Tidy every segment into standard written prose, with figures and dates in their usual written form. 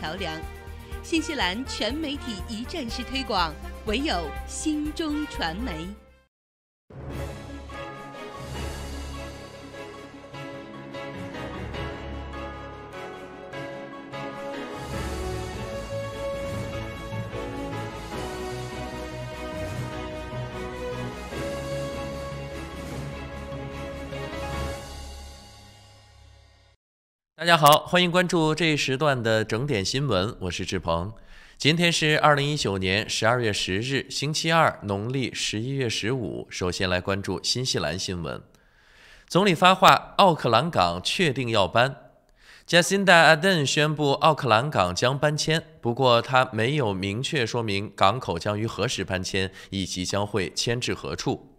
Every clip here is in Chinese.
桥梁。新西兰全媒体一站式推广，唯有新中传媒。大家好，欢迎关注这一时段的整点新闻，我是志鹏。今天是2019年12月10日，星期二，农历11月15。首先来关注新西兰新闻。总理发话，奥克兰港确定要搬。Jacinda Ardern 宣布奥克兰港将搬迁，不过他没有明确说明港口将于何时搬迁，以及将会迁至何处。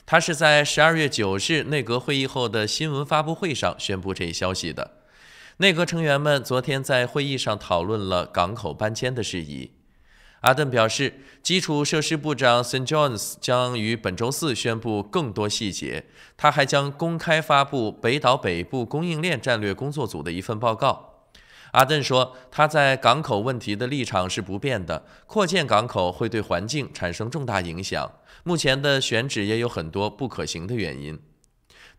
他是在12月9日内阁会议后的新闻发布会上宣布这一消息的。内阁成员们昨天在会议上讨论了港口搬迁的事宜。阿登表示，基础设施部长 St. John's 将于本周四宣布更多细节。他还将公开发布北岛北部供应链战略工作组的一份报告。阿登说，他在港口问题的立场是不变的，扩建港口会对环境产生重大影响。目前的选址也有很多不可行的原因。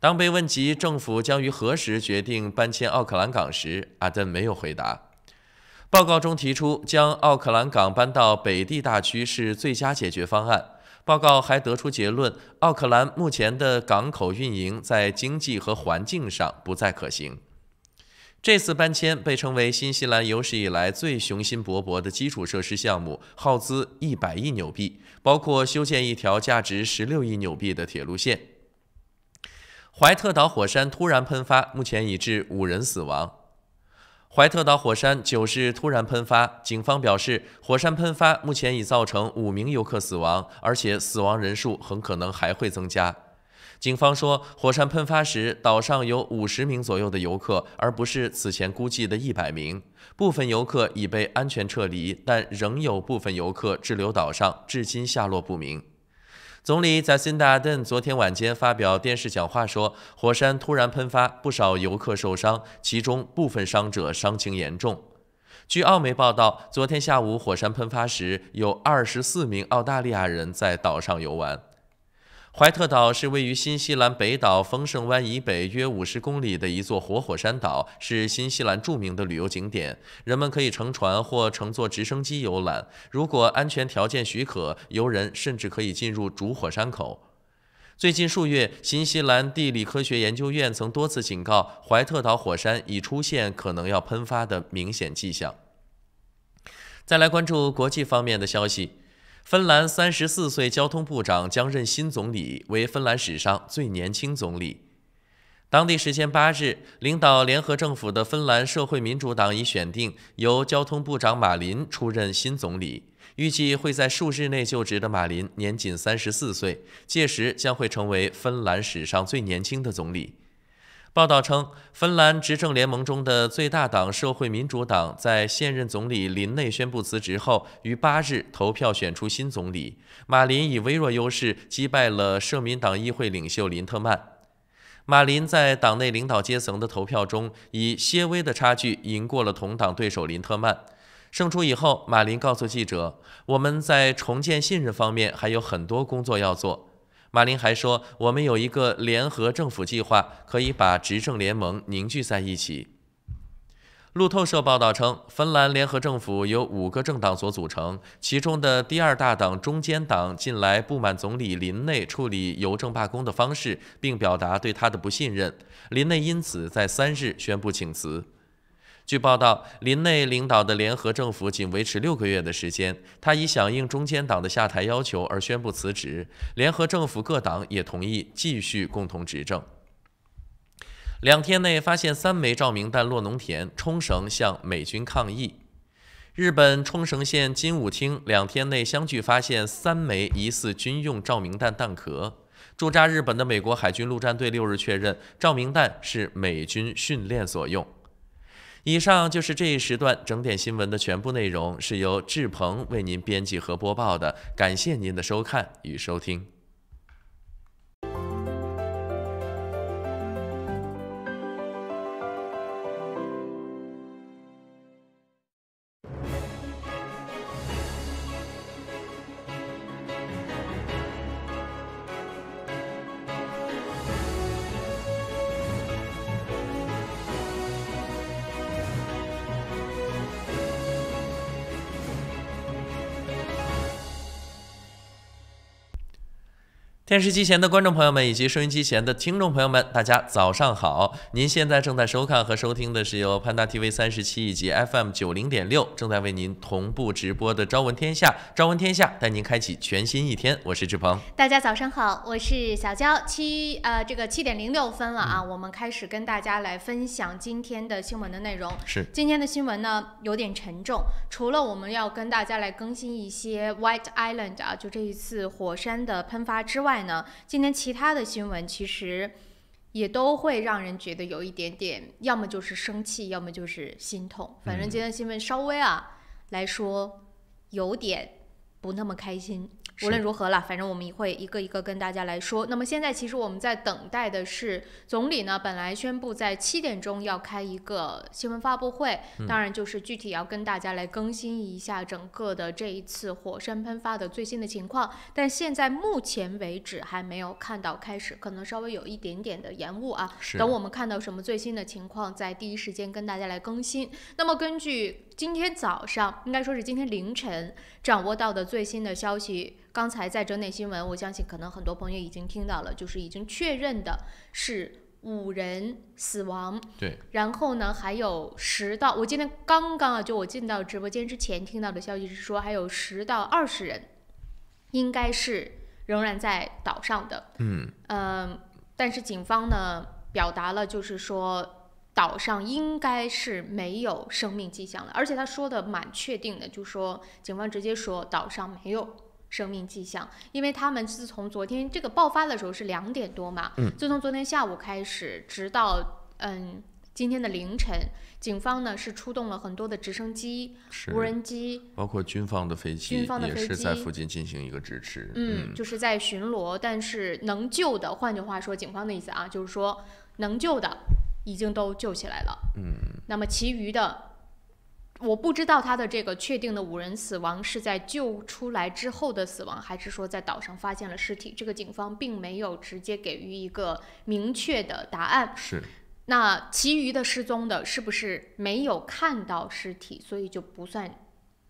当被问及政府将于何时决定搬迁奥克兰港时，阿登没有回答。报告中提出，将奥克兰港搬到北地大区是最佳解决方案。报告还得出结论，奥克兰目前的港口运营在经济和环境上不再可行。这次搬迁被称为新西兰有史以来最雄心勃勃的基础设施项目，耗资100亿纽币，包括修建一条价值16亿纽币的铁路线。怀特岛火山突然喷发，目前已致5人死亡。怀特岛火山9日突然喷发，警方表示，火山喷发目前已造成5名游客死亡，而且死亡人数很可能还会增加。警方说，火山喷发时，岛上有50名左右的游客，而不是此前估计的100名。部分游客已被安全撤离，但仍有部分游客滞留岛上，至今下落不明。总理Jacinda Ardern昨天晚间发表电视讲话说，火山突然喷发，不少游客受伤，其中部分伤者伤情严重。据澳媒报道，昨天下午火山喷发时，有24名澳大利亚人在岛上游玩。怀特岛是位于新西兰北岛丰盛湾以北约50公里的一座活火山岛，是新西兰著名的旅游景点。人们可以乘船或乘坐直升机游览，如果安全条件许可，游人甚至可以进入主火山口。最近数月，新西兰地理科学研究院曾多次警告，怀特岛火山已出现可能要喷发的明显迹象。再来关注国际方面的消息。芬兰34岁交通部长将任新总理，为芬兰史上最年轻总理。当地时间8日，领导联合政府的芬兰社会民主党已选定由交通部长马林出任新总理。预计会在数日内就职的马林年仅34岁，届时将会成为芬兰史上最年轻的总理。报道称，芬兰执政联盟中的最大党社会民主党在现任总理林内宣布辞职后，于8日投票选出新总理。马林以微弱优势击败了社民党议会领袖林特曼。马林在党内领导阶层的投票中，以些微的差距赢过了同党对手林特曼。胜出以后，马林告诉记者：“我们在重建信任方面还有很多工作要做。”马林还说，我们有一个联合政府计划，可以把执政联盟凝聚在一起。路透社报道称，芬兰联合政府由5个政党所组成，其中的第二大党中间党近来不满总理林内处理邮政罢工的方式，并表达对他的不信任。林内因此在3日宣布请辞。据报道，林内领导的联合政府仅维持6个月的时间，他以响应中间党的下台要求而宣布辞职。联合政府各党也同意继续共同执政。2天内发现3枚照明弹落农田，冲绳向美军抗议。日本冲绳县金武町2天内相继发现3枚疑似军用照明弹弹壳。驻扎日本的美国海军陆战队6日确认，照明弹是美军训练所用。以上就是这一时段整点新闻的全部内容，是由志鹏为您编辑和播报的。感谢您的收看与收听。电视机前的观众朋友们以及收音机前的听众朋友们，大家早上好！您现在正在收看和收听的是由潘达 TV 37以及 FM 90.6正在为您同步直播的《朝闻天下》，朝闻天下带您开启全新一天。我是志鹏，大家早上好，我是小娇。这个7:06了啊，我们开始跟大家来分享今天的新闻的内容。是今天的新闻呢有点沉重，除了我们要跟大家来更新一些 White Island 啊，就这一次火山的喷发之外呢，今天其他的新闻其实也都会让人觉得有一点点，要么就是生气，要么就是心痛。反正今天的新闻稍微来说有点不那么开心。无论如何了，反正我们也会一个一个跟大家来说。那么现在其实我们在等待的是总理呢，本来宣布在7点钟要开一个新闻发布会，当然就是具体要跟大家来更新一下整个的这一次火山喷发的最新的情况。但现在目前为止还没有看到开始，可能稍微有一点点的延误啊。等我们看到什么最新的情况，在第一时间跟大家来更新。那么根据今天早上，应该说是今天凌晨掌握到的最新的消息，刚才在整点新闻，我相信可能很多朋友已经听到了，就是已经确认的是5人死亡。对。然后呢，还有10到，我今天刚刚就我进到直播间之前听到的消息是说，还有10到20人，应该是仍然在岛上的。但是警方呢表达了，就是说岛上应该是没有生命迹象了，而且他说的蛮确定的，就说警方直接说岛上没有生命迹象，因为他们自从昨天这个爆发的时候是2点多嘛，自从昨天下午开始，直到今天的凌晨，警方呢是出动了很多的直升机、无人机，包括军方的飞机也是在附近进行一个支持，就是在巡逻，但是能救的，换句话说，警方的意思啊，就是说能救的已经都救起来了。那么其余的，我不知道他的这个确定的5人死亡是在救出来之后的死亡，还是说在岛上发现了尸体，这个警方并没有直接给予一个明确的答案。是。那其余的失踪的是不是没有看到尸体，所以就不算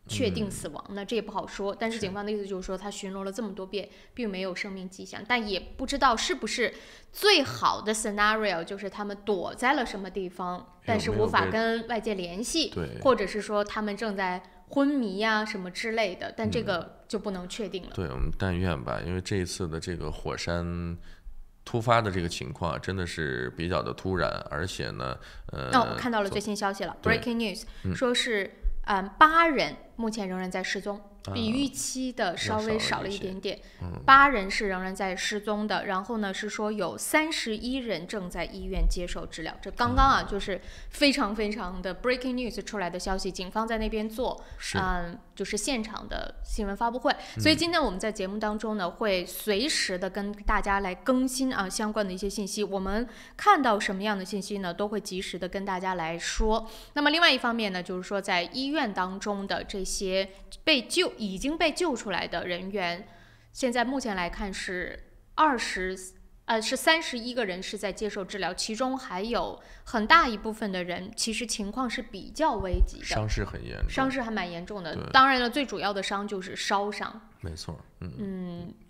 确定死亡呢？这也不好说。但是警方的意思就是说，他巡逻了这么多遍，并没有生命迹象，但也不知道是不是最好的 scenario 就是他们躲在了什么地方，但是无法跟外界联系，或者是说他们正在昏迷呀什么之类的，但这个就不能确定了。对，我们但愿吧，因为这一次的这个火山突发的这个情况真的是比较的突然，而且呢，我看到了最新消息了 ，Breaking News，说是8人目前仍然在失踪，比预期的稍微少了一点点。8人是仍然在失踪的，然后呢是说有31人正在医院接受治疗。这刚刚就是非常非常的 breaking news 出来的消息，警方在那边做就是现场的新闻发布会。所以今天我们在节目当中呢，会随时的跟大家来更新相关的一些信息。我们看到什么样的信息呢，都会及时的跟大家来说。那么另外一方面呢，就是说在医院当中的这些已经被救出来的人员，现在目前来看是31个人是在接受治疗，其中还有很大一部分的人其实情况是比较危急的，伤势很严重，伤势还蛮严重的。当然了，最主要的伤就是烧伤。没错，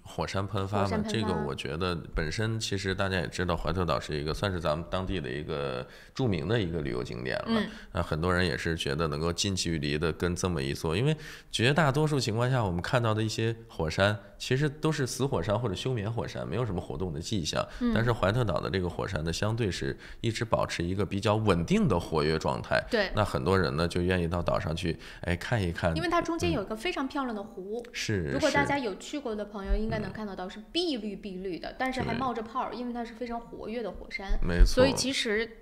火山喷发嘛，这个我觉得本身其实大家也知道，怀特岛是一个算是咱们当地的一个著名的一个旅游景点了。很多人也是觉得能够近距离的跟这么一座，因为绝大多数情况下我们看到的一些火山其实都是死火山或者休眠火山，没有什么活动的迹象。但是怀特岛的这个火山呢，相对是一直保持一个比较稳定的活跃状态。对，那很多人呢就愿意到岛上去看一看，因为它中间有一个非常漂亮的湖。是。如果大家有去过的朋友应该能看得到，是碧绿的，但是还冒着泡，因为它是非常活跃的火山。没错。所以其实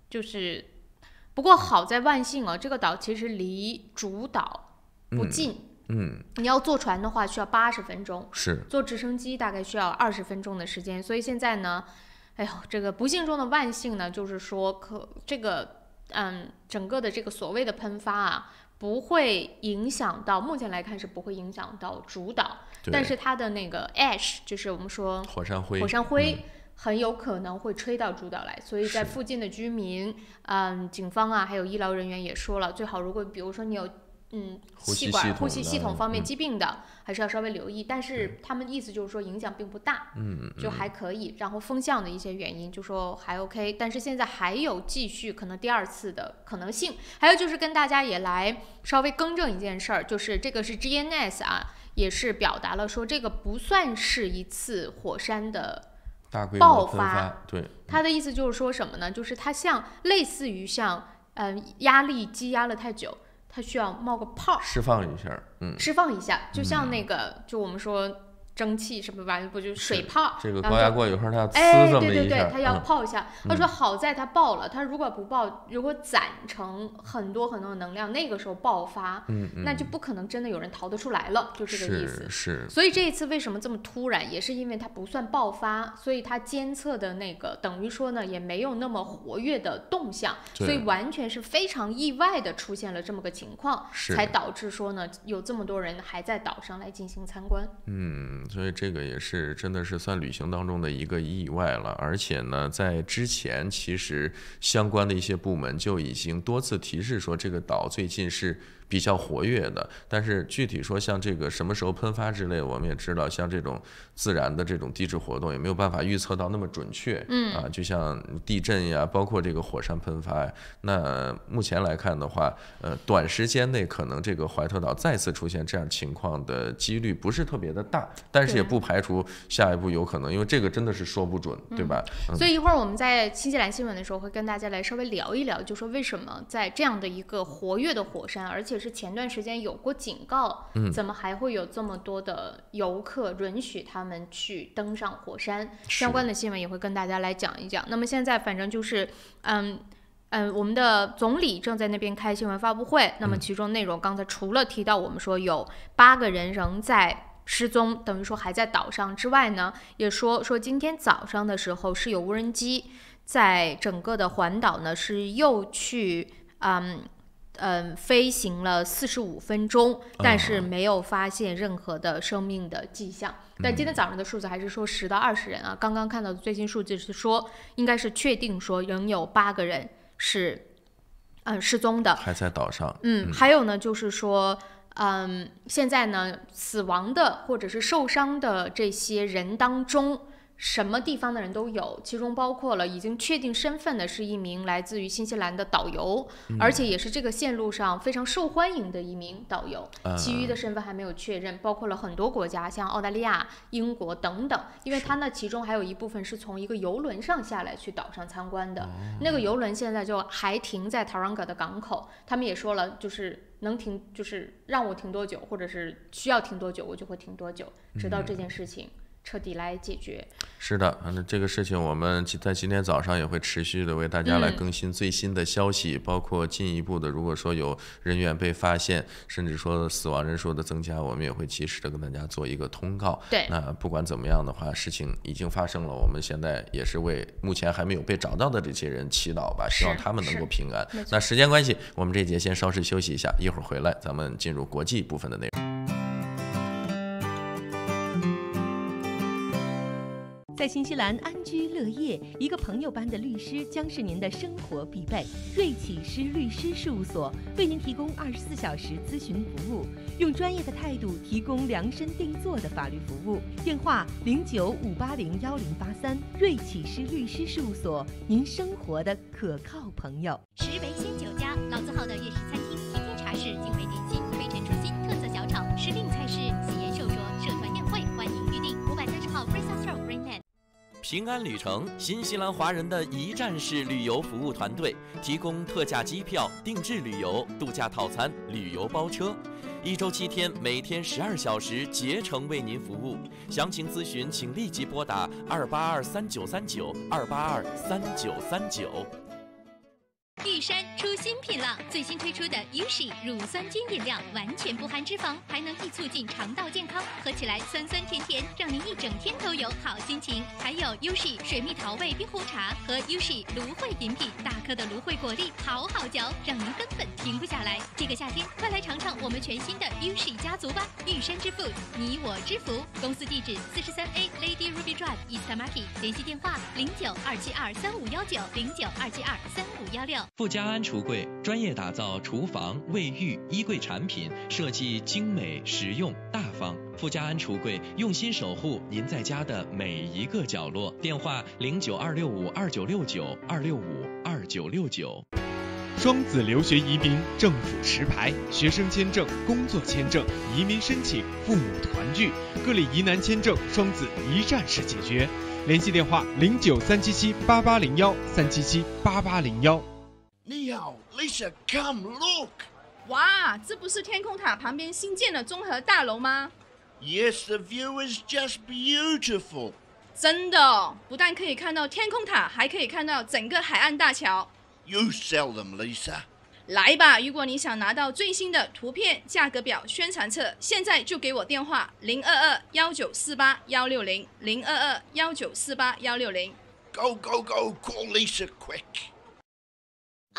就是不过好在万幸这个岛其实离主岛不近。你要坐船的话需要80分钟，是坐直升机大概需要20分钟的时间。所以现在呢，这个不幸中的万幸呢，就是说整个的这个所谓的喷发不会影响到，目前来看是不会影响到主岛，但是它的那个 ash 就是我们说火山灰很有可能会吹到主岛来，所以在附近的居民，警方还有医疗人员也说了，最好如果比如说你有气管、呼吸系统方面疾病的，还是要稍微留意。但是他们意思就是说影响并不大，就还可以。然后风向的一些原因就说还 OK， 但是现在还有继续可能第2次的可能性。还有就是跟大家也来稍微更正一件事儿，就是这个是 GNS 啊，也是表达了说这个不算是一次火山的爆发。对，他的意思就是说什么呢？就是它类似于像压力积压了太久。它需要冒个泡，释放一下，就像那个，就我们说蒸汽什么玩意不就水泡？这个高压锅有时候它要呲这么一下，对，它要泡一下。他说好在它爆了，它如果不爆，如果攒成很多很多的能量，那个时候爆发，那就不可能真的有人逃得出来了，就这个意思。是。所以这一次为什么这么突然，也是因为它不算爆发，所以它监测的那个等于说呢也没有那么活跃的动向，所以完全是非常意外的出现了这么个情况，才导致说呢有这么多人还在岛上来进行参观。所以这个也是真的是算旅行当中的一个意外了，而且呢，在之前其实相关的一些部门就已经多次提示说这个岛最近是比较活跃的，但是具体说像这个什么时候喷发之类，我们也知道，像这种自然的这种地质活动也没有办法预测到那么准确，就像地震呀，包括这个火山喷发呀。那目前来看的话，短时间内可能这个怀特岛再次出现这样情况的几率不是特别的大，但是也不排除下一步有可能，因为这个真的是说不准，对吧？所以一会儿我们在新西兰新闻的时候会跟大家来稍微聊一聊，就说为什么在这样的一个活跃的火山，而且是前段时间有过警告，怎么还会有这么多的游客允许他们去登上火山？相关的新闻也会跟大家来讲一讲。那么现在反正就是我们的总理正在那边开新闻发布会，那么其中内容刚才除了提到我们说有8个人仍在失踪，等于说还在岛上之外呢，也说今天早上的时候是有无人机在整个的环岛呢是又去飞行了45分钟，但是没有发现任何的生命的迹象。但今天早上的数字还是说10到20人啊，刚刚看到的最新数字是说应该是确定说仍有8个人是失踪的，还在岛上。还有呢就是说现在呢死亡的或者是受伤的这些人当中，什么地方的人都有，其中包括了已经确定身份的是一名来自于新西兰的导游，而且也是这个线路上非常受欢迎的一名导游，其余的身份还没有确认，包括了很多国家，像澳大利亚、英国等等，因为他呢其中还有一部分是从一个游轮上下来去岛上参观的，那个游轮现在就还停在 Taronga 的港口，他们也说了就是能停，就是让我停多久，或者是需要停多久我就会停多久，直到这件事情彻底来解决。是的，这个事情我们在今天早上也会持续的为大家来更新最新的消息，包括进一步的如果说有人员被发现，甚至说死亡人数的增加，我们也会及时的跟大家做一个通告。对，那不管怎么样的话，事情已经发生了，我们现在也是为目前还没有被找到的这些人祈祷吧，希望他们能够平安。那时间关系，我们这节先稍事休息一下，一会儿回来咱们进入国际部分的内容。在新西兰安居乐业，一个朋友般的律师将是您的生活必备。瑞启诗律师事务所为您提供24小时咨询服务，用专业的态度提供量身定做的法律服务。电话0958011083，瑞启诗律师事务所，您生活的可靠朋友。石围鲜酒家，老字号的粤式餐厅，天天茶室，精美点心，飞尘出新，特色小炒，时令菜式，喜宴寿桌，社团宴会，欢迎预订。530号 Fraser Road Greenland。平安旅程，新西兰华人的一站式旅游服务团队，提供特价机票、定制旅游、度假套餐、旅游包车，1周7天，每天12小时，竭诚为您服务。详情咨询，请立即拨打2823939，2823939。玉山出新品了，最新推出的 Ushi 乳酸菌饮料，完全不含脂肪，还能易促进肠道健康，喝起来酸酸甜甜，让您一整天都有好心情。还有 Ushi 水蜜桃味冰红茶和 Ushi 芦荟饮品，大颗的芦荟果粒，好好嚼，让您根本停不下来。这个夏天，快来尝尝我们全新的 Ushi 家族吧！玉山之 Food， 你我之福。公司地址43A Lady Ruby Drive East Tamaki， 联系电话0927235519，0927235516。富家安橱柜专业打造厨房、卫浴、衣柜产品，设计精美、实用、大方。富家安橱柜用心守护您在家的每一个角落。电话09265299265299。双子留学移民政府持牌，学生签证、工作签证、移民申请、父母团聚，各类疑难签证，双子一站式解决。联系电话09377801377801。你好 ，Lisa, come look. 哇，这不是天空塔旁边新建的综合大楼吗？ Yes, the view is just beautiful. 真的，不但可以看到天空塔，还可以看到整个海岸大桥。You sell them, Lisa. 来吧，如果你想拿到最新的图片、价格表、宣传册，现在就给我电话022-1948-160，022-1948-160。Go, go, go, call Lisa quick.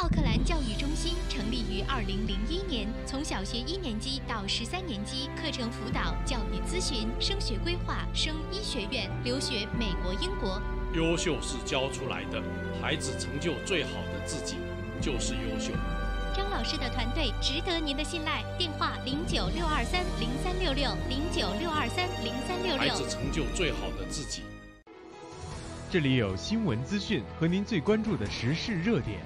奥克兰教育中心成立于2001年，从小学1年级到13年级，课程辅导、教育咨询、升学规划、升医学院、留学美国、英国。优秀是教出来的，孩子成就最好的自己就是优秀。张老师的团队值得您的信赖，电话0962303366，0962303366。孩子成就最好的自己。这里有新闻资讯和您最关注的时事热点。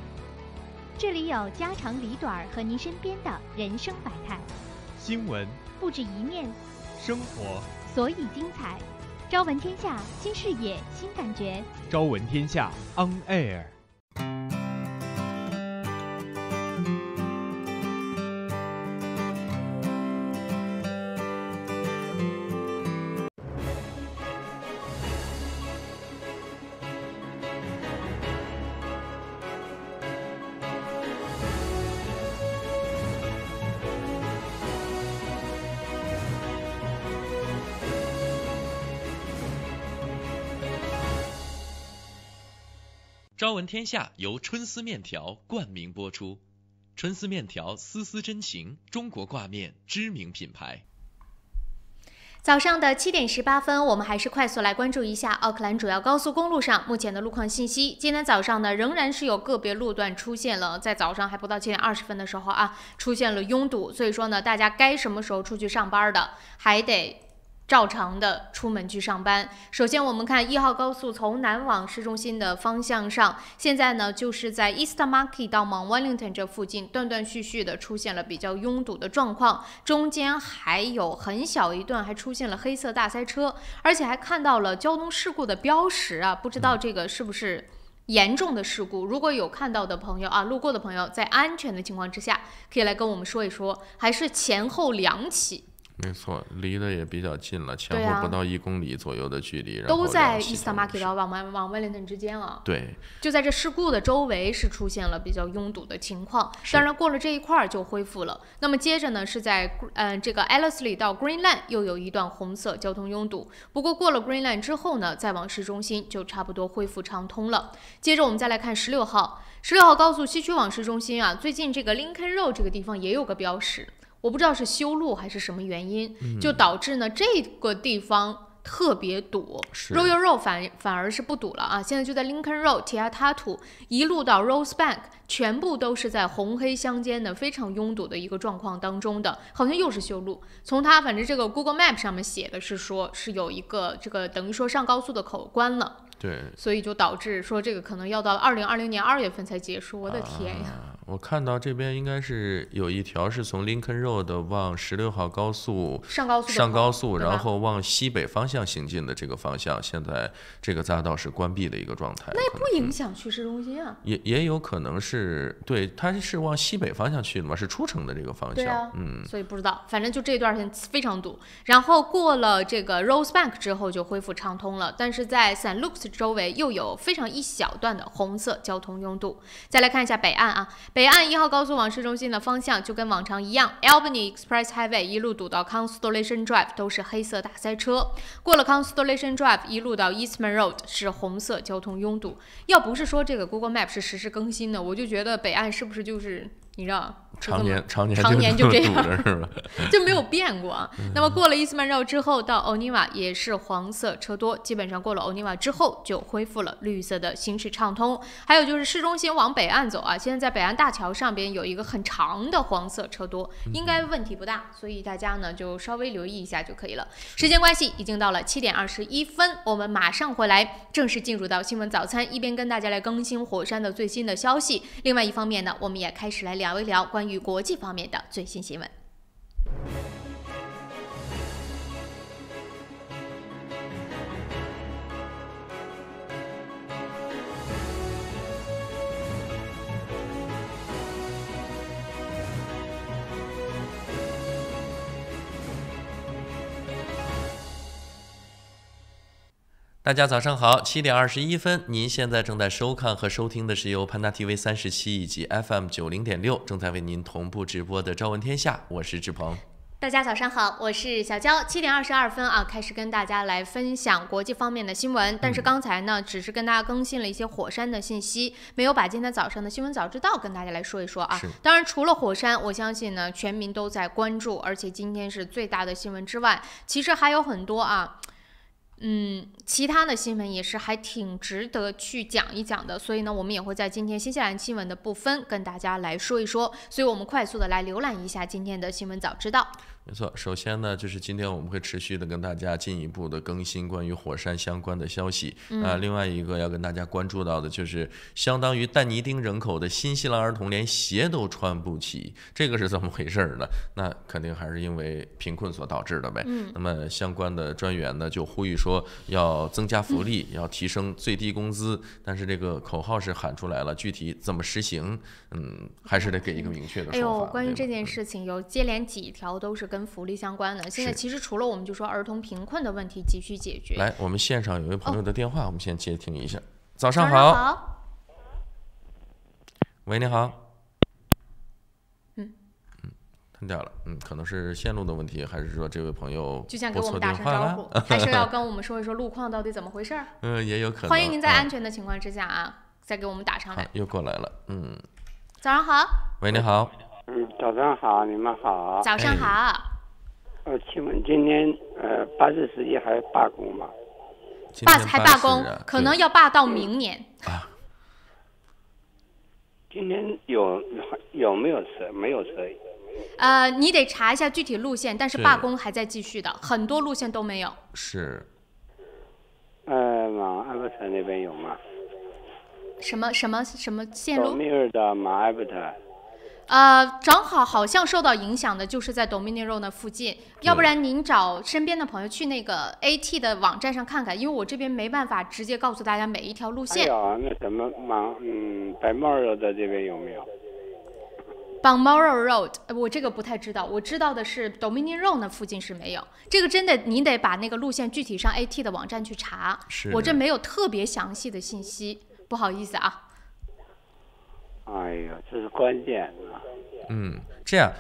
这里有家长里短和您身边的人生百态。新闻不止一面，生活所以精彩。朝闻天下，新视野，新感觉。朝闻天下 On Air。朝闻天下由春丝面条冠名播出，春丝面条丝丝真情，中国挂面知名品牌。早上的7点18分，我们还是快速来关注一下奥克兰主要高速公路上目前的路况信息。今天早上呢，仍然是有个别路段出现了，在早上还不到7点20分的时候啊，出现了拥堵。所以说呢，大家该什么时候出去上班的，还得照常的出门去上班。首先我们看1号高速从南往市中心的方向上，现在呢就是在 Eastern Market 到 Mount Wellington 这附近断断续续的出现了比较拥堵的状况，中间还有很小一段还出现了黑色大塞车，而且还看到了交通事故的标识啊，不知道这个是不是严重的事故。如果有看到的朋友啊，路过的朋友，在安全的情况之下，可以来跟我们说一说，还是前后2起。没错，离得也比较近了，前后不到1公里左右的距离，都在 Eastern Market 到往 Wellington 之间了。对，就在这事故的周围是出现了比较拥堵的情况，当然过了这一块就恢复了。那么接着呢是在这个 Ellerslie 到 Greenland 又有一段红色交通拥堵，不过过了 Greenland 之后呢，再往市中心就差不多恢复畅通了。接着我们再来看16号高速西区往市中心啊，最近这个 Lincoln Road 这个地方也有个标识。我不知道是修路还是什么原因，就导致呢这个地方特别堵。Royal Road 反而是不堵了啊，现在就在 Lincoln Road、Te Atatu 一路到 Rosebank， 全部都是在红黑相间的非常拥堵的一个状况当中的，好像又是修路。从它反正这个 Google Map 上面写的是说是有一个这个等于说上高速的口关了。对，所以就导致说这个可能要到2020年2月份才结束。我的天呀！我看到这边应该是有一条是从 Lincoln Road 往16号高速上高速，然后往西北方向行进的这个方向，现在这个匝道是关闭的一个状态。那也不影响去市中心啊。也有可能是对，它是往西北方向去的嘛，是出城的这个方向。对啊，所以不知道，反正就这段非常堵。然后过了这个 Rosebank 之后就恢复畅通了，但是在 St. Luke's 周围又有非常一小段的红色交通拥堵。再来看一下北岸啊，北岸1号高速往市中心的方向就跟往常一样 ，Albany Express Highway 一路堵到 Constellation Drive 都是黑色大塞车，过了 Constellation Drive 一路到 Eastman Road 是红色交通拥堵。要不是说这个 Google Map 是实时更新的，我就觉得北岸是不是就是你知道，常年就这样是吧？就没有变过啊。那么过了伊斯曼绕之后，到欧尼瓦也是黄色车多，基本上过了欧尼瓦之后就恢复了绿色的行驶畅通。还有就是市中心往北岸走啊，现在在北岸大桥上边有一个很长的黄色车多，应该问题不大，所以大家呢就稍微留意一下就可以了。时间关系，已经到了7点21分，我们马上回来，正式进入到新闻早餐，一边跟大家来更新火山的最新的消息，另外一方面呢，我们也开始来聊一聊关于国际方面的最新新闻。大家早上好，7点21分，您现在正在收看和收听的是由潘达 TV 37以及 FM 90.6正在为您同步直播的《朝闻天下》，我是志鹏。大家早上好，我是小娇。7点22分啊，开始跟大家来分享国际方面的新闻。但是刚才呢，只是跟大家更新了一些火山的信息，没有把今天早上的新闻早知道跟大家来说一说啊。当然，除了火山，我相信呢，全民都在关注，而且今天是最大的新闻之外，其实还有很多啊。其他的新闻也是还挺值得去讲一讲的，所以呢，我们也会在今天新西兰新闻的部分跟大家来说一说。所以我们快速的来浏览一下今天的新闻早知道。没错，首先呢，就是今天我们会持续的跟大家进一步的更新关于火山相关的消息。另外一个要跟大家关注到的就是相当于但尼丁人口的新西兰儿童连鞋都穿不起，这个是怎么回事呢？那肯定还是因为贫困所导致的呗。那么相关的专员呢就呼吁说要增加福利，要提升最低工资，但是这个口号是喊出来了，具体怎么实行，还是得给一个明确的说法。关于这件事情有接连几条都是跟福利相关的。现在其实除了我们就说儿童贫困的问题急需解决。来，我们线上有位朋友的电话，我们先接听一下。早上好。喂，你好。断掉了，可能是线路的问题，还是说这位朋友就想给我们打声招呼，还是要跟我们说一说路况到底怎么回事？也有可能。欢迎您在安全的情况之下啊，再给我们打上来。又过来了，早上好。喂，你好。早上好，你们好。早上好。请问今天8011还罢工吗？BUS 还罢工，可能要罢到明年。今天有没有车？没有车。你得查一下具体路线，但是罢工还在继续的，很多路线都没有。是。马艾伯特那边有吗？什么线路？多米尔的马艾伯特。正好像受到影响的就是在 Dominion Road 那附近，要不然您找身边的朋友去那个 AT 的网站上看看，因为我这边没办法直接告诉大家每一条路线。那什么Balmoral 的这边有没有？Balmoral Road， 我这个不太知道，我知道的是 Dominion Road 那附近是没有。这个真的你得把那个路线具体上 AT 的网站去查，我这没有特别详细的信息，不好意思啊。哎呀，这是关键啊！这样，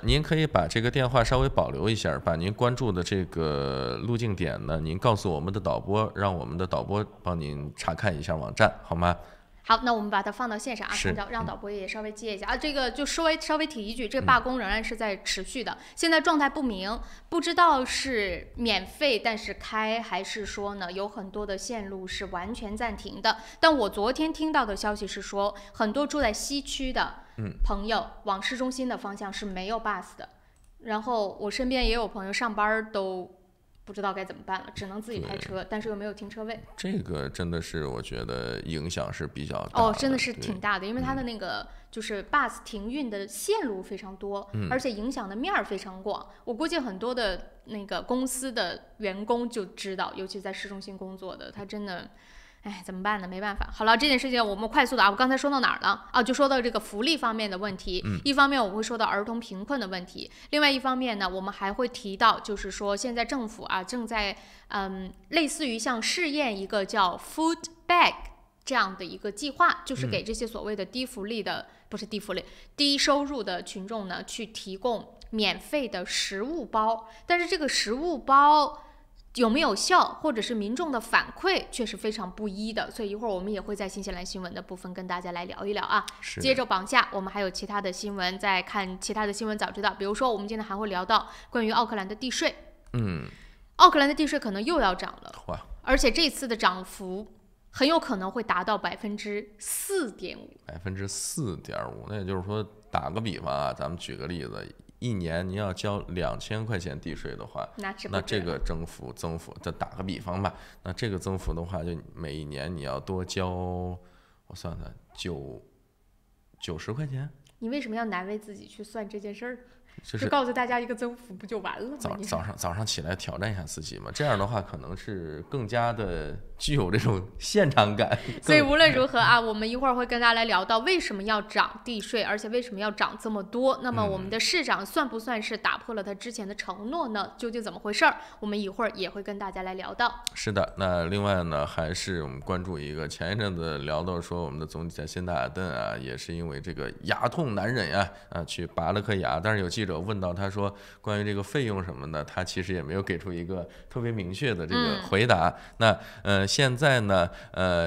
您可以把这个电话稍微保留一下，把您关注的这个路径点呢，您告诉我们的导播，让我们的导播帮您查看一下网站，好吗？好，那我们把它放到线上啊，让导播也稍微接一下啊。这个就稍微提一句，这个罢工仍然是在持续的，现在状态不明，不知道是免费但是开，还是说呢有很多的线路是完全暂停的。但我昨天听到的消息是说，很多住在西区的朋友往市中心的方向是没有 bus 的，然后我身边也有朋友上班都不知道该怎么办了，只能自己开车，但是又没有停车位。这个真的是我觉得影响是比较大的。真的是挺大的，因为它的那个就是 bus 停运的线路非常多，而且影响的面儿非常广。我估计很多的那个公司的员工就知道，尤其在市中心工作的，他真的。怎么办呢？没办法。好了，这件事情我们快速的我刚才说到哪儿了？就说到这个福利方面的问题。一方面我们会说到儿童贫困的问题，另外一方面呢，我们还会提到，就是说现在政府正在类似于像试验一个叫 Food Bag 这样的一个计划，就是给这些所谓的低收入的群众呢，去提供免费的食物包。但是这个食物包有没有效，或者是民众的反馈却是非常不一的，所以一会儿我们也会在新西兰新闻的部分跟大家来聊一聊啊。接着往下，我们还有其他的新闻，在看其他的新闻早知道，比如说我们今天还会聊到关于奥克兰的地税，奥克兰的地税可能又要涨了，而且这次的涨幅很有可能会达到4.5%，4.5%，那也就是说，打个比方啊，咱们举个例子。1年你要交2000块钱地税的话，那这个增幅，这打个比方吧，那这个增幅的话，就每一年你要多交，我算算，90块钱。你为什么要难为自己去算这件事儿？就告诉大家一个增幅不就完了吗？早上起来挑战一下自己嘛，这样的话可能是更加的具有这种现场感。所以无论如何啊，我们一会儿会跟大家来聊到为什么要涨地税，而且为什么要涨这么多。那么我们的市长算不算是打破了他之前的承诺呢？究竟怎么回事儿？我们一会儿也会跟大家来聊到。是的，那另外呢，还是我们关注一个，前一阵子聊到说我们的总理在辛达尔顿啊，也是因为这个牙痛难忍呀，去拔了颗牙，但是有记者问到他说关于这个费用什么的，他其实也没有给出一个特别明确的这个回答。那现在呢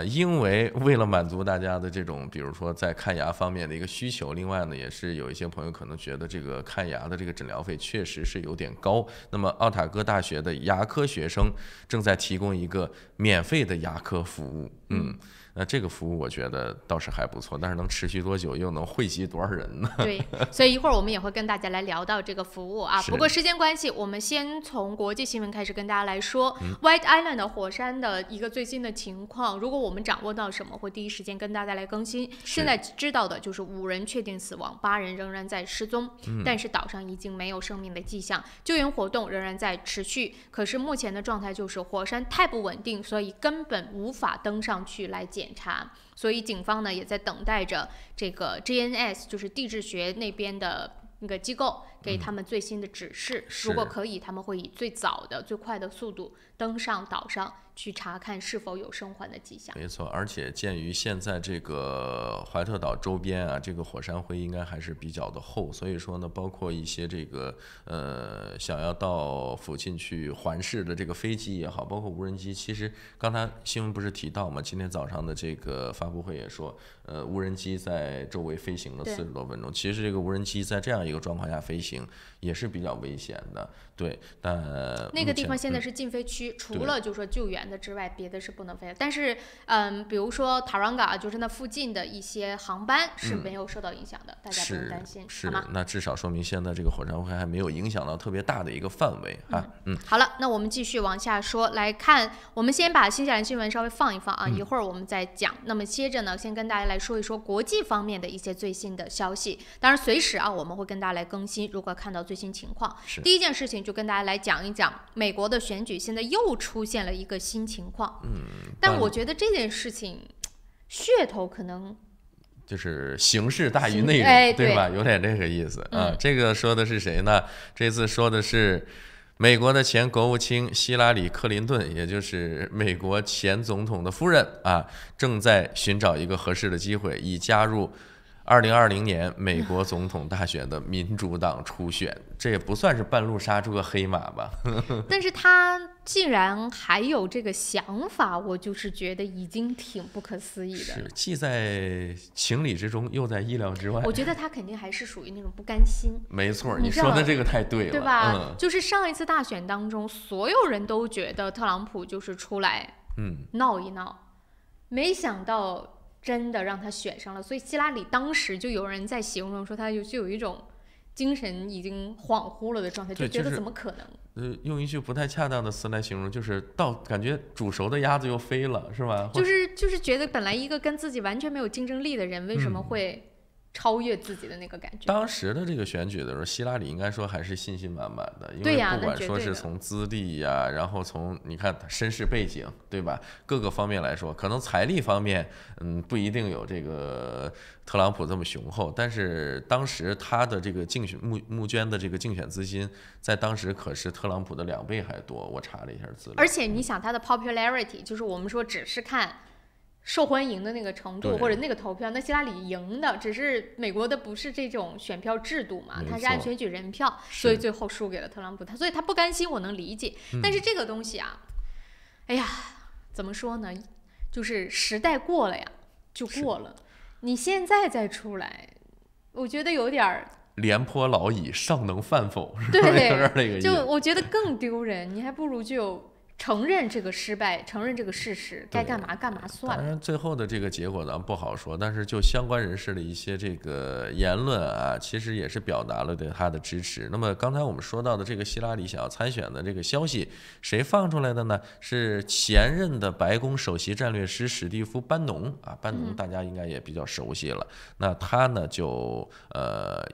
因为了满足大家的这种比如说在看牙方面的一个需求，另外呢也是有一些朋友可能觉得这个看牙的这个诊疗费确实是有点高，那么奥塔哥大学的牙科学生正在提供一个免费的牙科服务。那这个服务我觉得倒是还不错，但是能持续多久，又能惠及多少人呢？对，所以一会儿我们也会跟大家来聊到这个服务啊。不过时间关系，我们先从国际新闻开始跟大家来说White Island 的火山的一个最新的情况。如果我们掌握到什么，会第一时间跟大家来更新。现在知道的就是5人确定死亡，8人仍然在失踪，但是岛上已经没有生命的迹象，救援活动仍然在持续。可是目前的状态就是火山太不稳定，所以根本无法登上去来检查，所以警方呢也在等待着这个 GNS， 就是地质学那边的那个机构给他们最新的指示。如果可以，他们会以最早的、最快的速度登上岛上去查看是否有生还的迹象。没错，而且鉴于现在这个怀特岛周边啊，这个火山灰应该还是比较的厚，所以说呢，包括一些这个想要到附近去环视的这个飞机也好，包括无人机，其实刚才新闻不是提到吗？今天早上的这个发布会也说，无人机在周围飞行了40多分钟。其实这个无人机在这样一个状况下飞行也是比较危险的，对。但那个地方现在是禁飞区，除了就是说救援的之外，别的是不能飞的。但是比如说 Taronga 就是那附近的一些航班是没有受到影响的，大家不用担心，是好吗？那至少说明现在这个火山灰还没有影响到特别大的一个范围啊。好了，那我们继续往下说，来看，我们先把新西兰新闻稍微放一放啊，一会儿我们再讲。那么接着呢，先跟大家来说一说国际方面的一些最新的消息。当然，随时啊，我们会跟大家来更新，如果看到最新情况。第一件事情就跟大家来讲一讲美国的选举，现在又出现了一个新情况。但我觉得这件事情噱头可能就是形式大于内容，对吧？有点这个意思啊。这个说的是谁呢？这次说的是美国的前国务卿希拉里·克林顿，也就是美国前总统的夫人啊，正在寻找一个合适的机会，以加入2020年美国总统大选的民主党初选。这也不算是半路杀出个黑马吧？但是他竟然还有这个想法，我就是觉得已经挺不可思议的。是，既在情理之中，又在意料之外。我觉得他肯定还是属于那种不甘心。没错，你说的这个太对了，对吧？就是上一次大选当中，所有人都觉得特朗普就是出来闹一闹，没想到真的让他选上了。所以希拉里当时就有人在形容说，他就有一种精神已经恍惚了的状态，就觉得怎么可能？用一句不太恰当的词来形容，就是感觉煮熟的鸭子又飞了，是吧？就是觉得本来一个跟自己完全没有竞争力的人，为什么会超越自己的那个感觉？当时的这个选举的时候，希拉里应该说还是信心满满的，因为不管说是从资历呀，然后从你看身世背景，对吧？各个方面来说，可能财力方面，不一定有这个特朗普这么雄厚，但是当时他的这个竞选募捐的这个竞选资金，在当时可是特朗普的2倍还多。我查了一下资料，而且你想他的 popularity， 就是我们说只是看受欢迎的那个程度，对或者那个投票，那希拉里赢的，只是美国的不是这种选票制度嘛，它是按选举人票，所以最后输给了特朗普，所以他不甘心，我能理解。但是这个东西啊，哎呀，怎么说呢？就是时代过了呀，就过了。你现在再出来，我觉得有点儿。廉颇老矣，尚能饭否？对，有点那个意思。就我觉得更丢人，你还不如就承认这个失败，承认这个事实，该干嘛干嘛算了。当然，最后的这个结果咱不好说，但是就相关人士的一些这个言论啊，其实也是表达了对他的支持。那么刚才我们说到的这个希拉里想要参选的这个消息，谁放出来的呢？是前任的白宫首席战略师史蒂夫·班农啊，班农大家应该也比较熟悉了。那他呢就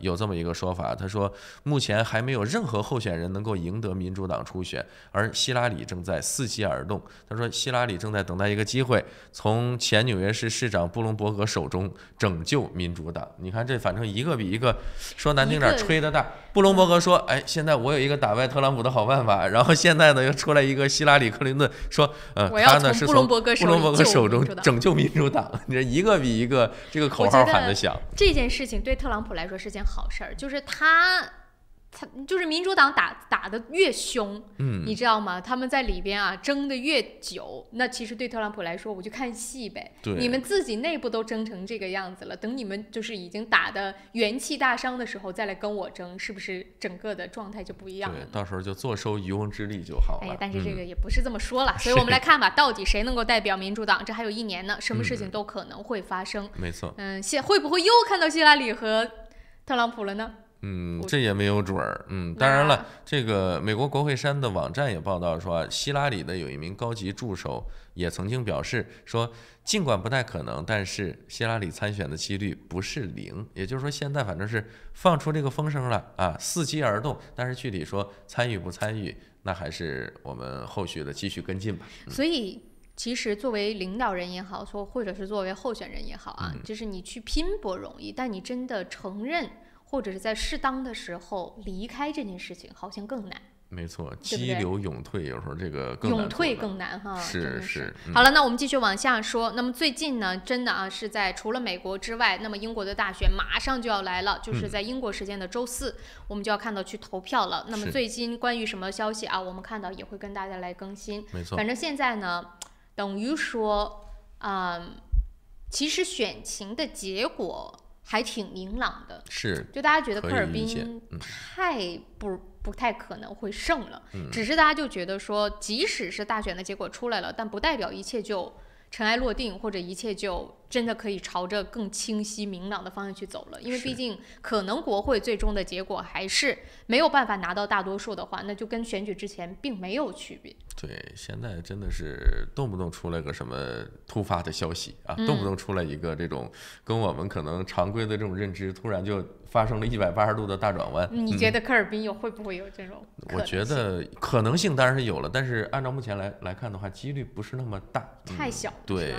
有这么一个说法，他说目前还没有任何候选人能够赢得民主党初选，而希拉里正在伺机而动。他说希拉里正在等待一个机会，从前纽约市市长布隆伯格手中拯救民主党。你看这反正一个比一个说难听点吹得大。布隆伯格说哎，现在我有一个打败特朗普的好办法，然后现在呢又出来一个希拉里克林顿说他呢是从布隆伯格手中拯救民主党。你这一个比一个这个口号喊得响。这件事情对特朗普来说是件好事儿，就是他就是民主党打得越凶，你知道吗？他们在里边啊争得越久，那其实对特朗普来说，我就看戏呗。你们自己内部都争成这个样子了，等你们就是已经打得元气大伤的时候，再来跟我争，是不是整个的状态就不一样了？对，到时候就坐收渔翁之利就好了。哎，但是这个也不是这么说了，所以我们来看吧，到底谁能够代表民主党？这还有1年呢，什么事情都可能会发生。没错。会不会又看到希拉里和特朗普了呢？这也没有准儿。当然了，这个美国国会山的网站也报道说，希拉里的有一名高级助手也曾经表示说，尽管不太可能，但是希拉里参选的几率不是0。也就是说，现在反正是放出这个风声了啊，伺机而动。但是具体说参与不参与，那还是我们后续的继续跟进吧。所以。其实作为领导人也好，或者是作为候选人也好啊，就是你去拼搏容易，但你真的承认或者是在适当的时候离开这件事情，好像更难。没错，激流勇退，有时候这个更难，勇退更难哈。是。好了，那我们继续往下说。那么最近呢，真的啊是在除了美国之外，那么英国的大选马上就要来了，就是在英国时间的周4，我们就要看到去投票了。那么最近关于什么消息啊，我们看到也会跟大家来更新。没错，反正现在呢。等于说，其实选情的结果还挺明朗的，是，就大家觉得科尔宾太不太可能会胜了，只是大家就觉得说，即使是大选的结果出来了，但不代表一切就尘埃落定，或者一切就真的可以朝着更清晰明朗的方向去走了。因为毕竟可能国会最终的结果还是没有办法拿到大多数的话，那就跟选举之前并没有区别。对，现在真的是动不动出来个什么突发的消息啊，动不动出来一个这种跟我们可能常规的这种认知突然就发生了180度的大转弯。你觉得科尔宾会不会有这种可能性？我觉得可能性当然是有了，但是按照目前来看的话，几率不是那么大，太小了。对，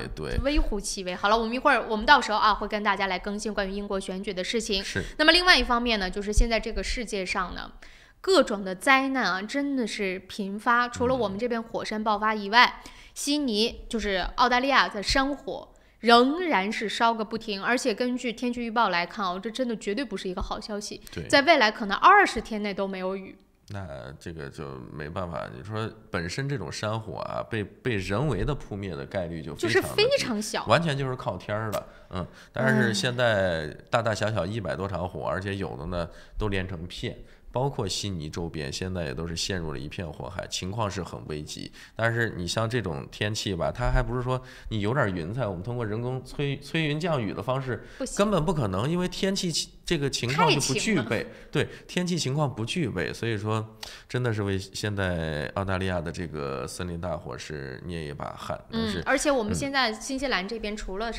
微乎其微。好了，我们到时候啊会跟大家来更新关于英国选举的事情。是。那么另外一方面呢，就是现在这个世界上呢，各种的灾难啊真的是频发，除了我们这边火山爆发以外，悉尼就是澳大利亚的山火仍然是烧个不停，而且根据天气预报来看这真的绝对不是一个好消息。在未来可能20天内都没有雨。那这个就没办法，你说本身这种山火啊，被人为的扑灭的概率就是非常小，完全就是靠天儿了。但是现在大大小小100多场火，而且有的呢都连成片。包括悉尼周边现在也都是陷入了一片火海，情况是很危急。但是你像这种天气吧，它还不是说你有点云彩，我们通过人工催云降雨的方式根本不可能，因为天气这个情况就不具备。对，天气情况不具备，所以说真的是为现在澳大利亚的这个森林大火是捏一把汗。而且我们现在新西兰这边除了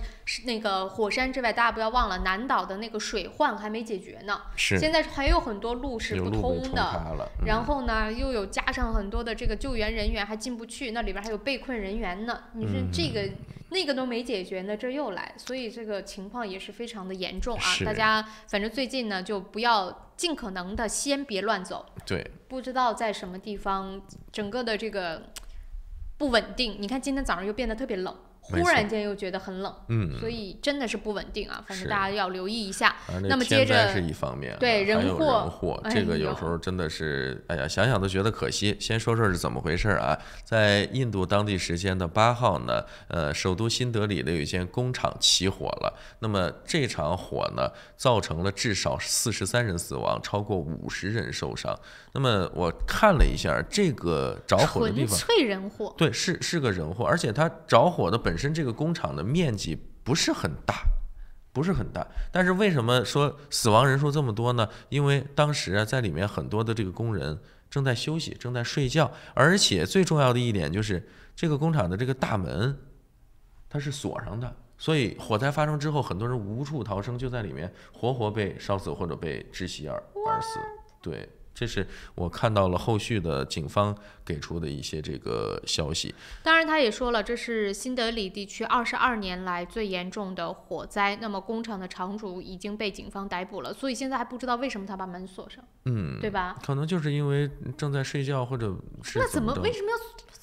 那个火山之外，大家不要忘了南岛的那个水患还没解决呢。现在还有很多路是不通的，然后呢又有加上很多的这个救援人员还进不去，那里边还有被困人员呢。你说这个那个都没解决呢，这又来，所以这个情况也是非常的严重啊。大家反正最近呢就不要尽可能的先别乱走。对，不知道在什么地方整个的这个不稳定。你看今天早上又变得特别冷。忽然间又觉得很冷，所以真的是不稳定啊，反正大家要留意一下。那么接着是一方面，对人祸，这个有时候真的是，哎呀，想想都觉得可惜。先说说是怎么回事啊？在印度当地时间的8号呢，首都新德里的有一间工厂起火了。那么这场火呢，造成了至少43人死亡，超过50人受伤。那么我看了一下这个着火的地方，纯粹人祸，对，是个人祸，而且它着火的本身这个工厂的面积不是很大，但是为什么说死亡人数这么多呢？因为当时啊，在里面很多的这个工人正在休息，正在睡觉，而且最重要的一点就是这个工厂的这个大门它是锁上的，所以火灾发生之后，很多人无处逃生，就在里面活活被烧死或者被窒息而死。对，这是我看到了后续的警方给出的一些这个消息。当然他也说了，这是新德里地区22年来最严重的火灾，那么工厂的厂主已经被警方逮捕了，所以现在还不知道为什么他把门锁上，对吧？可能就是因为正在睡觉，或者是那怎么为什么要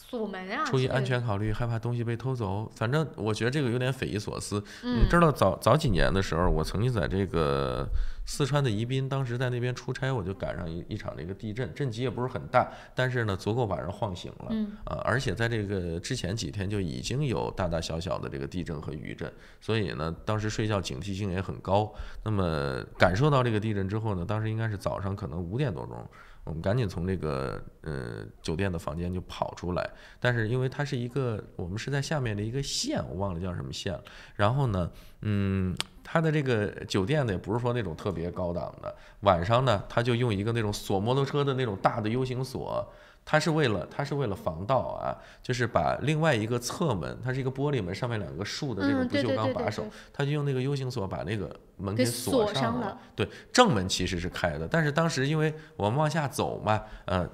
锁门啊？出于安全考虑，害怕东西被偷走。反正我觉得这个有点匪夷所思。你知道早几年的时候，我曾经在这个四川的宜宾，当时在那边出差，我就赶上一场这个地震，震级也不是很大，但是呢足够把人晃醒了。而且在这个之前几天就已经有大大小小的这个地震和余震，所以呢当时睡觉警惕性也很高。那么感受到这个地震之后呢，当时应该是早上可能5点多钟。我们赶紧从这个酒店的房间就跑出来，但是因为它是一个我们是在下面的一个县，我忘了叫什么县了。然后呢，它的这个酒店呢也不是说那种特别高档的，晚上呢他就用一个那种锁摩托车的那种大的 U 型锁。它是为了防盗啊，就是把另外一个侧门，它是一个玻璃门，上面2个竖的这种不锈钢把手，它就用那个 U 型锁把那个门给锁上了。对，正门其实是开的，但是当时因为我们往下走嘛，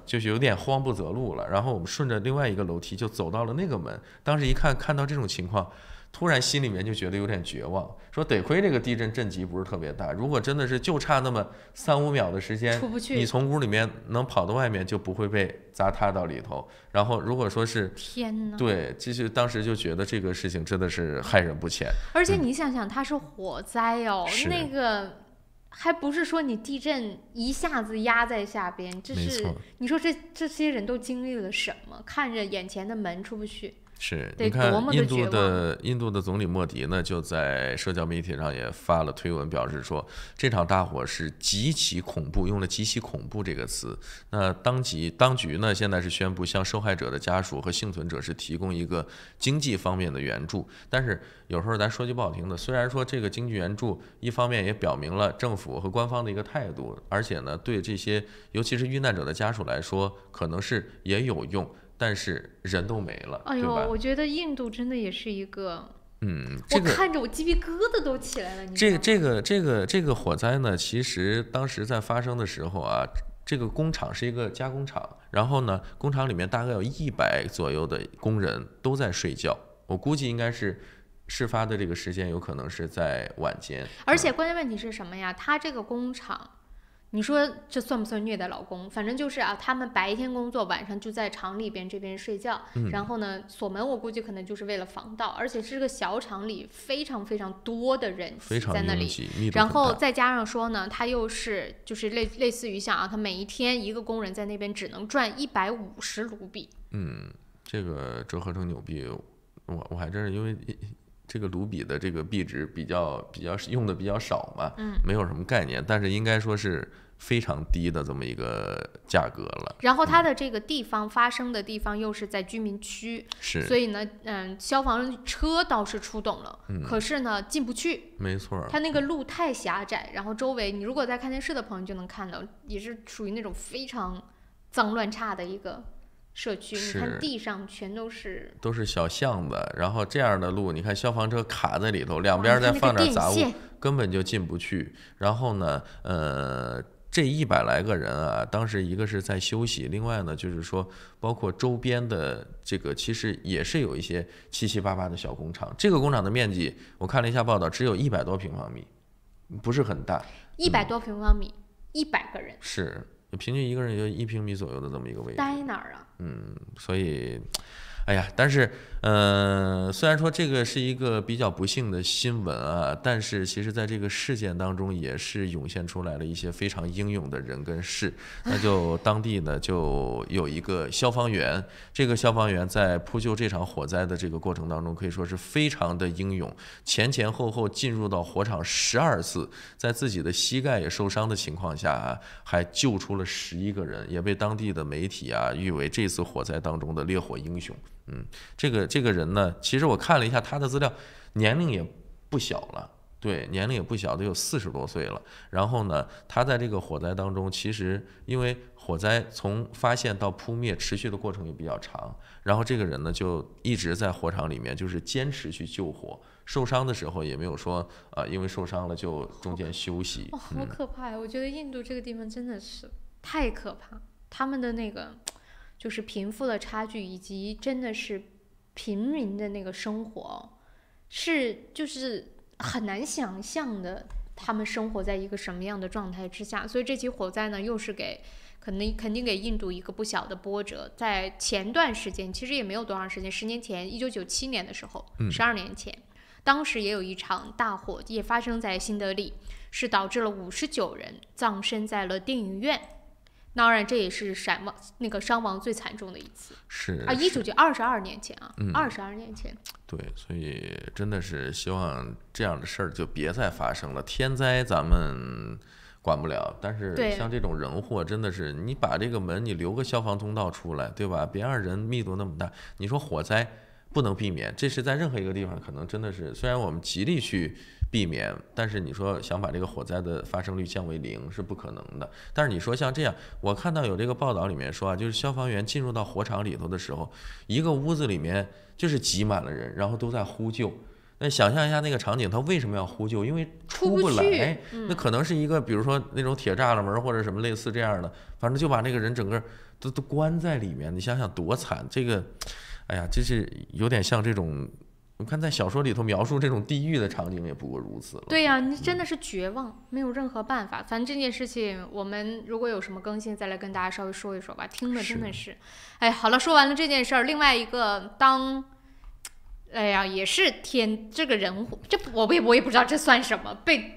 就是有点慌不择路了，然后我们顺着另外一个楼梯就走到了那个门。当时一看到这种情况，突然心里面就觉得有点绝望，说得亏这个地震震级不是特别大，如果真的是就差那么3-5秒的时间，你从屋里面能跑到外面就不会被砸塌到里头。然后如果说是天哪，对，其实当时就觉得这个事情真的是害人不浅。而且你想想，它是火灾哦，那个还不是说你地震一下子压在下边，这是你说这些人都经历了什么？看着眼前的门出不去。是，你看印度的总理莫迪呢，就在社交媒体上也发了推文，表示说这场大火是极其恐怖，用了极其恐怖这个词。那当局呢，现在是宣布向受害者的家属和幸存者是提供一个经济方面的援助。但是有时候咱说句不好听的，虽然说这个经济援助一方面也表明了政府和官方的一个态度，而且呢对这些尤其是遇难者的家属来说，可能是也有用。但是人都没了，哎呦，我觉得印度真的也是一个，我看着我鸡皮疙瘩都起来了。这个火灾呢，其实当时在发生的时候啊，这个工厂是一个加工厂，然后呢，工厂里面大概有100左右的工人都在睡觉，我估计应该是事发的这个时间有可能是在晚间。而且关键问题是什么呀？他这个工厂。你说这算不算虐待劳工？反正就是啊，他们白天工作，晚上就在厂里边这边睡觉。然后呢，锁门我估计可能就是为了防盗，而且是个小厂里非常非常多的人在那里，然后再加上说呢，他又是就是类似于像啊，他每一天一个工人在那边只能赚150卢比。这个折合成纽币，我还真是因为。这个卢比的这个币值比较用的比较少嘛，没有什么概念，但是应该说是非常低的这么一个价格了。然后它的这个地方发生的地方又是在居民区，所以呢，消防车倒是出动了，可是呢进不去。没错，它那个路太狭窄，然后周围你如果在看电视的朋友就能看到，也是属于那种非常脏乱差的一个。社区，你看地上全都是小巷子，然后这样的路，你看消防车卡在里头，两边再放点杂物，根本就进不去。然后呢，这100来个人啊，当时一个是在休息，另外呢就是说，包括周边的这个其实也是有一些七七八八的小工厂。这个工厂的面积，我看了一下报道，只有100多平方米，不是很大。100多平方米，100个人是。平均一个人也就1平米左右的这么一个位置，待哪儿啊？所以，哎呀，但是虽然说这个是一个比较不幸的新闻啊，但是其实在这个事件当中也是涌现出来了一些非常英勇的人跟事。那就当地呢就有一个消防员，这个消防员在扑救这场火灾的这个过程当中可以说是非常的英勇，前后后进入到火场12次，在自己的膝盖也受伤的情况下啊，还救出了11个人，也被当地的媒体啊誉为这次火灾当中的烈火英雄。这个人呢，其实我看了一下他的资料，年龄也不小了，对，年龄也不小，得有40多岁了。然后呢，他在这个火灾当中，其实因为火灾从发现到扑灭持续的过程也比较长，然后这个人呢就一直在火场里面，就是坚持去救火。受伤的时候也没有说因为受伤了就中间休息。好可怕呀！我觉得印度这个地方真的是太可怕，他们的那个就是贫富的差距，以及真的是平民的那个生活，就是很难想象的，他们生活在一个什么样的状态之下。所以这起火灾呢，又是肯定给印度一个不小的波折。在前段时间，其实也没有多长时间，10年前，1997年的时候，12年前。当时也有一场大火，也发生在新德里，是导致了59人葬身在了电影院。当然，这也是那个伤亡最惨重的一次。是啊，22年前啊，22年前。对，所以真的是希望这样的事儿就别再发生了。天灾咱们管不了，但是像这种人祸，真的是你把这个门你留个消防通道出来，对吧？别让人密度那么大。你说火灾不能避免，这是在任何一个地方可能真的是，虽然我们极力去避免，但是你说想把这个火灾的发生率降为0是不可能的。但是你说像这样，我看到有这个报道里面说啊，就是消防员进入到火场里头的时候，一个屋子里面就是挤满了人，然后都在呼救。那想象一下那个场景，他为什么要呼救？因为出不来。那可能是一个比如说那种铁栅栏门或者什么类似这样的，反正就把那个人整个都关在里面。你想想多惨，这个哎呀，这是有点像这种，我看在小说里头描述这种地狱的场景也不过如此了。对呀，你真的是绝望，没有任何办法。反正这件事情，我们如果有什么更新，再来跟大家稍微说一说吧。听的真的是，哎，好了，说完了这件事儿，另外一个哎呀，也是这个人，我也不知道这算什么，被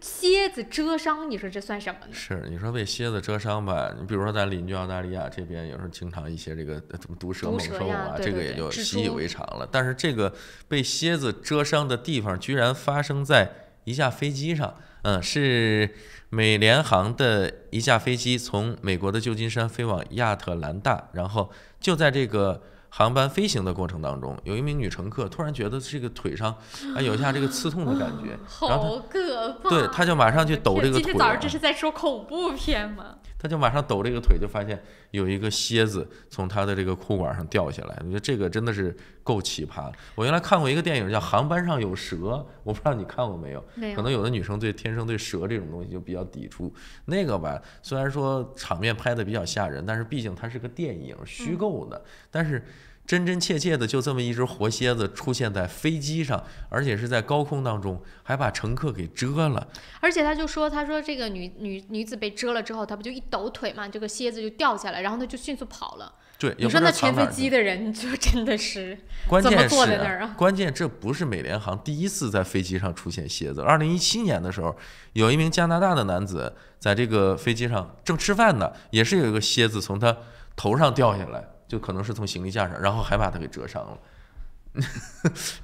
蝎子蛰伤，你说这算什么呢？是，你说被蝎子蛰伤吧，你比如说咱邻居澳大利亚这边，有时候经常一些这个什么毒蛇猛兽啊，这个也就习以为常了。但是这个被蝎子蛰伤的地方，居然发生在一架飞机上，是美联航的一架飞机从美国的旧金山飞往亚特兰大，然后就在这个航班飞行的过程当中，有一名女乘客突然觉得这个腿上有一下这个刺痛的感觉，好可怕！对，她就马上去抖这个腿。今天早上这是在说恐怖片吗？她就马上抖这个腿，就发现有一个蝎子从她的这个裤管上掉下来。我觉得这个真的是够奇葩。我原来看过一个电影叫《航班上有蛇》，我不知道你看过没有？没有。可能有的女生天生对蛇这种东西就比较抵触。那个吧，虽然说场面拍的比较吓人，但是毕竟它是个电影，虚构的，但是真真切切的就这么一只活蝎子出现在飞机上，而且是在高空当中，还把乘客给蛰了。而且他说这个女子被蛰了之后，她不就一抖腿嘛，这个蝎子就掉下来，然后她就迅速跑了。对，你说那全飞机的人就真的是怎么坐在那儿啊？关键这不是美联航第一次在飞机上出现蝎子。2017年的时候，有一名加拿大的男子在这个飞机上正吃饭呢，也是有一个蝎子从他头上掉下来。就可能是从行李架上，然后还把他给蛰伤了。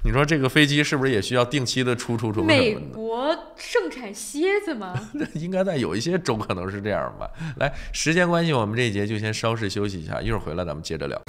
你说这个飞机是不是也需要定期的出美国盛产蝎子吗？应该在有一些州可能是这样吧。来，时间关系，我们这一节就先稍事休息一下，一会儿回来咱们接着聊。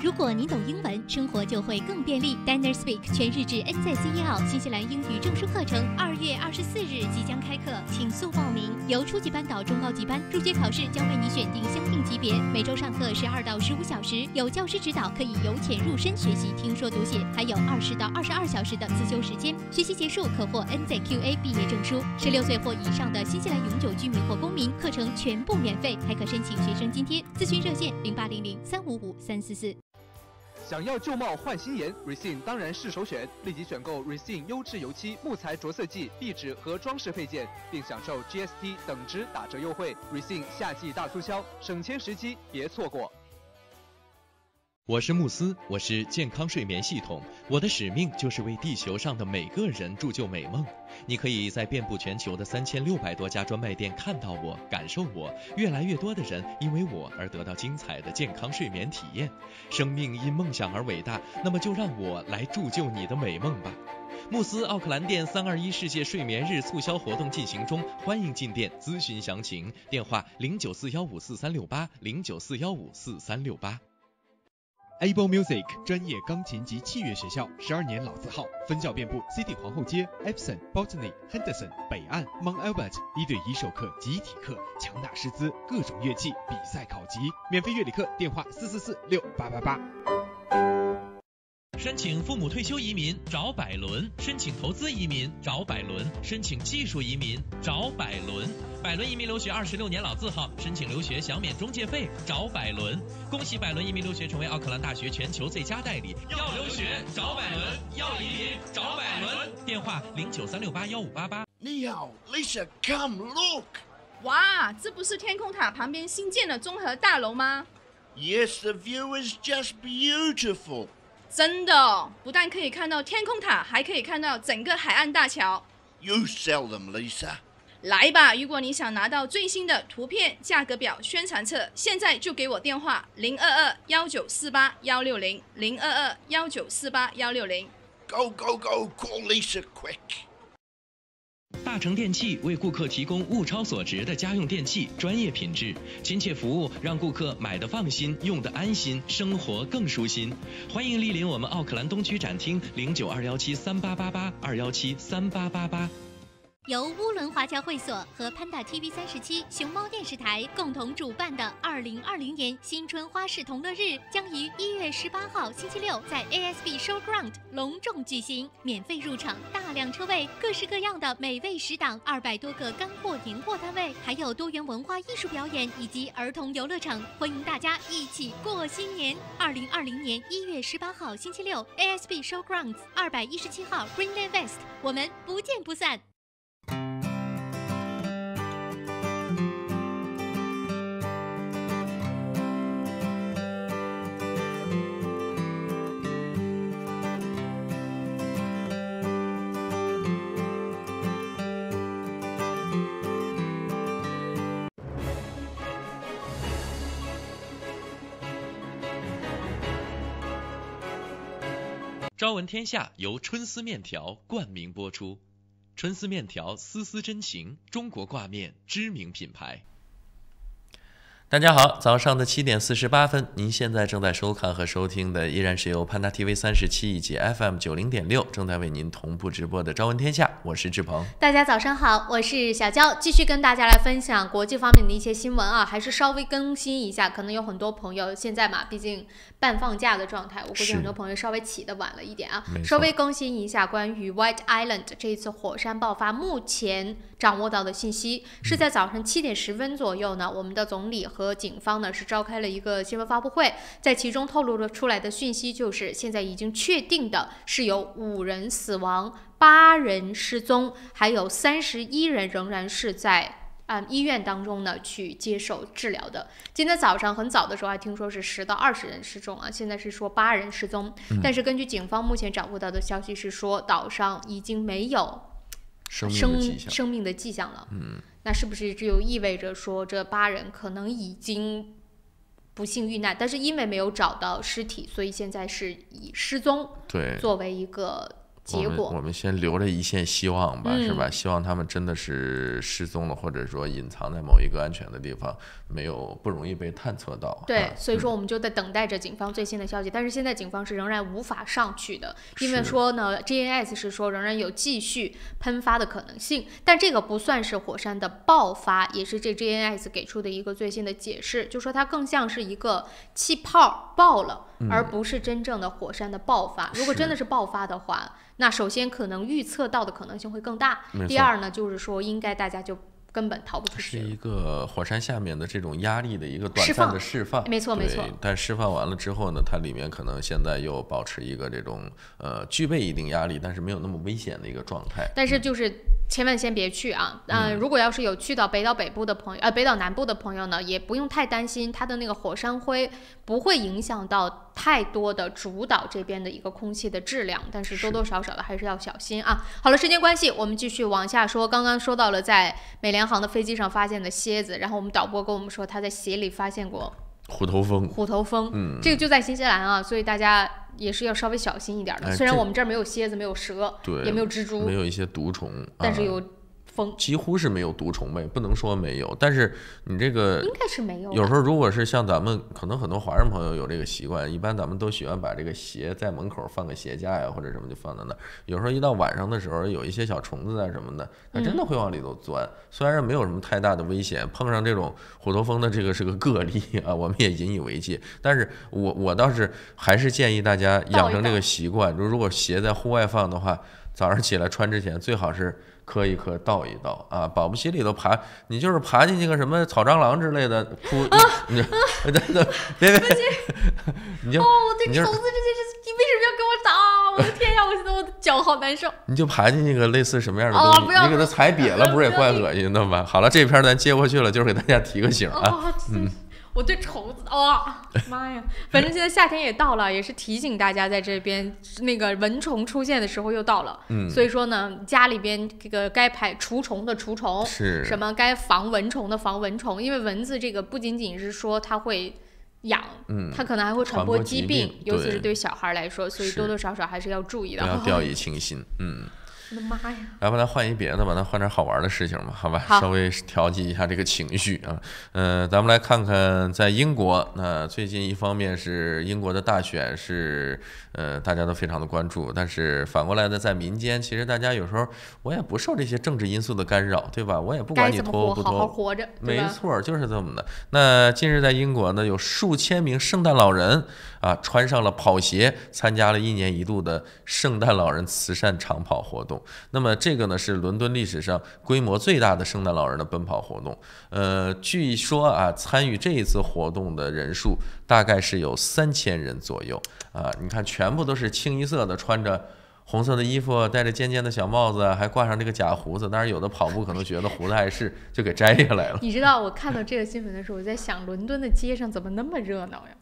如果您懂英文，生活就会更便利。Dinner Speak 全日制 NZCEL 新西兰英语证书课程2月24日即将开课，请速报名。由初级班到中高级班，入学考试将为你选定相应级别，每周上课12到15小时，有教师指导，可以由浅入深学习听说读写，还有20到22小时的自修时间。学习结束可获 NZQA 毕业证书。16岁或以上的新西兰永久居民或公民，课程全部免费，还可申请学生津贴。咨询热线0800355344。想要旧貌换新颜 ，Resin 当然是首选。立即选购 Resin 优质油漆、木材着色剂、壁纸和装饰配件，并享受 GST 等值打折优惠。Resin 夏季大促销，省钱时机别错过。我是慕斯，我是健康睡眠系统，我的使命就是为地球上的每个人铸就美梦。你可以在遍布全球的3600多家专卖店看到我，感受我。越来越多的人因为我而得到精彩的健康睡眠体验。生命因梦想而伟大，那么就让我来铸就你的美梦吧。慕斯奥克兰店321世界睡眠日促销活动进行中，欢迎进店咨询详情，电话0941544368 0941544368。Able Music 专业钢琴及器乐学校，12年老字号，分校遍布 City 皇后街、Epsom、Botany、Henderson、北岸、Mount Albert，1对1授课、集体课，强大师资，各种乐器比赛考级，免费乐理课，电话44468888。申请父母退休移民找百伦，申请投资移民找百伦，申请技术移民找百伦。百伦移民留学26年老字号，申请留学享免中介费找百伦。恭喜百伦移民留学成为奥克兰大学全球最佳代理。要留学找百伦，要移民找百伦。电话0936815588。你好 ，Lisa, come look. 哇，这不是天空塔旁边新建的综合大楼吗？ Yes, the view is just beautiful. 真的，不但可以看到天空塔，还可以看到整个海岸大桥。You sell them, Lisa. 来吧，如果你想拿到最新的图片、价格表、宣传册，现在就给我电话022-1948-160 022-1948-160。Go, go, go! Call Lisa quick. 大成电器为顾客提供物超所值的家用电器，专业品质、亲切服务，让顾客买得放心，用得安心，生活更舒心。欢迎莅临我们奥克兰东区展厅092173888 2173888。由乌伦华侨会所和 Panda TV 37熊猫电视台共同主办的2020年新春花市同乐日将于1月18号星期六在 ASB Showground 隆重举行，免费入场，大量车位，各式各样的美味食档，200多个干货年货摊位，还有多元文化艺术表演以及儿童游乐场，欢迎大家一起过新年。2020年1月18号星期六 ASB Showgrounds 217号 Greenland West， 我们不见不散。朝闻天下由春丝面条冠名播出，春丝面条丝丝真情，中国挂面知名品牌。大家好，早上的7点48分，您现在正在收看和收听的依然是由 Panda TV 37以及 FM 90.6正在为您同步直播的朝闻天下，我是志鹏。大家早上好，我是小娇，继续跟大家来分享国际方面的一些新闻啊，还是稍微更新一下，可能有很多朋友现在嘛，毕竟半放假的状态，我估计很多朋友稍微起得晚了一点啊，稍微更新一下关于 White Island 这一次火山爆发目前掌握到的信息，是在早上7点10分左右呢，我们的总理和警方呢是召开了一个新闻发布会，在其中透露了出来的讯息就是现在已经确定的是有5人死亡，8人失踪，还有31人仍然是在医院当中呢去接受治疗的。今天早上很早的时候还听说是10到20人失踪啊，现在是说8人失踪，但是根据警方目前掌握到的消息是说岛上已经没有生命的迹象了。那是不是就意味着说这8人可能已经不幸遇难，但是因为没有找到尸体，所以现在是以失踪作为一个结果。我们先留着一线希望吧，是吧？希望他们真的是失踪了，或者说隐藏在某一个安全的地方，不容易被探测到。对，所以说我们就在等待着警方最新的消息，但是现在警方是仍然无法上去的，因为说呢 GNS 是说仍然有继续喷发的可能性，但这个不算是火山的爆发，也是这 GNS 给出的一个最新的解释，就说它更像是一个气泡爆了，而不是真正的火山的爆发。如果真的是爆发的话，那首先可能预测到的可能性会更大，第二呢就是说应该大家就根本逃不出去。是一个火山下面的这种压力的一个短暂的释放，没错没错。但释放完了之后呢，它里面可能现在又保持一个这种具备一定压力，但是没有那么危险的一个状态。但是就是千万先别去啊！如果要是有去到北岛北部的朋友，北岛南部的朋友呢，也不用太担心，它的那个火山灰不会影响到太多的主岛这边的一个空气的质量，但是多多少少的还是要小心啊。好了，时间关系，我们继续往下说。刚刚说到了在美联航的飞机上发现的蝎子，然后我们导播跟我们说他在鞋里发现过虎头蜂。虎头蜂，这个就在新西兰啊，所以大家也是要稍微小心一点的。虽然我们这儿没有蝎子，没有蛇，也没有蜘蛛，没有一些毒虫，但是有蜂，几乎是没有毒虫呗，不能说没有，但是你这个应该是没有。有时候如果是像咱们可能很多华人朋友有这个习惯，一般咱们都喜欢把这个鞋在门口放个鞋架呀，或者什么就放在那儿。有时候一到晚上的时候，有一些小虫子啊什么的，它真的会往里头钻。虽然没有什么太大的危险，碰上这种虎头蜂的这个是个个例啊，我们也引以为戒。但是我倒是还是建议大家养成这个习惯，如果鞋在户外放的话，早上起来穿之前最好是磕一磕倒一倒啊，保不齐里头爬，你就是爬进去个什么草蟑螂之类的，别，你就对虫子这件事，你为什么要跟我打？我的天呀，我现在我的脚好难受。你就爬进去个类似什么样的东西，你给它踩瘪了，不是也怪恶心的吗？好了，这篇咱接过去了，就是给大家提个醒啊。我对虫子妈呀！反正现在夏天也到了，也是提醒大家在这边那个蚊虫出现的时候又到了。所以说呢，家里边这个该除虫的除虫，是什么该防蚊虫的防蚊虫，因为蚊子这个不仅仅是说它会痒，它可能还会传播疾病，尤其是对小孩来说，所以多多少少还是要注意的，不要掉以轻心。我的妈呀！来吧，咱换一别的吧，咱换点好玩的事情吧，好吧？稍微调剂一下这个情绪啊。咱们来看看在英国，那最近一方面是英国的大选是大家都非常的关注，但是反过来呢，在民间其实大家有时候我也不受这些政治因素的干扰，对吧？我也不管你脱不脱，好好活着，没错，就是这么的。那近日在英国呢，有数千名圣诞老人啊穿上了跑鞋，参加了1年1度的圣诞老人慈善长跑活动。那么这个呢是伦敦历史上规模最大的圣诞老人的奔跑活动。据说啊，参与这一次活动的人数大概是有3000人左右啊。你看，全部都是清一色的，穿着红色的衣服，戴着尖尖的小帽子，还挂上这个假胡子。当然，有的跑步可能觉得胡子碍事，就给摘下来了。你知道，我看到这个新闻的时候，我在想，伦敦的街上怎么那么热闹呀？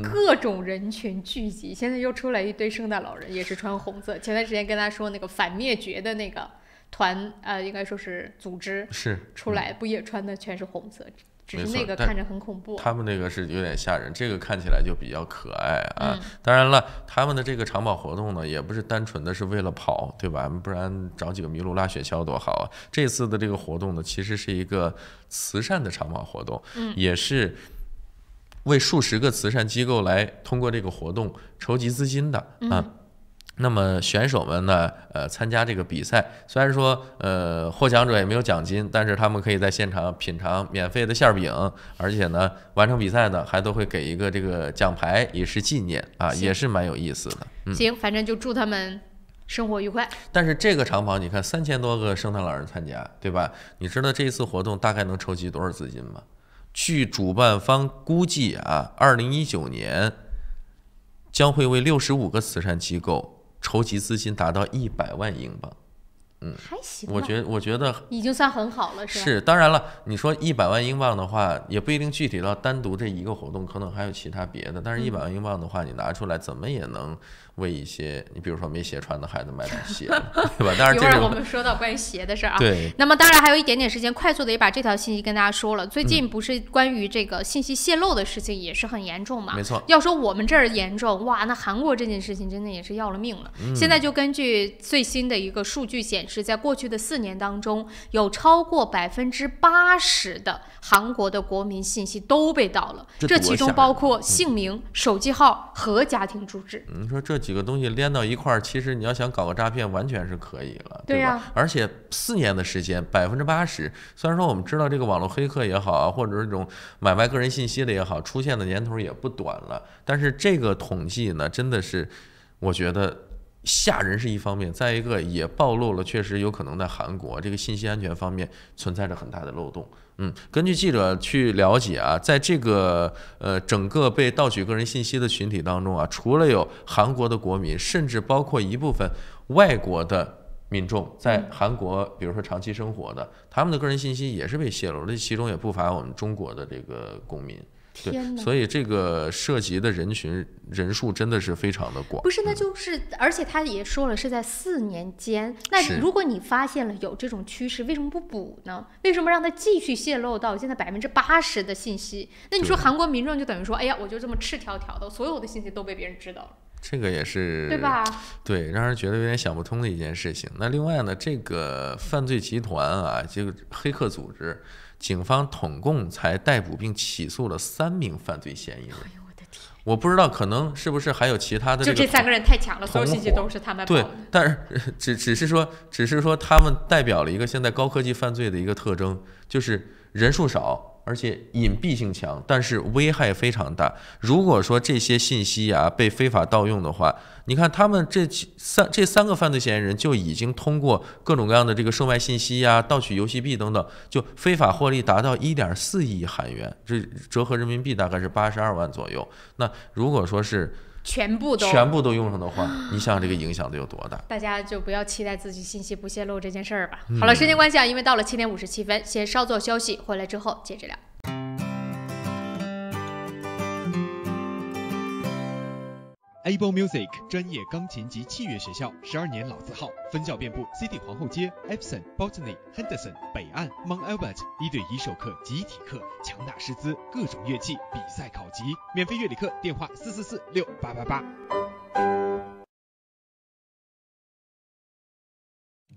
各种人群聚集。现在又出来一堆圣诞老人，也是穿红色。前段时间跟他说那个反灭绝的那个团，应该说是组织是出来，不也穿的全是红色？只是那个看着很恐怖，他们那个是有点吓人，这个看起来就比较可爱啊。当然了，他们的这个长跑活动呢，也不是单纯的是为了跑，对吧？不然找几个麋鹿拉雪橇多好啊！这次的这个活动呢，其实是一个慈善的长跑活动，也是为数十个慈善机构来通过这个活动筹集资金的啊。那么选手们呢，参加这个比赛，虽然说获奖者也没有奖金，但是他们可以在现场品尝免费的馅饼，而且呢，完成比赛呢还都会给一个这个奖牌，以示纪念啊，也是蛮有意思的。行，反正就祝他们生活愉快。但是这个长跑，你看3000多个圣诞老人参加，对吧？你知道这次活动大概能筹集多少资金吗？据主办方估计啊，2019年将会为65个慈善机构筹集资金达到100万英镑。还行，我觉得已经算很好了，是吧？是，当然了，你说100万英镑的话，也不一定具体到单独这一个活动，可能还有其他别的。但是100万英镑的话，你拿出来怎么也能为一些，你比如说没鞋穿的孩子买点鞋，对吧？当然，一会儿我们说到关于鞋的事儿啊。对。那么当然还有一点点时间，快速的也把这条信息跟大家说了。最近不是关于这个信息泄露的事情也是很严重嘛？没错。要说我们这儿严重，哇，那韩国这件事情真的也是要了命了。现在就根据最新的一个数据显示，在过去的4年当中，有超过80%的韩国的国民信息都被盗了，这其中包括姓名、手机号和家庭住址。你说这几个东西连到一块儿，其实你要想搞个诈骗，完全是可以了，对吧？而且4年的时间，80%，虽然说我们知道这个网络黑客也好啊，或者是这种买卖个人信息的也好，出现的年头也不短了，但是这个统计呢，真的是我觉得吓人是一方面，再一个也暴露了确实有可能在韩国这个信息安全方面存在着很大的漏洞。根据记者去了解啊，在这个整个被盗取个人信息的群体当中啊，除了有韩国的国民，甚至包括一部分外国的民众在韩国，比如说长期生活的，他们的个人信息也是被泄露了，这其中也不乏我们中国的这个公民。对，所以这个涉及的人群人数真的是非常的广。不是，那就是，而且他也说了是在4年间。那如果你发现了有这种趋势，为什么不补呢？为什么让他继续泄露到现在80%的信息？那你说韩国民众就等于说，哎呀，我就这么赤条条的，所有的信息都被别人知道了。这个也是对吧？对，让人觉得有点想不通的一件事情。那另外呢，这个犯罪集团啊，这个黑客组织。警方统共才逮捕并起诉了3名犯罪嫌疑人。哎呦我的天！我不知道，可能是不是还有其他的？就这3个人太强了，所有信息都是他们。对，但是只是说他们代表了一个现在高科技犯罪的一个特征，就是人数少，而且隐蔽性强，但是危害非常大。如果说这些信息啊被非法盗用的话，你看他们这3个犯罪嫌疑人就已经通过各种各样的这个售卖信息啊、盗取游戏币等等，就非法获利达到1.4亿韩元，这折合人民币大概是82万左右。那如果说是全部都用上的话，你想这个影响得有多大？大家就不要期待自己信息不泄露这件事儿吧。好了，时间关系啊，因为到了7点57分，先稍作休息，回来之后接着聊。Able Music 专业钢琴及器乐学校，12年老字号，分校遍布 City 皇后街、Epsom、Botany、Henderson、北岸、Mount Albert， 1对1授课、集体课，强大师资，各种乐器，比赛考级，免费乐理课，电话4446888。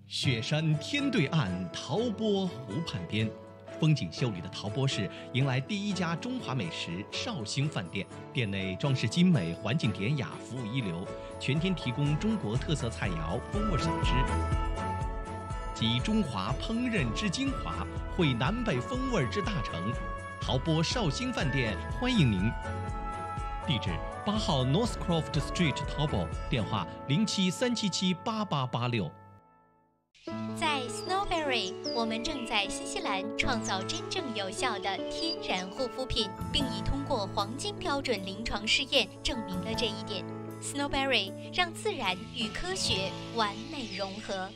雪山天对岸，陶波湖畔边。风景秀丽的陶波市迎来第1家中华美食绍兴饭店，店内装饰精美，环境典雅，服务一流，全天提供中国特色菜肴、风味小吃，集中华烹饪之精华，汇南北风味之大成。陶波绍兴饭店欢迎您。地址8号 Northcroft Street 陶波，电话0737788886。在 Snowberry， 我们正在新西兰创造真正有效的天然护肤品，并已通过黄金标准临床试验证明了这一点。Snowberry 让自然与科学完美融合。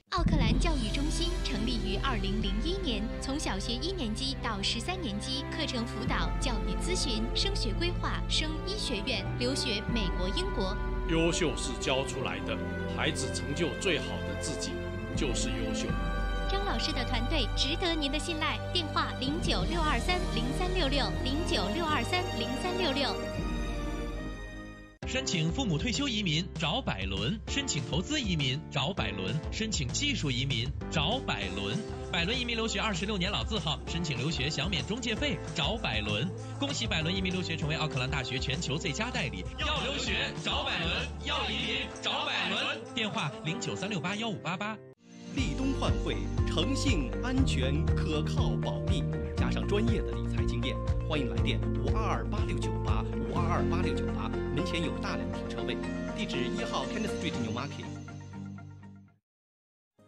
奥克兰教育中心成立于2001年，从小学1年级到13年级，课程辅导、教育咨询、升学规划、升医学院、留学美国、英国。优秀是教出来的，孩子成就最好的自己就是优秀。张老师的团队值得您的信赖，电话096230366，096230366。申请父母退休移民找百伦，申请投资移民找百伦，申请技术移民找百伦。百伦移民留学26年老字号，申请留学享免中介费找百伦。恭喜百伦移民留学成为奥克兰大学全球最佳代理。要留学找百伦，要移民找百伦。电话0936815588。立冬换汇，诚信、安全、可靠、保密，加上专业的理财经验，欢迎来电5228698，5228698，门前有大量停车位。地址1号 Kenneth Street Newmarket。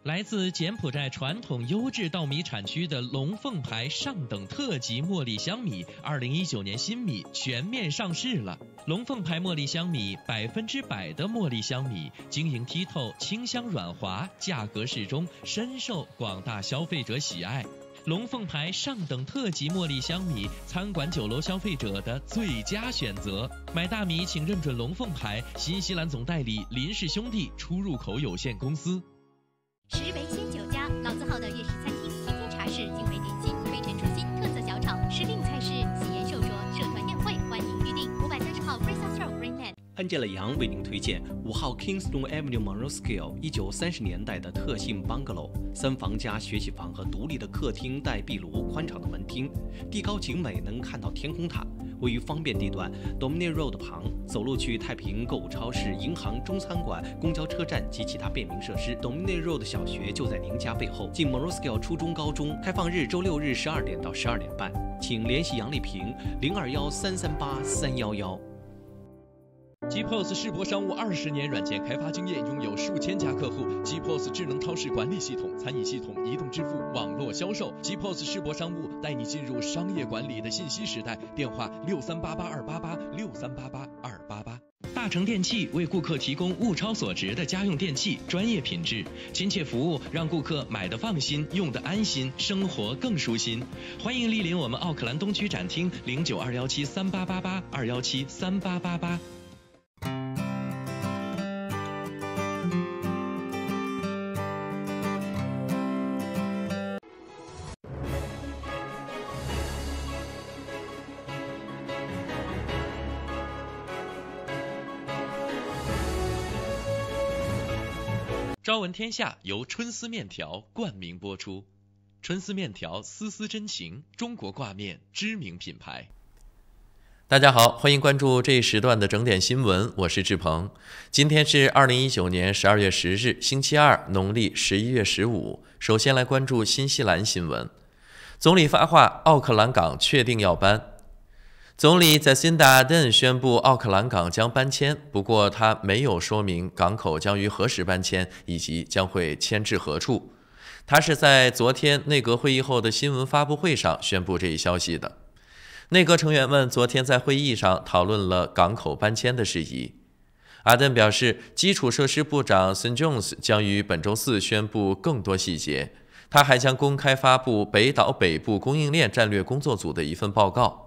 来自柬埔寨传统优质稻米产区的龙凤牌上等特级茉莉香米，2019年新米全面上市了。龙凤牌茉莉香米100%的茉莉香米，晶莹剔透，清香软滑，价格适中，深受广大消费者喜爱。龙凤牌上等特级茉莉香米，餐馆酒楼消费者的最佳选择。买大米请认准龙凤牌，新西兰总代理林氏兄弟出入口有限公司。食为鲜酒家，老字号的粤式餐厅，天天茶室，精美点心，推陈出新，特色小炒，时令菜式，喜宴受酌，社团宴会，欢迎预订。530号 Fraser Road Greenland。安吉勒杨为您推荐5号 Kingston Avenue Monroe 1930年代的特性 bungalow，3房加学习房和独立的客厅带壁炉，宽敞的门厅，地高景美，能看到天空塔。位于方便地段 Dominion Road 旁，走路去太平购物超市、银行、中餐馆、公交车站及其他便民设施。Dominion Road 小学就在您家背后。近 Monroe 初中、高中，开放日周6日12点到12点半，请联系杨丽萍0213383111。GPOS 世博商务20年软件开发经验，拥有数千家客户。GPOS 智能超市管理系统、餐饮系统、移动支付、网络销售。GPOS 世博商务带你进入商业管理的信息时代。电话6388-288，6388-288。大成电器为顾客提供物超所值的家用电器，专业品质、亲切服务，让顾客买得放心，用得安心，生活更舒心。欢迎莅临我们奥克兰东区展厅，092173888，2173888。朝闻天下由春丝面条冠名播出，春丝面条丝丝真情，中国挂面知名品牌。大家好，欢迎关注这一时段的整点新闻，我是志鹏。今天是2019年12月10日，星期二，农历11月15。首先来关注新西兰新闻。总理发话，奥克兰港确定要搬。总理Jacinda Ardern宣布奥克兰港将搬迁，不过他没有说明港口将于何时搬迁，以及将会迁至何处。他是在昨天内阁会议后的新闻发布会上宣布这一消息的。内阁成员们昨天在会议上讨论了港口搬迁的事宜。阿登表示，基础设施部长 St. Jones 将于本周四宣布更多细节。他还将公开发布北岛北部供应链战略工作组的一份报告。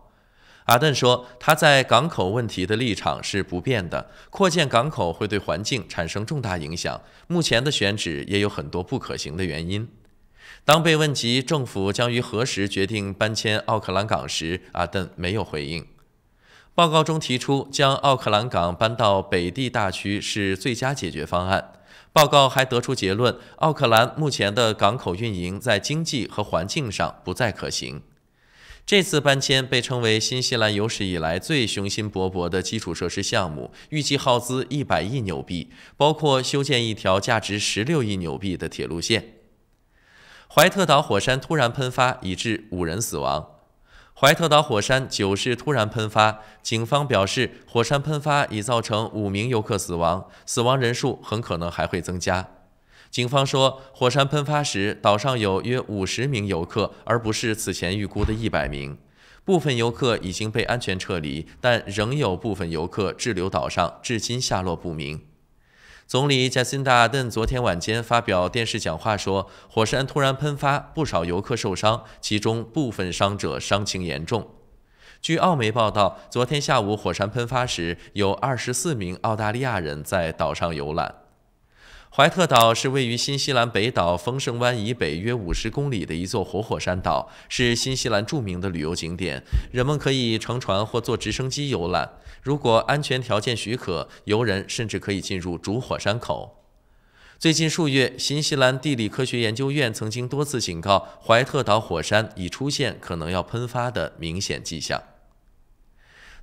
阿登说，他在港口问题的立场是不变的，扩建港口会对环境产生重大影响，目前的选址也有很多不可行的原因。当被问及政府将于何时决定搬迁奥克兰港时，阿登没有回应。报告中提出，将奥克兰港搬到北地大区是最佳解决方案。报告还得出结论，奥克兰目前的港口运营在经济和环境上不再可行。这次搬迁被称为新西兰有史以来最雄心勃勃的基础设施项目，预计耗资100亿纽币，包括修建一条价值16亿纽币的铁路线。怀特岛火山突然喷发，已致5人死亡。怀特岛火山9日突然喷发，警方表示，火山喷发已造成5名游客死亡，死亡人数很可能还会增加。警方说，火山喷发时，岛上有约50名游客，而不是此前预估的100名。部分游客已经被安全撤离，但仍有部分游客滞留岛上，至今下落不明。总理Jacinda Ardern昨天晚间发表电视讲话说，火山突然喷发，不少游客受伤，其中部分伤者伤情严重。据澳媒报道，昨天下午火山喷发时，有24名澳大利亚人在岛上游览。怀特岛是位于新西兰北岛丰盛湾以北约50公里的一座活火山岛，是新西兰著名的旅游景点，人们可以乘船或坐直升机游览。如果安全条件许可，游人甚至可以进入主火山口。最近数月，新西兰地理科学研究院曾经多次警告，怀特岛火山已出现可能要喷发的明显迹象。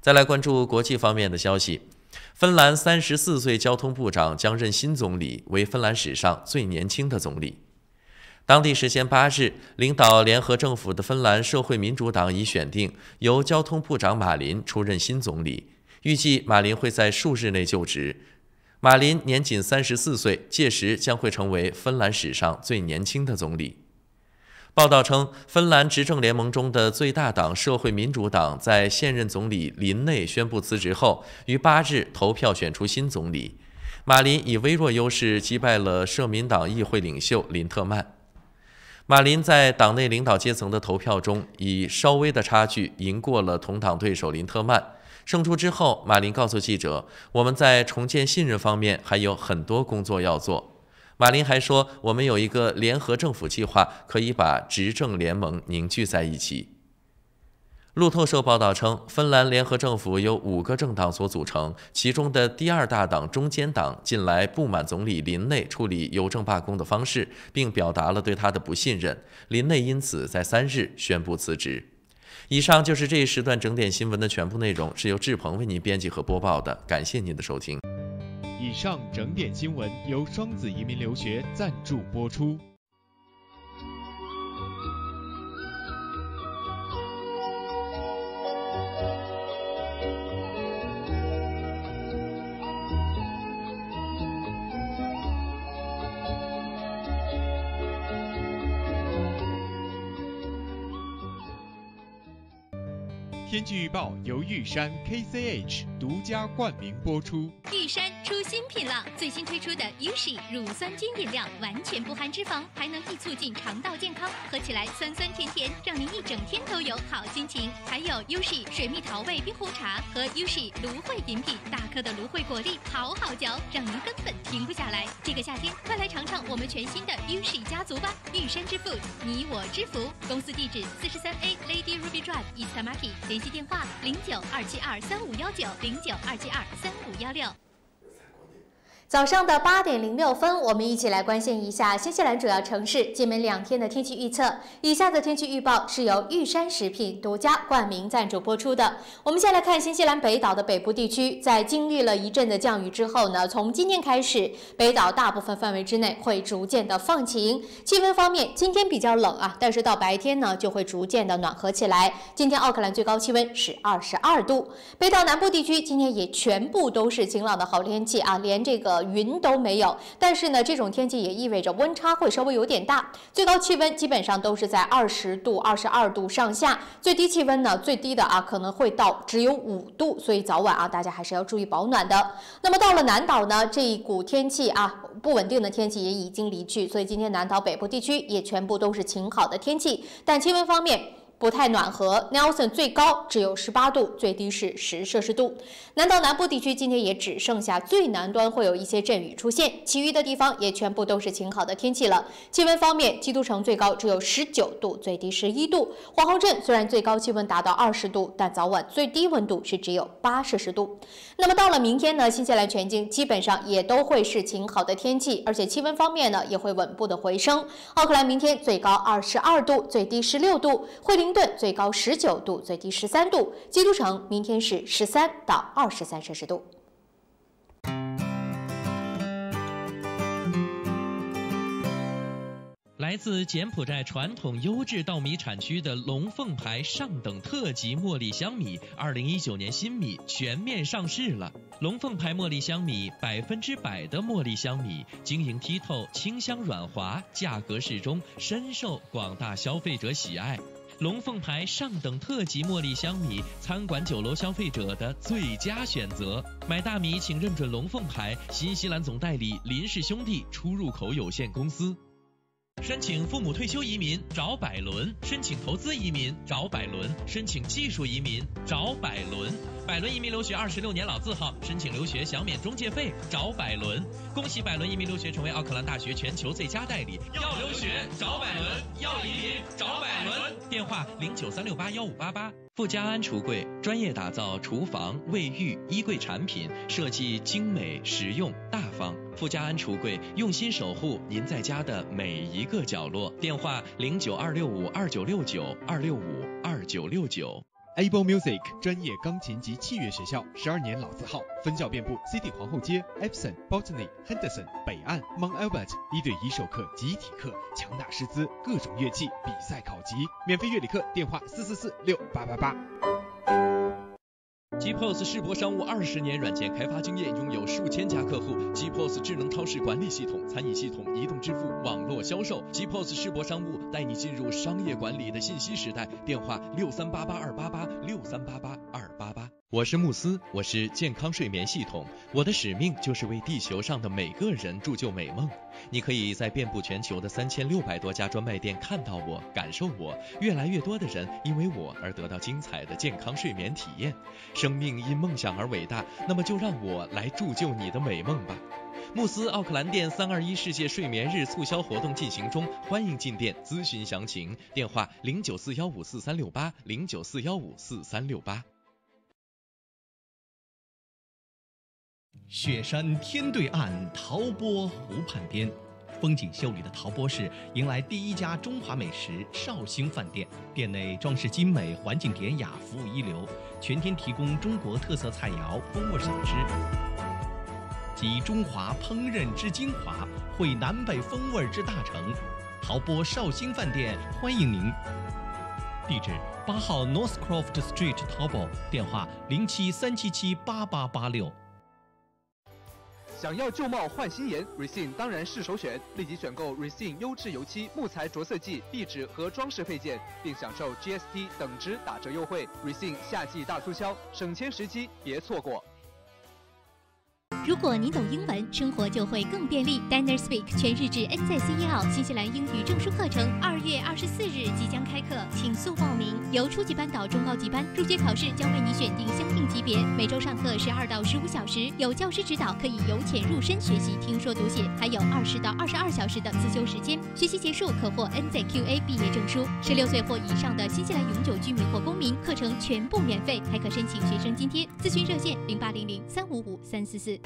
再来关注国际方面的消息。芬兰34岁交通部长将任新总理，为芬兰史上最年轻的总理。当地时间8日，领导联合政府的芬兰社会民主党已选定由交通部长马林出任新总理，预计马林会在数日内就职。马林年仅34岁，届时将会成为芬兰史上最年轻的总理。报道称，芬兰执政联盟中的最大党社会民主党在现任总理林内宣布辞职后，于8日投票选出新总理。马林以微弱优势击败了社民党议会领袖林特曼。马林在党内领导阶层的投票中，以稍微的差距赢过了同党对手林特曼。胜出之后，马林告诉记者：“我们在重建信任方面还有很多工作要做。”马林还说，我们有一个联合政府计划，可以把执政联盟凝聚在一起。路透社报道称，芬兰联合政府由5个政党所组成，其中的第2大党中间党近来不满总理林内处理邮政罢工的方式，并表达了对他的不信任。林内因此在3日宣布辞职。以上就是这一时段整点新闻的全部内容，是由志鹏为您编辑和播报的，感谢您的收听。以上整点新闻由双子移民留学赞助播出。天气预报由玉山 KCH 独家冠名播出。玉山出新品了，最新推出的 USHI 乳酸菌饮料，完全不含脂肪，还能易促进肠道健康，喝起来酸酸甜甜，让您一整天都有好心情。还有 USHI 水蜜桃味冰红茶和 USHI 芦荟饮品，大颗的芦荟果粒好好嚼，让您根本停不下来。这个夏天，快来尝尝我们全新的 USHI 家族吧！玉山之 Food， 你我之福。公司地址43A Lady Ruby Drive East Market， 联系电话0927235519，0927235516。早上的8点06分，我们一起来关心一下新西兰主要城市今明2天的天气预测。以下的天气预报是由玉山食品独家冠名赞助播出的。我们先来看新西兰北岛的北部地区，在经历了一阵的降雨之后呢，从今天开始，北岛大部分范围之内会逐渐的放晴。气温方面，今天比较冷啊，但是到白天呢就会逐渐的暖和起来。今天奥克兰最高气温是22度。北岛南部地区今天也全部都是晴朗的好天气啊，连这个云都没有，但是呢，这种天气也意味着温差会稍微有点大，最高气温基本上都是在20度、22度上下，最低气温呢，最低的可能会到只有5度，所以早晚大家还是要注意保暖的。那么到了南岛呢，这一股天气不稳定的天气也已经离去，所以今天南岛北部地区也全部都是晴好的天气，但气温方面不太暖和 ，Nelson 最高只有18度，最低是10摄氏度。南岛南部地区今天也只剩下最南端会有一些阵雨出现，其余的地方也全部都是晴好的天气了。气温方面，基督城最高只有19度，最低11度。皇后镇虽然最高气温达到20度，但早晚最低温度是只有8摄氏度。那么到了明天呢，新西兰全境基本上也都会是晴好的天气，而且气温方面呢也会稳步的回升。奥克兰明天最高22度，最低16度。惠灵顿最高19度，最低13度。基督城明天是13到23摄氏度。来自柬埔寨传统优质稻米产区的龙凤牌上等特级茉莉香米，2019年新米全面上市了。龙凤牌茉莉香米100%的茉莉香米，晶莹剔透，清香软滑，价格适中，深受广大消费者喜爱。龙凤牌上等特级茉莉香米，餐馆酒楼消费者的最佳选择。买大米请认准龙凤牌，新西兰总代理林氏兄弟出入口有限公司。申请父母退休移民找百伦，申请投资移民找百伦，申请技术移民找百伦。百伦移民留学26年老字号，申请留学享免中介费找百伦。恭喜百伦移民留学成为奥克兰大学全球最佳代理。要留学找百伦，要移民找百伦。电话0936815588。富家安橱柜专业打造厨房、卫浴、衣柜产品，设计精美、实用、大方。富家安橱柜用心守护您在家的每一个角落。电话0926529926529969。Able Music 专业钢琴及器乐学校，12年老字号，分校遍布 City 皇后街、Epsom、Botany、Henderson、北岸、Mount Albert，1对1授课、集体课，强大师资，各种乐器比赛考级，免费乐理课，电话44468888。G-POS 世博商务20年软件开发经验，拥有数千家客户。G-POS 智能超市管理系统、餐饮系统、移动支付、网络销售。G-POS 世博商务带你进入商业管理的信息时代。电话6388288，6388288。我是慕斯，我是健康睡眠系统，我的使命就是为地球上的每个人铸就美梦。你可以在遍布全球的3600多家专卖店看到我，感受我。越来越多的人因为我而得到精彩的健康睡眠体验。生命因梦想而伟大，那么就让我来铸就你的美梦吧。慕斯奥克兰店321世界睡眠日促销活动进行中，欢迎进店咨询详情。电话0941544368，0941544368。雪山天对岸，陶波湖畔边，风景秀丽的陶波市迎来第一家中华美食绍兴饭店，店内装饰精美，环境典雅，服务一流，全天提供中国特色菜肴、风味小吃，集中华烹饪之精华，汇南北风味之大成。陶波绍兴饭店欢迎您。地址8号 Northcroft Street 淘宝，电话0737788886。想要旧貌换新颜 ，Recine 当然是首选。立即选购 Recine 优质油漆、木材着色剂、壁纸和装饰配件，并享受 GST 等值打折优惠。Recine 夏季大促销，省钱时机，别错过。如果你懂英文，生活就会更便利。Dinner Speak 全日制 NCCEL 新西兰英语证书课程2月24日即将开课，请速报名。由初级班到中高级班，入学考试将为你选定相应级别，每周上课12到15小时，有教师指导，可以由浅入深学习听说读写，还有20到22小时的自修时间。学习结束可获 NZQA 毕业证书。16岁或以上的新西兰永久居民或公民，课程全部免费，还可申请学生津贴。咨询热线0800-355-344。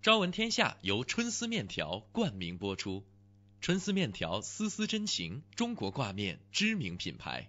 朝闻天下由春丝面条冠名播出，春丝面条丝丝真情，中国挂面知名品牌。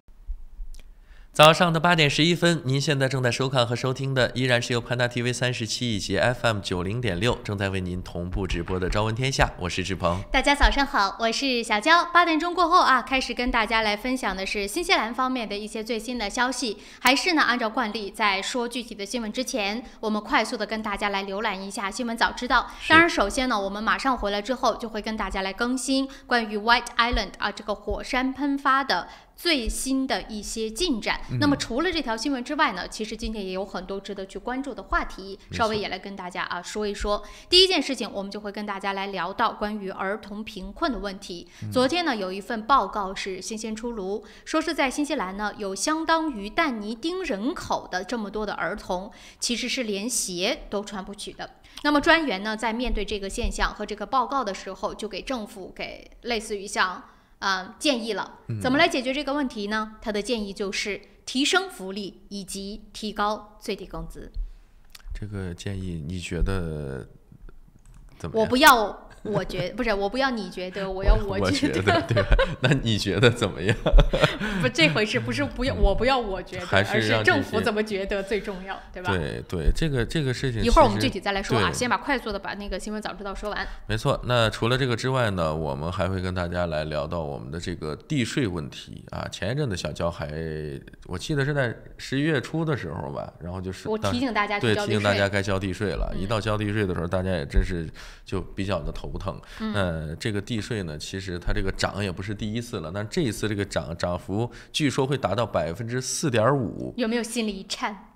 早上的8点11分，您现在正在收看和收听的依然是由潘达 TV 37以及 FM 90.6正在为您同步直播的《朝闻天下》，我是志鹏。大家早上好，我是小娇。8点钟过后啊，开始跟大家来分享的是新西兰方面的一些最新的消息。还是呢，按照惯例，在说具体的新闻之前，我们快速的跟大家来浏览一下新闻早知道。当然，首先呢，我们马上回来之后就会跟大家来更新关于 White Island 啊这个火山喷发的最新的一些进展。那么除了这条新闻之外呢，其实今天也有很多值得去关注的话题，稍微也来跟大家说一说。第一件事情，我们就会跟大家来聊到关于儿童贫困的问题。昨天呢，有一份报告是新鲜出炉，说是在新西兰呢，有相当于但尼丁人口的这么多的儿童，其实是连鞋都穿不起的。那么专员呢，在面对这个现象和这个报告的时候，就给政府给类似于像建议了，怎么来解决这个问题呢？他的建议就是提升福利以及提高最低工资。这个建议你觉得怎么样？我不要。我觉不是，我不要你觉得，我要我觉得，对吧？那你觉得怎么样？不，这回事不是不要我不要我觉得，而是政府怎么觉得最重要，对吧？对对，这个事情，一会儿我们具体再来说啊，先把快速的把那个新闻早知道说完。没错，那除了这个之外呢，我们还会跟大家来聊到我们的这个地税问题啊。前一阵子小娇还，我记得是在11月初的时候吧，然后就是我提醒大家去交地税，对，提醒大家该交地税了。一到交地税的时候，大家也真是就比较的头疼。这个地税呢，其实它这个涨也不是第一次了，但这一次这个涨幅据说会达到4.5%。有没有心里一颤？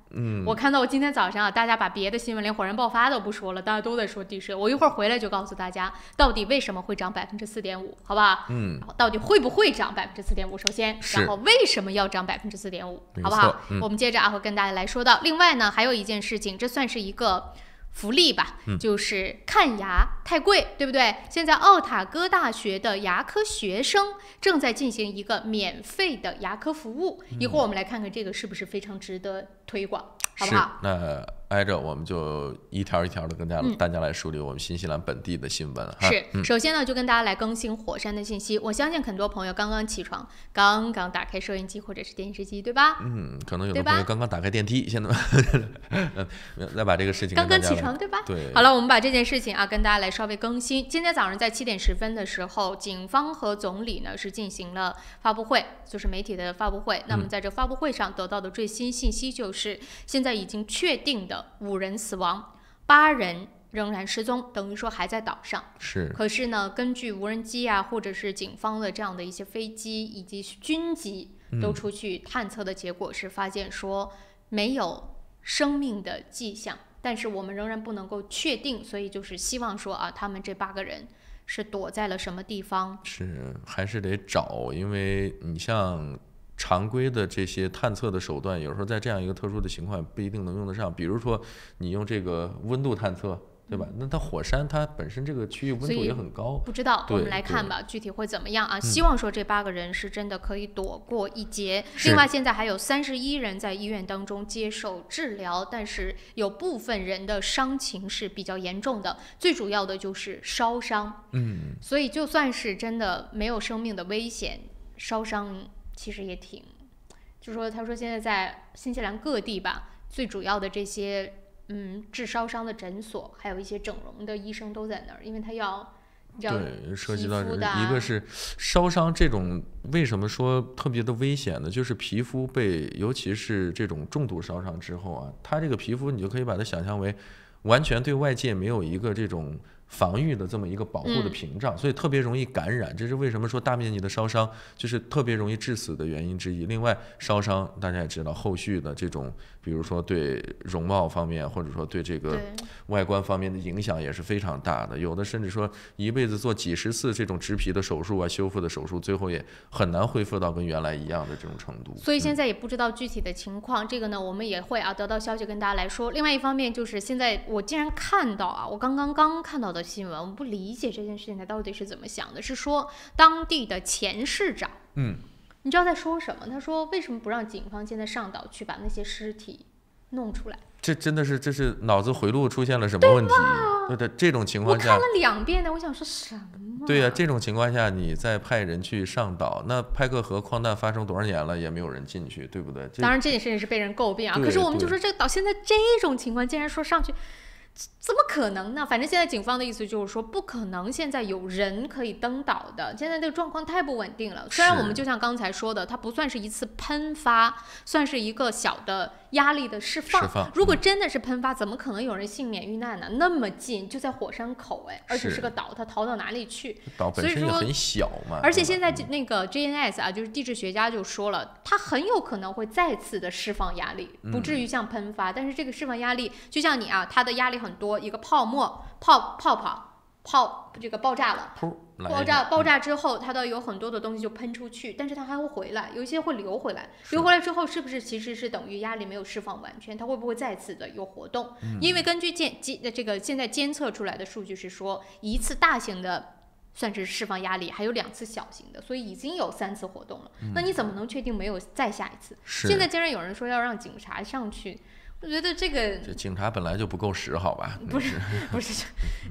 我看到我今天早上啊，大家把别的新闻连火山爆发都不说了，大家都在说地税。我一会儿回来就告诉大家，到底为什么会涨4.5%，好不好？然后到底会不会涨4.5%？首先，然后为什么要涨4.5%，好不好？我们接着会跟大家来说到。另外呢，还有一件事情，这算是一个福利吧，就是看牙太贵，对不对？现在奥塔哥大学的牙科学生正在进行一个免费的牙科服务，一会儿我们来看看这个是不是非常值得推广，好不好？那挨着我们就一条一条的跟大家来梳理我们新西兰本地的新闻哈。是，首先呢，就跟大家来更新火山的信息。我相信很多朋友刚刚起床，刚刚打开收音机或者是电视机，对吧？可能有的朋友刚刚打开电梯，现在来把这个事情刚刚起床，对吧？对。好了，我们把这件事情跟大家来稍微更新。今天早上在7点10分的时候，警方和总理呢是进行了发布会，就是媒体的发布会。那么在这发布会上得到的最新信息就是，现在已经确定的5人死亡，8人仍然失踪，等于说还在岛上。是。可是呢，根据无人机啊，或者是警方的这样的一些飞机以及军机都出去探测的结果是发现说没有生命的迹象，但是我们仍然不能够确定，所以就是希望说他们这8个人是躲在了什么地方？是，还是得找，因为你像常规的这些探测的手段，有时候在这样一个特殊的情况不一定能用得上。比如说，你用这个温度探测，对吧？那它火山它本身这个区域温度也很高，不知道，我们来看吧，具体会怎么样啊？希望说这8个人是真的可以躲过一劫。另外，现在还有31人在医院当中接受治疗，但是有部分人的伤情是比较严重的，最主要的就是烧伤。所以就算是真的没有生命的危险，烧伤其实也挺，就说他说现在在新西兰各地吧，最主要的这些治烧伤的诊所，还有一些整容的医生都在那儿，因为他要对，涉及到一个是烧伤这种，为什么说特别的危险呢？就是皮肤被，尤其是这种重度烧伤之后啊，它这个皮肤你就可以把它想象为完全对外界没有一个这种防御的这么一个保护的屏障，所以特别容易感染。这是为什么说大面积的烧伤就是特别容易致死的原因之一。另外，烧伤大家也知道，后续的这种，比如说对容貌方面，或者说对这个外观方面的影响也是非常大的。有的甚至说一辈子做几十次这种植皮的手术啊、修复的手术，最后也很难恢复到跟原来一样的这种程度。所以现在也不知道具体的情况，这个呢我们也会得到消息跟大家来说。另外一方面就是现在我竟然看到我刚看到的新闻，我不理解这件事情他到底是怎么想的，是说当地的前市长，你知道在说什么？他说为什么不让警方现在上岛去把那些尸体弄出来？这真的是，这是脑子回路出现了什么问题？对，这种情况下，我看了2遍呢，我想说什么？对呀，这种情况下你再派人去上岛，那派克河矿难发生多少年了，也没有人进去，对不对？当然这件事情是被人诟病可是我们就说这个岛现在这种情况，竟然说上去。怎么可能呢？反正现在警方的意思就是说，不可能现在有人可以登岛的。现在这个状况太不稳定了。虽然我们就像刚才说的，它不算是一次喷发，算是一个小的压力的释放。如果真的是喷发，怎么可能有人幸免遇难呢？那么近，就在火山口，而且是个岛，它逃到哪里去？岛本身也很小嘛。而且现在那个 GNS 就是地质学家就说了，它很有可能会再次的释放压力，不至于像喷发，但是这个释放压力，就像你它的压力很多，一个泡沫这个爆炸了，爆炸之后，它的有很多的东西就喷出去，但是它还会回来，有一些会流回来，流回来之后是不是其实是等于压力没有释放完全？它会不会再次的有活动？因为根据这个现在监测出来的数据是说，一次大型的算是释放压力，还有2次小型的，所以已经有3次活动了。那你怎么能确定没有再下一次？现在竟然有人说要让警察上去。我觉得这警察本来就不够使，好吧？不是，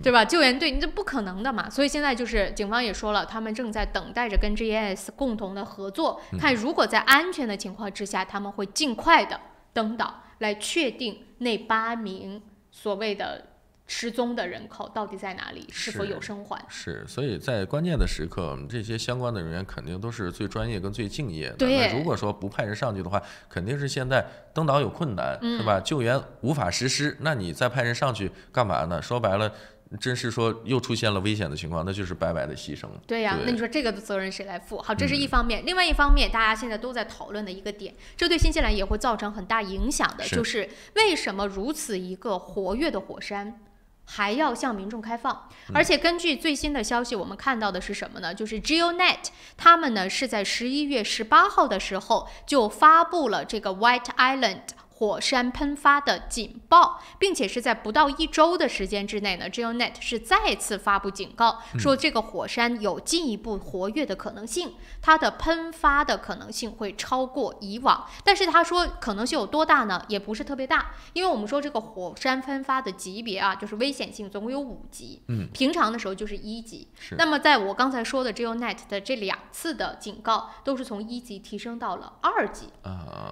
对吧？救援队你这不可能的嘛。所以现在就是警方也说了，他们正在等待着跟 GNS 共同的合作，看如果在安全的情况之下，他们会尽快的登岛，来确定那8名所谓的失踪的人口到底在哪里，是否有生还？是，所以在关键的时刻，这些相关的人员肯定都是最专业跟最敬业的。对，那如果说不派人上去的话，肯定是现在登岛有困难，是吧？救援无法实施，那你再派人上去干嘛呢？说白了，真是说又出现了危险的情况，那就是白白的牺牲。对呀，那你说这个的责任谁来负？好，这是一方面。另外一方面，大家现在都在讨论的一个点，这对新西兰也会造成很大影响的，就是为什么如此一个活跃的火山还要向民众开放？而且根据最新的消息，我们看到的是什么呢？就是 GeoNet 他们呢是在11月18号的时候就发布了这个 White Island火山喷发的警报，并且是在不到1周的时间之内呢 GeoNet 是再次发布警告，说这个火山有进一步活跃的可能性，它的喷发的可能性会超过以往。但是他说可能性有多大呢？也不是特别大，因为我们说这个火山喷发的级别就是危险性总共有5级，平常的时候就是1级。那么在我刚才说的 GeoNet 的这2次的警告都是从1级提升到了2级，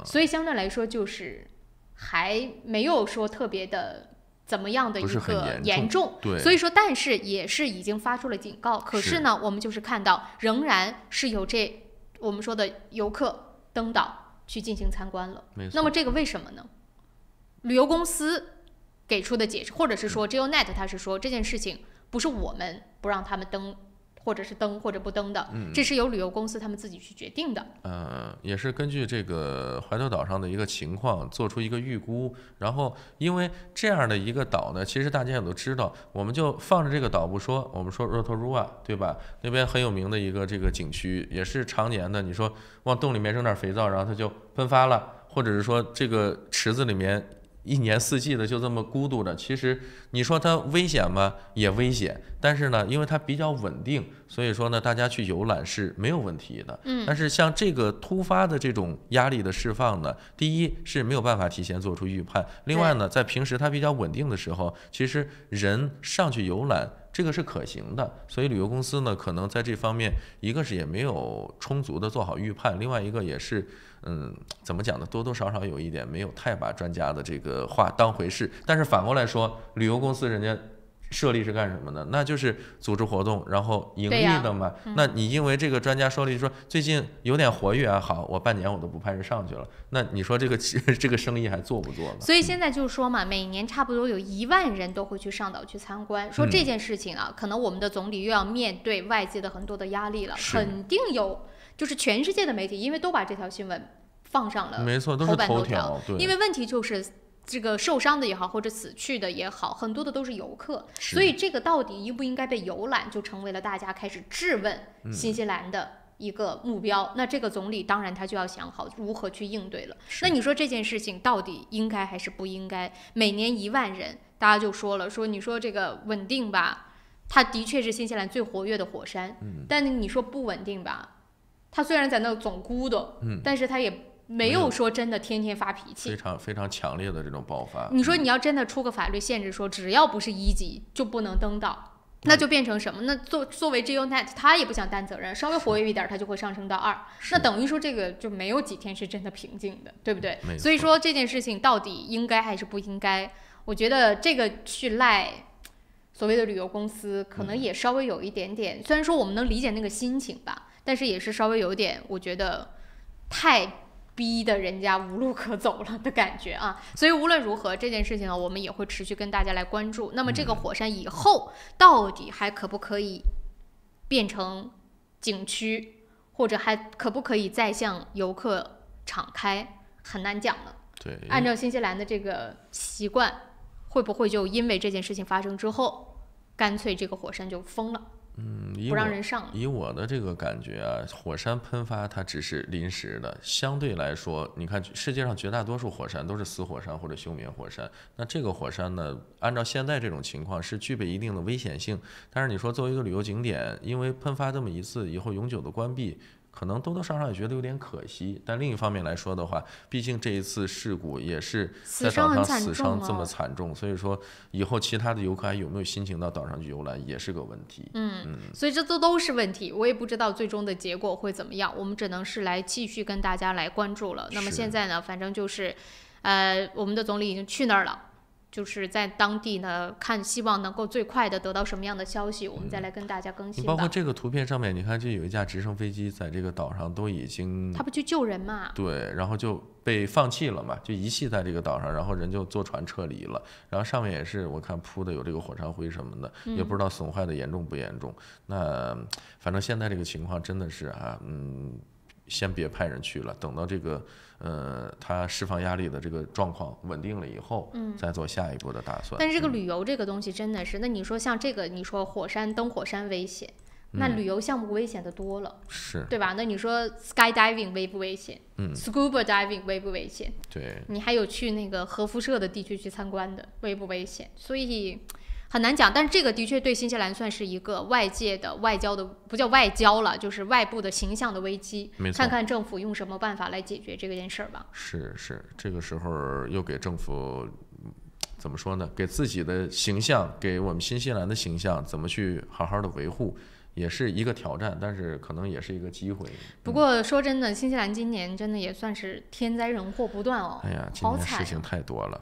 所以相对来说就是还没有说特别的怎么样的一个严重，所以说但是也是已经发出了警告。可是呢我们就是看到仍然是有我们说的游客登岛去进行参观了。那么这个为什么呢？旅游公司给出的解释，或者是说 GeoNet 他是说这件事情不是我们不让他们登，或者是登或者不登的，这是由旅游公司他们自己去决定的。也是根据这个怀特岛上的一个情况做出一个预估，然后因为这样的一个岛呢，其实大家也都知道，我们就放着这个岛不说，我们说 Rotorua 对吧？那边很有名的一个这个景区，也是常年的，你说往洞里面扔点肥皂，然后它就喷发了，或者是说这个池子里面1年4季的就这么孤独着，其实你说它危险吗？也危险，但是呢，因为它比较稳定，所以说呢，大家去游览是没有问题的。但是像这个突发的这种压力的释放呢，第一是没有办法提前做出预判，另外呢，在平时它比较稳定的时候，其实人上去游览这个是可行的，所以旅游公司呢，可能在这方面，一个是也没有充足的做好预判，另外一个也是，怎么讲呢？多多少少有一点没有太把专家的这个话当回事。但是反过来说，旅游公司人家设立是干什么的？那就是组织活动，然后盈利的嘛。那你因为这个专家说了，说最近有点活跃啊，好，我半年我都不派人上去了。那你说这个生意还做不做了？所以现在就是说嘛，每年差不多有1万人都会去上岛去参观。说这件事情啊，可能我们的总理又要面对外界的很多的压力了，肯定有，就是全世界的媒体，因为都把这条新闻放上了，没错，都是头条。对，因为问题就是。这个受伤的也好，或者死去的也好，很多的都是游客，所以这个到底应不应该被游览，就成为了大家开始质问新西兰的一个目标。那这个总理当然他就要想好如何去应对了。那你说这件事情到底应该还是不应该？每年1万人，大家就说了，说你说这个稳定吧，它的确是新西兰最活跃的火山，但你说不稳定吧，它虽然在那总咕嘟，但是它也没有说真的天天发脾气，非常强烈的这种爆发。你说你要真的出个法律限制，说只要不是1级就不能登岛，那就变成什么？那作为 GeoNet， 他也不想担责任，稍微活跃一点，他就会上升到2，那等于说这个就没有几天是真的平静的，对不对？所以说这件事情到底应该还是不应该？我觉得这个去赖所谓的旅游公司，可能也稍微有一点点，虽然说我们能理解那个心情吧，但是也是稍微有点，我觉得太逼的人家无路可走了的感觉啊。所以无论如何这件事情呢，我们也会持续跟大家来关注。那么这个火山以后到底还可不可以变成景区，或者还可不可以再向游客敞开，很难讲了。对，按照新西兰的这个习惯，会不会就因为这件事情发生之后，干脆这个火山就封了？不让人上了。以我的这个感觉啊，火山喷发它只是临时的，相对来说，你看世界上绝大多数火山都是死火山或者休眠火山。那这个火山呢，按照现在这种情况是具备一定的危险性。但是你说作为一个旅游景点，因为喷发这么一次以后永久的关闭，可能多多少少也觉得有点可惜。但另一方面来说的话，毕竟这一次事故也是在岛上死伤这么惨重，所以说以后其他的游客还有没有心情到岛上去游览也是个问题。所以这都是问题，我也不知道最终的结果会怎么样，我们只能是来继续跟大家来关注了。那么现在呢，反正就是我们的总理已经去那儿了，就是在当地呢看，希望能够最快的得到什么样的消息，我们再来跟大家更新吧。包括这个图片上面，你看这有一架直升飞机在这个岛上都已经，他不去救人嘛？对，然后就被放弃了嘛，就遗弃在这个岛上，然后人就坐船撤离了。然后上面也是我看铺的有这个火山灰什么的，也不知道损坏的严重不严重。那反正现在这个情况真的是啊，先别派人去了，等到这个他释放压力的这个状况稳定了以后，再做下一步的打算。但是这个旅游这个东西真的是，那你说像这个，你说登火山危险，那旅游项目危险的多了，是对吧？那你说 skydiving 危不危险？scuba diving 危不危险？对，你还有去那个核辐射的地区去参观的，危不危险？所以很难讲，但是这个的确对新西兰算是一个外界的外交的，不叫外交了，就是外部的形象的危机。看看政府用什么办法来解决这件事儿吧。是，这个时候又给政府怎么说呢？给自己的形象，给我们新西兰的形象，怎么去好好的维护，也是一个挑战，但是可能也是一个机会。不过说真的，新西兰今年真的也算是天灾人祸不断哦。哎呀，今年事情太多了。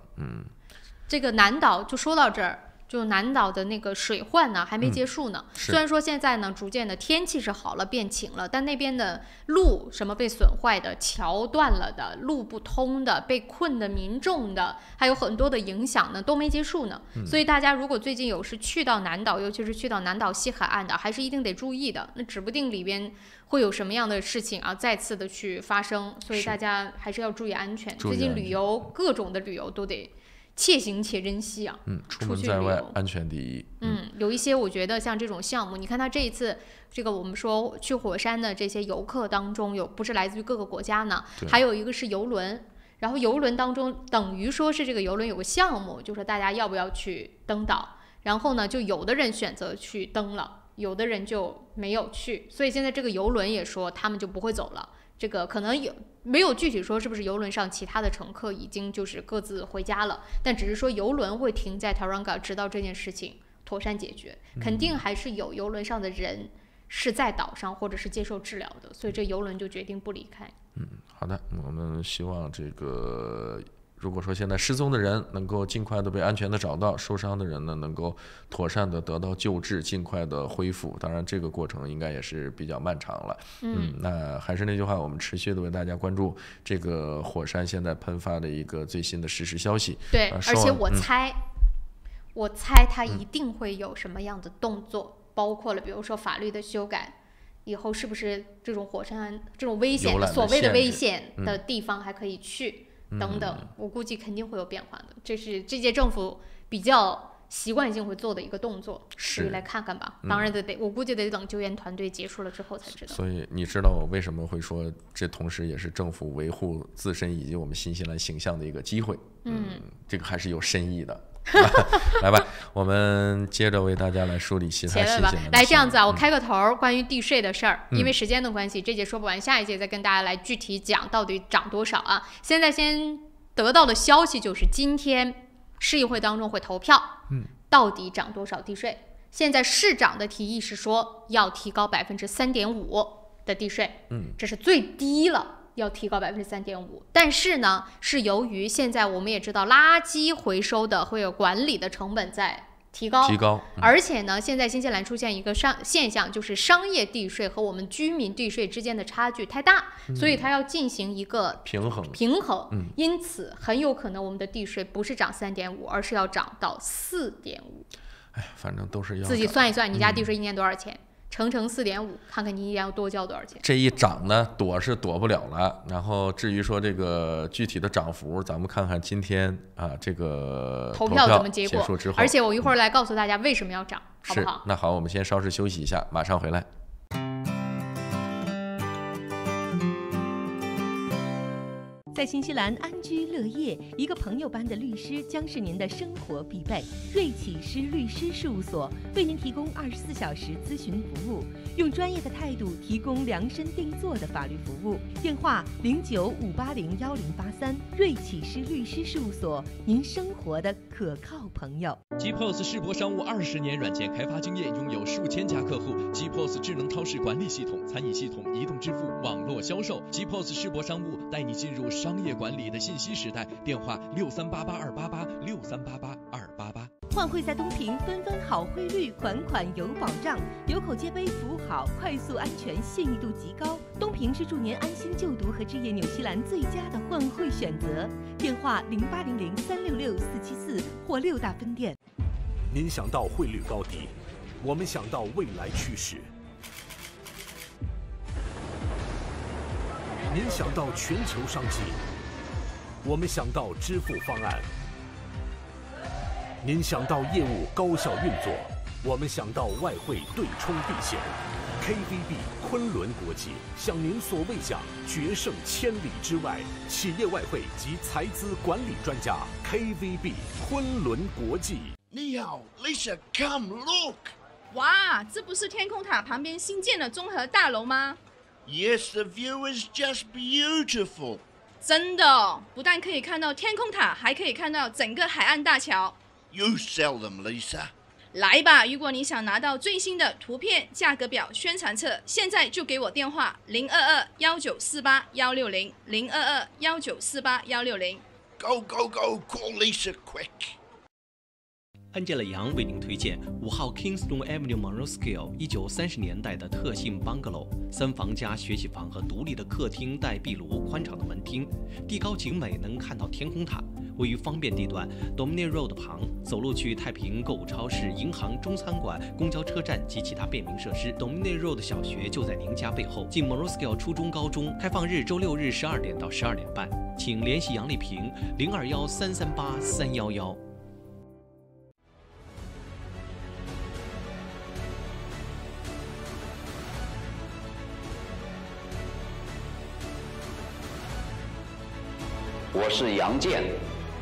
这个南岛就说到这儿。就南岛的那个水患呢还没结束呢，虽然说现在呢逐渐的天气是好了变晴了，但那边的路什么被损坏的、桥断了的、路不通的、被困的民众的，还有很多的影响呢都没结束呢。所以大家如果最近有是去到南岛，尤其是去到南岛西海岸的，还是一定得注意的。那指不定里边会有什么样的事情啊再次的去发生，所以大家还是要注意安全。最近旅游各种的旅游都得且行且珍惜啊！出门在外安全第一。有一些我觉得像这种项目，你看他这一次这个我们说去火山的这些游客当中，有不是来自于各个国家呢，还有一个是游轮。然后游轮当中等于说是这个游轮有个项目，就是大家要不要去登岛，然后呢就有的人选择去登了，有的人就没有去，所以现在这个游轮也说他们就不会走了。这个可能没有具体说是不是游轮上其他的乘客已经就是各自回家了，但只是说游轮会停在 Tauranga 直到这件事情妥善解决，肯定还是有游轮上的人是在岛上或者是接受治疗的，所以这游轮就决定不离开。好的，我们希望这个如果说现在失踪的人能够尽快的被安全的找到，受伤的人呢能够妥善的得到救治，尽快的恢复。当然，这个过程应该也是比较漫长了。那还是那句话，我们持续的为大家关注这个火山现在喷发的一个最新的实时消息。对，而且我猜它一定会有什么样的动作，包括了比如说法律的修改。以后是不是这种火山这种危险的所谓的危险的地方还可以去等等，我估计肯定会有变化的。这是这届政府比较习惯性会做的一个动作，所以来看看吧。当然我估计得等救援团队结束了之后才知道。所以你知道我为什么会说这同时也是政府维护自身以及我们新西兰形象的一个机会？这个还是有深意的。来吧，我们接着为大家来梳理其他新鲜的。来这样子啊，我开个头，关于地税的事儿，因为时间的关系，这节说不完，下一节再跟大家来具体讲到底涨多少啊。现在先得到的消息就是今天市议会当中会投票，到底涨多少地税？现在市长的提议是说要提高3.5%的地税，这是最低了。要提高3.5%，但是呢，是由于现在我们也知道垃圾回收的会有管理的成本在提高，而且呢，现在新西兰出现一个现象，就是商业地税和我们居民地税之间的差距太大，所以它要进行一个平衡，因此很有可能我们的地税不是涨3.5%，而是要涨到4.5%。哎，反正都是要自己算一算，你家地税一年多少钱？乘4.5，看看你一年要多交多少钱。这一涨呢，躲是躲不了了。然后至于说这个具体的涨幅，咱们看看今天啊这个投票怎么结束之后。而且我一会儿来告诉大家为什么要涨，好不好？那好，我们先稍事休息一下，马上回来。在新西兰安居乐业，一个朋友般的律师将是您的生活必备。瑞启诗律师事务所为您提供24小时咨询服务，用专业的态度提供量身定做的法律服务。电话0958011083，瑞启诗律师事务所，您生活的可靠朋友。GPOS 世博商务20年软件开发经验，拥有数千家客户。GPOS 智能超市管理系统、餐饮系统、移动支付、网络销售。GPOS 世博商务带你进入商业管理的信息时代。电话6388-288，6388-288。换汇在东平，纷纷好汇率，款款有保障，有口皆碑，服务好，快速安全，信誉度极高。东平是祝您安心就读和置业纽西兰最佳的换汇选择。电话0800-366-474或6大分店。您想到汇率高低，我们想到未来趋势。您想到全球商机，我们想到支付方案。您想到业务高效运作，我们想到外汇对冲避险。KVB 昆仑国际向您所未想，决胜千里之外，企业外汇及财资管理专家 KVB 昆仑国际。你好 ，Lisa， come look。哇，这不是天空塔旁边新建的综合大楼吗？ Yes, the view is just beautiful. 真的，不但可以看到天空塔，还可以看到整个海岸大桥。You sell them, Lisa. 来吧，如果你想拿到最新的图片、价格表、宣传册，现在就给我电话022-1948-160，022-1948-160。Go, go, go! Call Lisa quick. 安吉拉杨为您推荐5号 Kingston Avenue Monroskill 1930年代的特性 bungalow， 3房加学习房和独立的客厅带壁炉、宽敞的门厅，地高景美，能看到天空塔。位于方便地段 Dominion Road 旁，走路去太平购物超市、银行、中餐馆、公交车站及其他便民设施。Dominion Road 小学就在您家背后。近 Monroskill 初中、高中，开放日周6日12点到12点半，请联系杨丽萍021-338-311。我是杨健，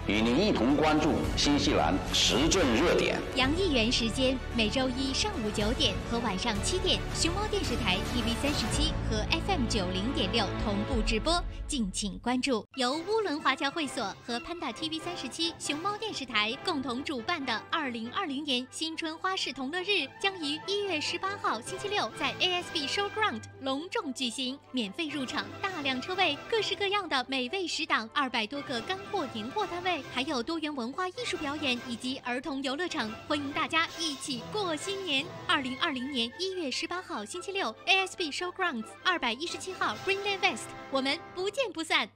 与您一同关注新西兰时政热点。杨议员时间每周一上午9点和晚上7点，熊猫电视台 TV37和 FM90.6同步直播，敬请关注。由乌伦华侨会所和潘达 TV37、熊猫电视台共同主办的2020年新春花市同乐日，将于1月18号星期六在 ASB Showground 隆重举行，免费入场，大量车位，各式各样的美味食档，200多个干货年货摊位，还有多元文化艺术表演以及儿童游乐场，欢迎大家一起过新年。2020年1月18号星期六 ASB Showgrounds 217号 Greenland West， 我们不见不散。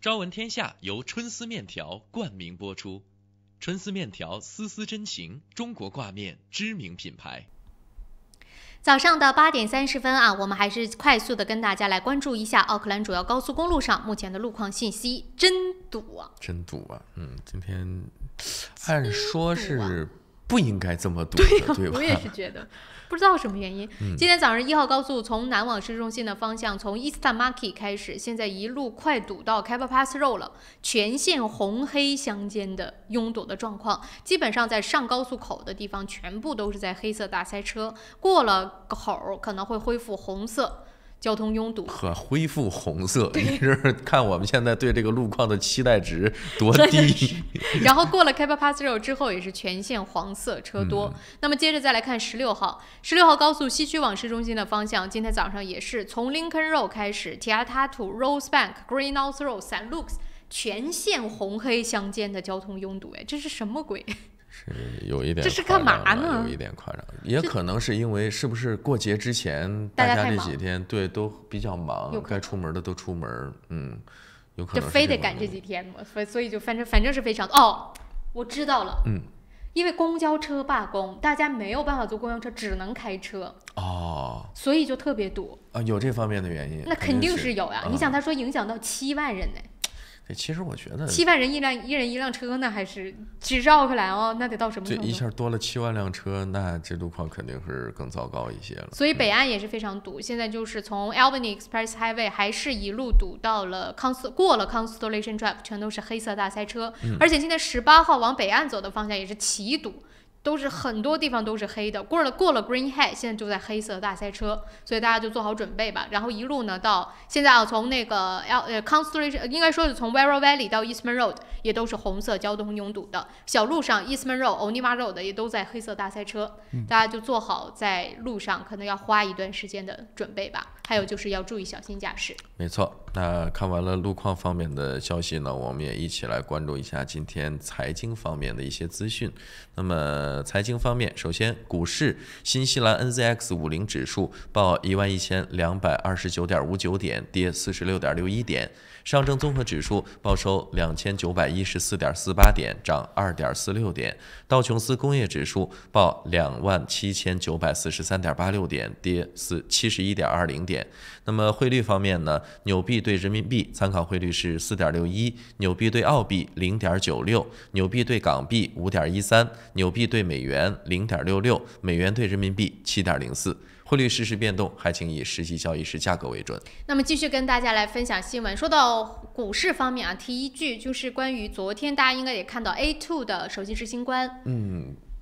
朝闻天下由春丝面条冠名播出，春丝面条丝丝真情，中国挂面知名品牌。早上的8点30分啊，我们还是快速的跟大家来关注一下奥克兰主要高速公路上目前的路况信息。真堵啊！真堵啊！今天按说是不应该这么堵的，对吧？我也是觉得。不知道什么原因。今天早上1号高速从南往市中心的方向，从 Eastmarket 开始，现在一路快堵到 Khyber Pass Road 了，全线红黑相间的拥堵的状况，基本上在上高速口的地方全部都是在黑色大塞车，过了口可能会恢复红色。交通拥堵和恢复红色，你是看我们现在对这个路况的期待值多低。然后过了 Khyber Pass Road 之后也是全线黄色，车多。那么接着再来看16号高速西区往市中心的方向，今天早上也是从 Lincoln Road 开始 Te Atatu Rosebank、Greenhouse Road、St. Luke's 全线红黑相间的交通拥堵，这是什么鬼？是有一点，这是干嘛呢？有一点夸张，也可能是因为是不是过节之前大家这几天对都比较忙，该出门的都出门，有可能就非得赶这几天嘛，所以就反正是非常我知道了，因为公交车罢工，大家没有办法坐公交车，只能开车所以就特别堵啊，有这方面的原因，那肯定是有呀。你想，他说影响到7万人呢。其实我觉得7万人一人一辆车，那还是只是奥克兰那得到什么程度？这一下多了7万辆车，那这路况肯定是更糟糕一些了。所以北岸也是非常堵，现在就是从 Albany Express Highway 还是一路堵到了过了 Constellation Drive， 全都是黑色大塞车，而且今天18号往北岸走的方向也是齐堵。都是很多地方都是黑的，过了 Green Head， 现在就在黑色大塞车，所以大家就做好准备吧。然后一路呢到现在从那个Constellation， 应该说是从 Werrell Valley 到 Eastman Road 也都是红色交通拥堵的，小路上 Eastman Road、Oniva Road 也都在黑色大塞车，大家就做好在路上可能要花一段时间的准备吧。还有就是要注意小心驾驶。没错，那看完了路况方面的消息呢，我们也一起来关注一下今天财经方面的一些资讯。那么财经方面，首先股市，新西兰 NZX50 指数报11229.59点，跌46.61点。上证综合指数报收2914.48点，涨2.46点。道琼斯工业指数报27943.86点，跌71.20点。那么汇率方面呢，纽币对人民币参考汇率是4.61，纽币对澳币0.96，纽币对港币5.13，纽币对美元0.66，美元对人民币7.04。汇率实时变动，还请以实际交易时价格为准。那么继续跟大家来分享新闻。说到股市方面提一句，就是关于昨天大家应该也看到 A2 的首席执行官，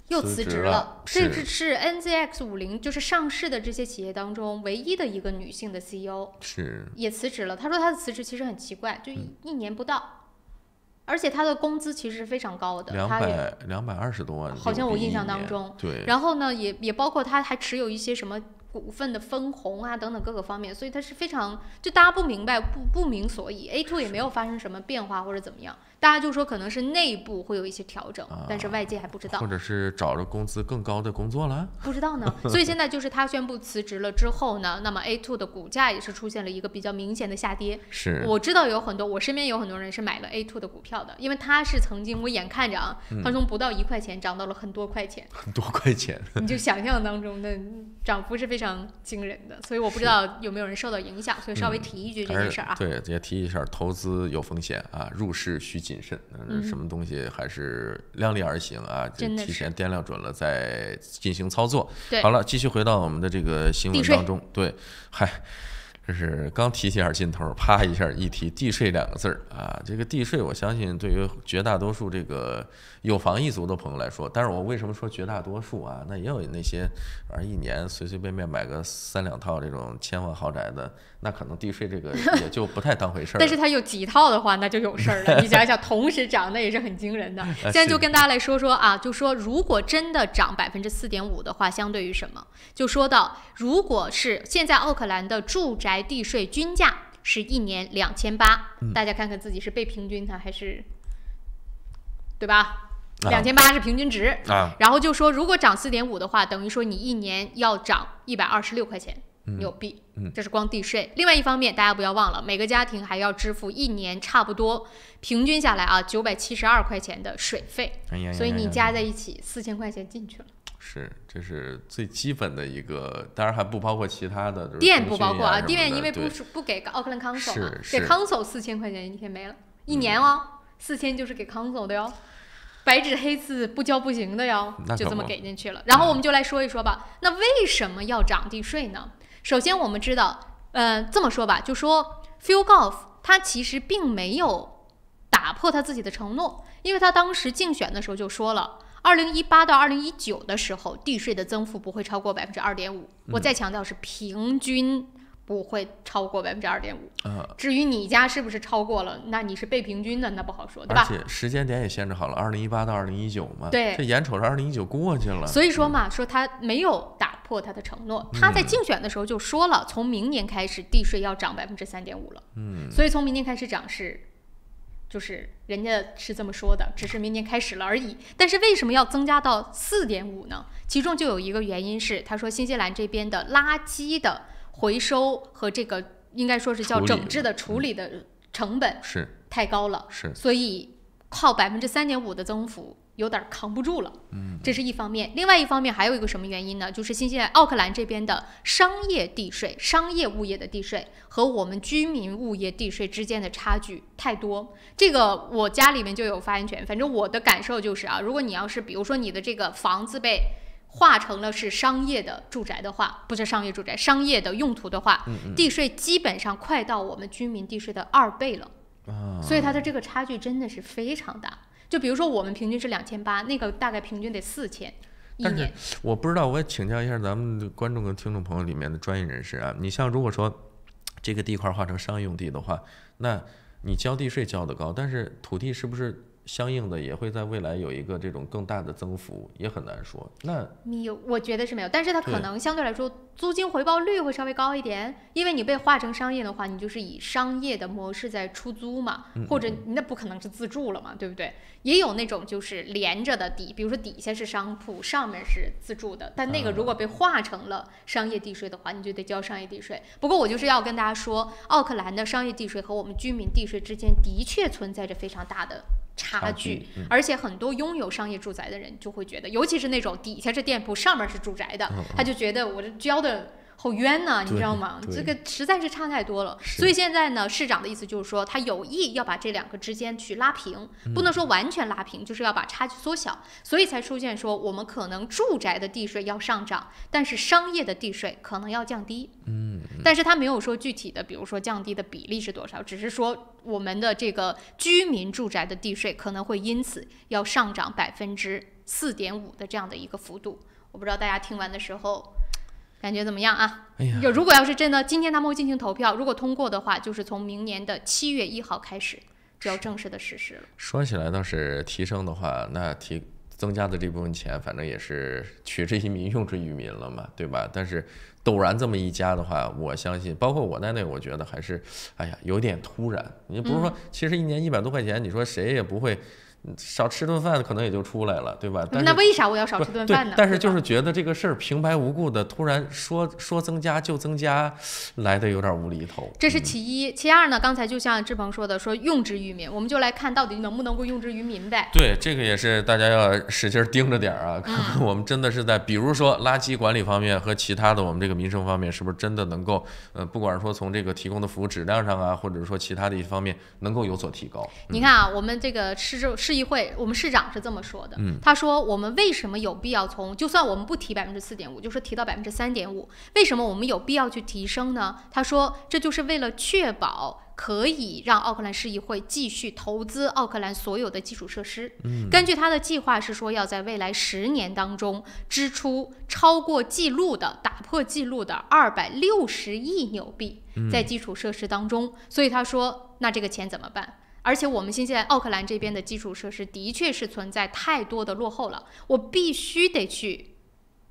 又辞职了。这是 NZX50 就是上市的这些企业当中唯一的一个女性的 CEO， 也辞职了。她说她的辞职其实很奇怪，就1年不到。而且他的工资其实是非常高的，220多万，好像我印象当中。对。然后呢，也包括他还持有一些什么股份的分红等等各个方面，所以他是非常大家不明白不明所以。A2 也没有发生什么变化或者怎么样，大家就说可能是内部会有一些调整，但是外界还不知道，或者是找着工资更高的工作了，不知道呢。所以现在就是他宣布辞职了之后呢，那么 A2 的股价也是出现了一个比较明显的下跌。是，我知道有很多，我身边有很多人是买了 A2 的股票的，因为他是曾经我眼看着啊，他从不到1块钱涨到了很多块钱，很多块钱，你就想象当中的涨幅是非常惊人的。所以我不知道有没有人受到影响，所以稍微提一句这件事啊。对，也提一下，投资有风险啊，入市需谨慎。什么东西还是量力而行啊，提前掂量准了再进行操作。好了，继续回到我们的这个新闻当中。对，嗨，这是刚提起点劲头，啪一下一提地税2个字啊。这个地税，我相信对于绝大多数这个有房一族的朋友来说，但是我为什么说绝大多数啊？那也有那些1年随随便便买个3、2套这种千万豪宅的，那可能地税这个也就不太当回事儿。但是他有几套的话，那就有事儿了。你想想，同时涨那也是很惊人的。现在就跟大家来说说啊，就说如果真的涨4.5%的话，相对于什么？就说到如果是现在奥克兰的住宅地税均价是1年2800，大家看看自己是被平均它还是，对吧？2800是平均值然后就说如果涨4.5%的话，等于说你1年要涨126块钱。纽币，这是光地税。另外一方面，大家不要忘了，每个家庭还要支付1年差不多平均下来啊972块钱的水费，所以你加在一起4000块钱进去了。是，这是最基本的一个，当然还不包括其他的，电不包括啊，电因为不给奥克兰 Council 嘛，给 Council 4000块钱一天没了，1年哦，4000就是给 Council 的哟。白纸黑字不交不行的哟，就这么给进去了。然后我们就来说一说吧，那为什么要涨地税呢？首先我们知道，这么说吧，就说 Phil Goff 他其实并没有打破他自己的承诺，因为他当时竞选的时候就说了，2018到2019的时候，地税的增幅不会超过2.5%。我再强调是平均不会超过2.5%。至于你家是不是超过了，那你是被平均的，那不好说，对吧？而且时间点也限制好了，2018到2019嘛。对，这眼瞅着2019过去了。所以说嘛，说他没有打破他的承诺。他在竞选的时候就说了，从明年开始地税要涨3.5%了。所以从明年开始涨就是人家是这么说的，只是明年开始了而已。但是为什么要增加到4.5呢？其中就有一个原因是，他说新西兰这边的垃圾的回收和这个应该说是叫整治的处理的成本是太高了，所以靠3.5%的增幅有点扛不住了。这是一方面。另外一方面还有一个什么原因呢？就是新西兰奥克兰这边的商业地税、商业物业的地税和我们居民物业地税之间的差距太多。这个我家里面就有发言权，反正我的感受就是啊，如果你要是比如说你的这个房子被划成了是商业的住宅的话，不是商业住宅，商业的用途的话，地税基本上快到我们居民地税的2倍了。所以它的这个差距真的是非常大。就比如说我们平均是2800，那个大概平均得4000一年。我不知道，我也请教一下咱们的观众跟听众朋友里面的专业人士啊。你像如果说这个地块划成商业用地的话，那你交地税交得高，但是土地是不是相应的也会在未来有一个这种更大的增幅，也很难说。那我觉得是没有，但是它可能相对来说租金回报率会稍微高一点，因为你被划成商业的话，你就是以商业的模式在出租嘛，或者那不可能是自住了嘛，对不对？也有那种就是连着的比如说底下是商铺，上面是自住的，但那个如果被划成了商业地税的话，你就得交商业地税。不过我就是要跟大家说，奥克兰的商业地税和我们居民地税之间的确存在着非常大的差距，而且很多拥有商业住宅的人就会觉得，尤其是那种底下是店铺，上面是住宅的，他就觉得我这交的好冤呐，你知道吗？这个实在是差太多了。所以现在呢，市长的意思就是说，他有意要把这两个之间去拉平，不能说完全拉平，就是要把差距缩小，所以才出现说我们可能住宅的地税要上涨，但是商业的地税可能要降低。但是他没有说具体的，比如说降低的比例是多少，只是说我们的这个居民住宅的地税可能会因此要上涨4.5%的这样的一个幅度。我不知道大家听完的时候感觉怎么样啊？如果要是真的今天他们会进行投票，如果通过的话，就是从明年的7月1号开始就要正式的实施了。说起来倒是提升的话，那增加的这部分钱，反正也是取之于民用之于民了嘛，对吧？但是陡然这么一加的话，我相信，包括我在内，我觉得还是，哎呀，有点突然。你不是说，其实一年100多块钱，你说谁也不会。少吃顿饭可能也就出来了，对吧？那为啥我要少吃顿饭呢？但是就是觉得这个事儿平白无故的突然说增加就增加，来的有点无厘头。这是其一，其二呢？刚才就像志鹏说的，说用之于民，我们就来看到底能不能够用之于民呗。对，这个也是大家要使劲盯着点啊，看看我们真的是在，比如说垃圾管理方面和其他的我们这个民生方面，是不是真的能够，不管是说从这个提供的服务质量上啊，或者说其他的一方面能够有所提高。你看啊，我们这个市议会，我们市长是这么说的，他说我们为什么有必要就算我们不提4.5%，就说提到3.5%，为什么我们有必要去提升呢？他说这就是为了确保可以让奥克兰市议会继续投资奥克兰所有的基础设施。根据他的计划是说，要在未来10年当中支出超过打破记录的260亿纽币在基础设施当中。所以他说，那这个钱怎么办？而且我们新西兰奥克兰这边的基础设施的确是存在太多的落后了，我必须得去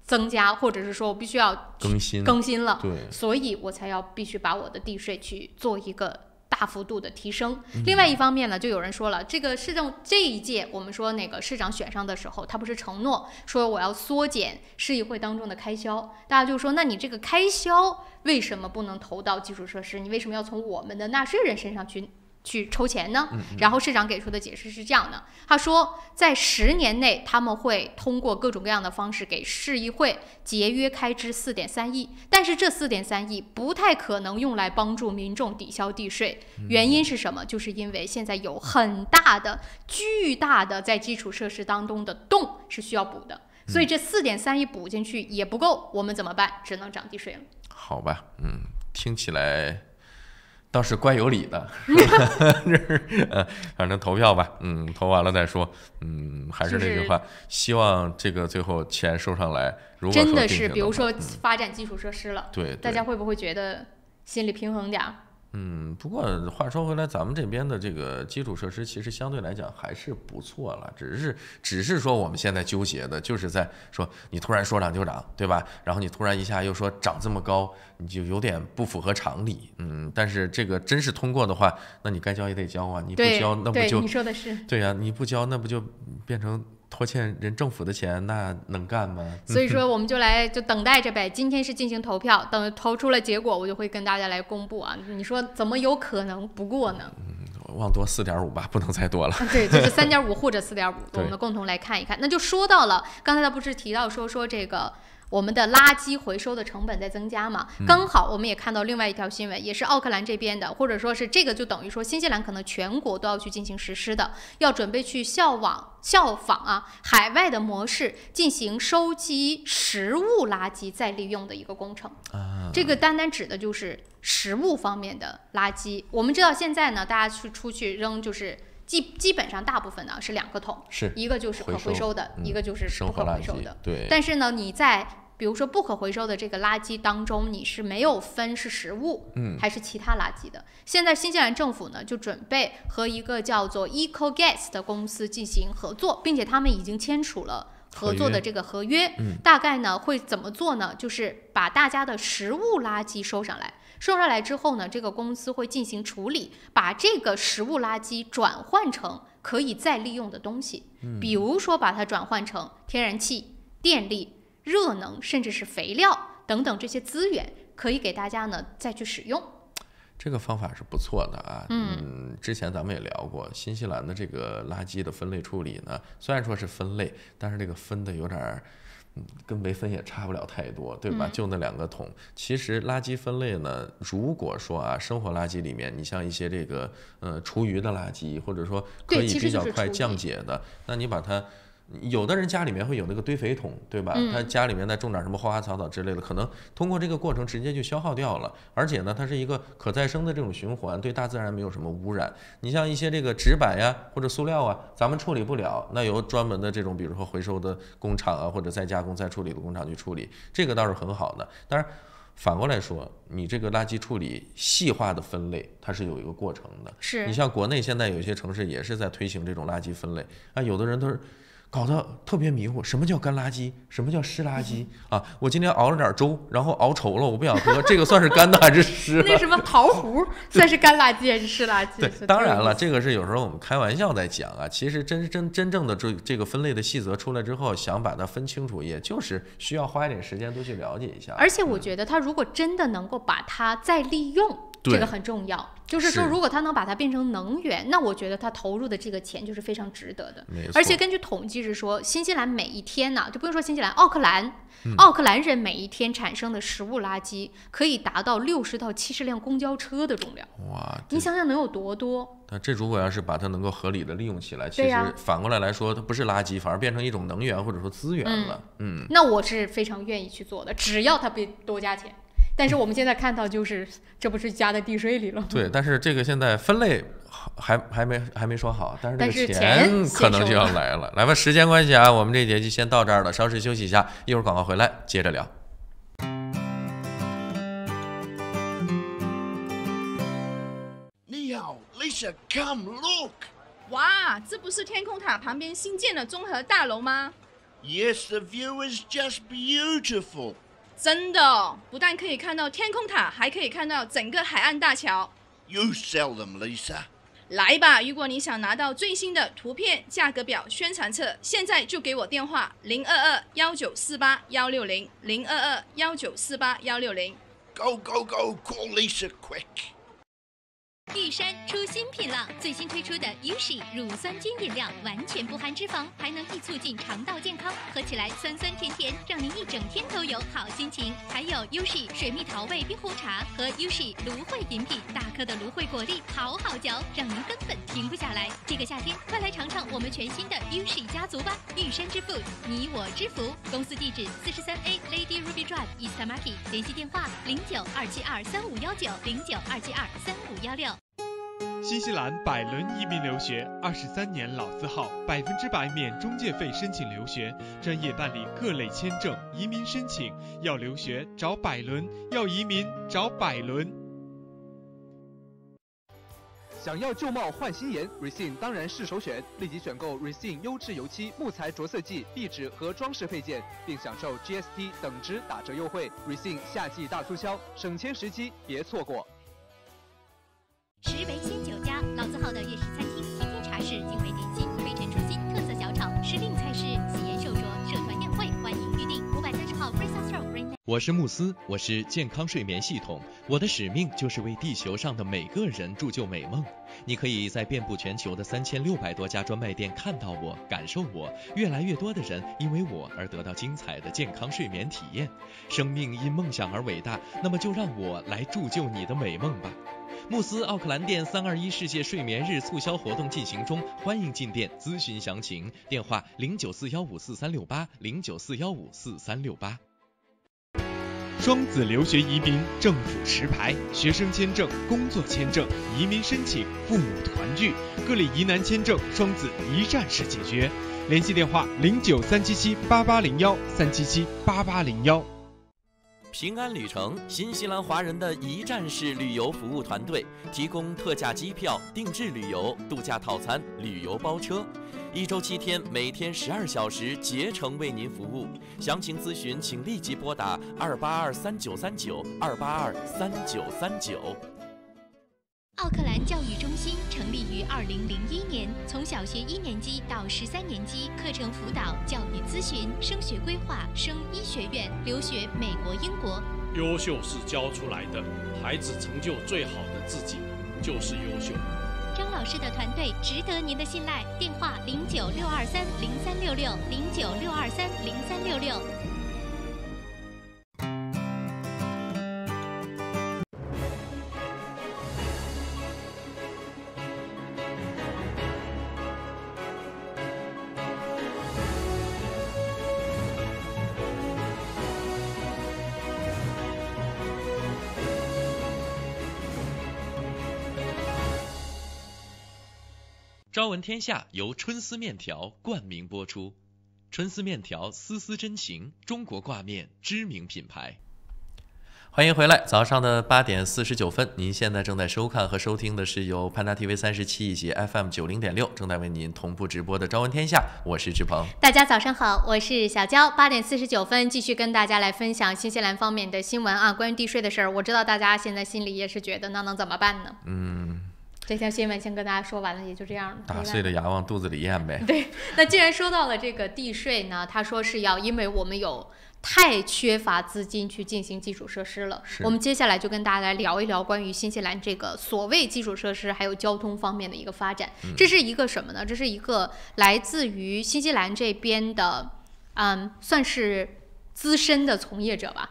增加，或者是说我必须要更新了，对，所以我才必须把我的地税去做一个大幅度的提升。另外一方面呢，就有人说了，这个市政这一届我们说那个市长选上的时候，他不是承诺说我要缩减市议会当中的开销，大家就说，那你这个开销为什么不能投到基础设施？你为什么要从我们的纳税人身上去抽钱呢？然后市长给出的解释是这样的，他说在10年内他们会通过各种各样的方式给市议会节约开支4.3亿，但是这4.3亿不太可能用来帮助民众抵消地税。原因是什么？就是因为现在有很大的巨大的在基础设施当中的洞是需要补的，所以这4.3亿补进去也不够，我们怎么办？只能涨地税了。好吧，听起来倒是怪有理的，反正投票吧，投完了再说，还是那句话，希望这个最后钱收上来。如果说真的是，比如说发展基础设施了，对，大家会不会觉得心里平衡点？不过话说回来，咱们这边的这个基础设施其实相对来讲还是不错了，只是说我们现在纠结的就是在说你突然说涨就涨，对吧？然后你突然一下又说涨这么高，你就有点不符合常理。但是这个真是通过的话，那你该交也得交啊，你不交那不就你说的是对呀，你不交那不就变成拖欠人政府的钱，那能干吗？所以说我们就等待着呗。今天是进行投票，等投出了结果，我就会跟大家来公布啊。你说怎么有可能不过呢？往多4.5吧，不能再多了。对，就是3.5或者4.5，我们共同来看一看。那就说到了，刚才他不是提到说这个我们的垃圾回收的成本在增加嘛？刚好我们也看到另外一条新闻，也是奥克兰这边的，或者说是这个就等于说新西兰可能全国都要去进行实施的，要准备去效仿海外的模式，进行收集食物垃圾再利用的一个工程。这个单单指的就是食物方面的垃圾。我们知道现在呢，大家出去扔就是基本上大部分呢是2个桶，一个就是可回收的，一个就是不可回收的。对。但是呢，你在比如说不可回收的这个垃圾当中，你是没有分是食物，还是其他垃圾的。现在新西兰政府呢就准备和一个叫做 EcoGas 的公司进行合作，并且他们已经签署了合作的这个合约。大概呢会怎么做呢？就是把大家的食物垃圾收上来之后呢，这个公司会进行处理，把这个食物垃圾转换成可以再利用的东西，比如说把它转换成天然气、电力、热能，甚至是肥料等等这些资源，可以给大家呢再去使用。这个方法是不错的啊。之前咱们也聊过，新西兰的这个垃圾的分类处理呢，虽然说是分类，但是这个分的有点跟没分也差不了太多，对吧？就那2个桶。其实垃圾分类呢，如果说生活垃圾里面，你像一些这个厨余的垃圾，或者说可以比较快降解的，那你把它。有的人家里面会有那个堆肥桶，对吧？他家里面再种点什么花花草草之类的，可能通过这个过程直接就消耗掉了。而且呢，它是一个可再生的这种循环，对大自然没有什么污染。你像一些这个纸板呀或者塑料啊，咱们处理不了，那有专门的这种比如说回收的工厂啊，或者再加工再处理的工厂去处理，这个倒是很好的。当然反过来说，你这个垃圾处理细化的分类，它是有一个过程的。是你像国内现在有些城市也是在推行这种垃圾分类啊，有的人都是搞得特别迷糊，什么叫干垃圾，什么叫湿垃圾啊？我今天熬了点粥，然后熬稠了，我不想喝，这个算是干的还是湿的？那什么桃核算是干垃圾还是湿垃圾？对，当然了，这个是有时候我们开玩笑在讲啊，其实真正的这个分类的细则出来之后，想把它分清楚，也就是需要花一点时间多去了解一下。而且我觉得他如果真的能够把它再利用，这个很重要。就是说，如果他能把它变成能源，那我觉得他投入的这个钱就是非常值得的。而且根据统计是说，新西兰每一天呢，就不用说新西兰，奥克兰人每一天产生的食物垃圾可以达到60到70辆公交车的重量。哇！你想想能有多多？那这如果要是把它能够合理的利用起来，其实反过来说，它不是垃圾，反而变成一种能源或者说资源了。那我是非常愿意去做的，只要他别多加钱。但是我们现在看到就是这不是加在地税里了吗？对，但是这个现在分类还没说好，但是这个钱可能就要来了。来吧，时间关系啊，我们这节就先到这儿了，稍事休息一下，一会儿广告回来接着聊。你好 ，Lisa, come look。哇，这不是天空塔旁边新建的综合大楼吗 ？Yes, the view is just beautiful。真的，不但可以看到天空塔，还可以看到整个海岸大桥。You sell them, Lisa。来吧，如果你想拿到最新的图片、价格表、宣传册，现在就给我电话022-1948-160 022-1948-160。Go go go, call Lisa quick。玉山出新品了，最新推出的 USHI 乳酸菌饮料，完全不含脂肪，还能易促进肠道健康，喝起来酸酸甜甜，让您一整天都有好心情。还有 USHI 水蜜桃味冰红茶和 USHI 芦荟饮品，大颗的芦荟果粒好好嚼，让您根本停不下来。这个夏天，快来尝尝我们全新的 USHI 家族吧！玉山之父，你我之福。公司地址43A Lady Ruby Drive East Market， 联系电话0927235519 0927235516。新西兰百伦移民留学23年老字号，100%免中介费申请留学，专业办理各类签证、移民申请。要留学找百伦，要移民找百伦。想要旧貌换新颜 ，Resin 当然是首选。立即选购 Resin 优质油漆、木材着色剂、壁纸和装饰配件，并享受 GST 等值打折优惠。Resin 夏季大促销，省钱时机别错过。石围鲜酒家，老字号的粤式餐厅，天天茶室，精美点心，推陈出新，特色小炒，时令菜式，喜宴寿桌，社团宴会，欢迎预订。530号 Princess Road。我是慕斯，我是健康睡眠系统，我的使命就是为地球上的每个人铸就美梦。你可以在遍布全球的3600多家专卖店看到我，感受我。越来越多的人因为我而得到精彩的健康睡眠体验。生命因梦想而伟大，那么就让我来铸就你的美梦吧。慕斯奥克兰店321世界睡眠日促销活动进行中，欢迎进店咨询详情，电话0941544368 0941544368。双子留学移民政府持牌，学生签证、工作签证、移民申请、父母团聚，各类疑难签证，双子一站式解决。联系电话09377881 3778801。平安旅程，新西兰华人的一站式旅游服务团队，提供特价机票、定制旅游、度假套餐、旅游包车，1周7天，每天12小时，竭诚为您服务。详情咨询，请立即拨打2823939 2823939。奥克兰教育中心成立于2001年，从小学1年级到13年级，课程辅导、教育咨询、升学规划、升医学院、留学美国、英国。优秀是教出来的，孩子成就最好的自己就是优秀。张老师的团队值得您的信赖，电话096230366 096230366。朝闻天下由春丝面条冠名播出，春丝面条丝丝真情，中国挂面知名品牌。欢迎回来，早上的8点49分，您现在正在收看和收听的是由潘达 TV 37以及 FM 90.6正在为您同步直播的《朝闻天下》，我是志鹏。大家早上好，我是小娇。8点49分，继续跟大家来分享新西兰方面的新闻啊，关于地税的事儿。我知道大家现在心里也是觉得，那能怎么办呢？这条新闻先跟大家说完了，也就这样了。打碎的牙往肚子里咽呗。对，那既然说到了这个地税呢，他说是要因为我们有太缺乏资金去进行基础设施了。我们接下来就跟大家来聊一聊关于新西兰这个所谓基础设施还有交通方面的一个发展。这是一个什么呢？这是一个来自于新西兰这边的，算是资深的从业者吧，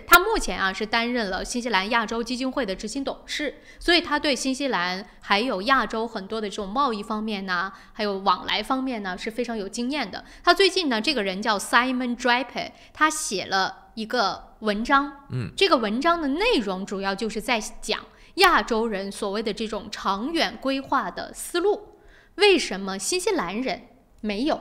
他目前啊是担任了新西兰亚洲基金会的执行董事，所以他对新西兰还有亚洲很多的这种贸易方面呢，还有往来方面呢是非常有经验的。他最近呢，这个人叫 Simon Draper， 他写了一个文章，这个文章的内容主要就是在讲亚洲人所谓的这种长远规划的思路，为什么新西兰人没有？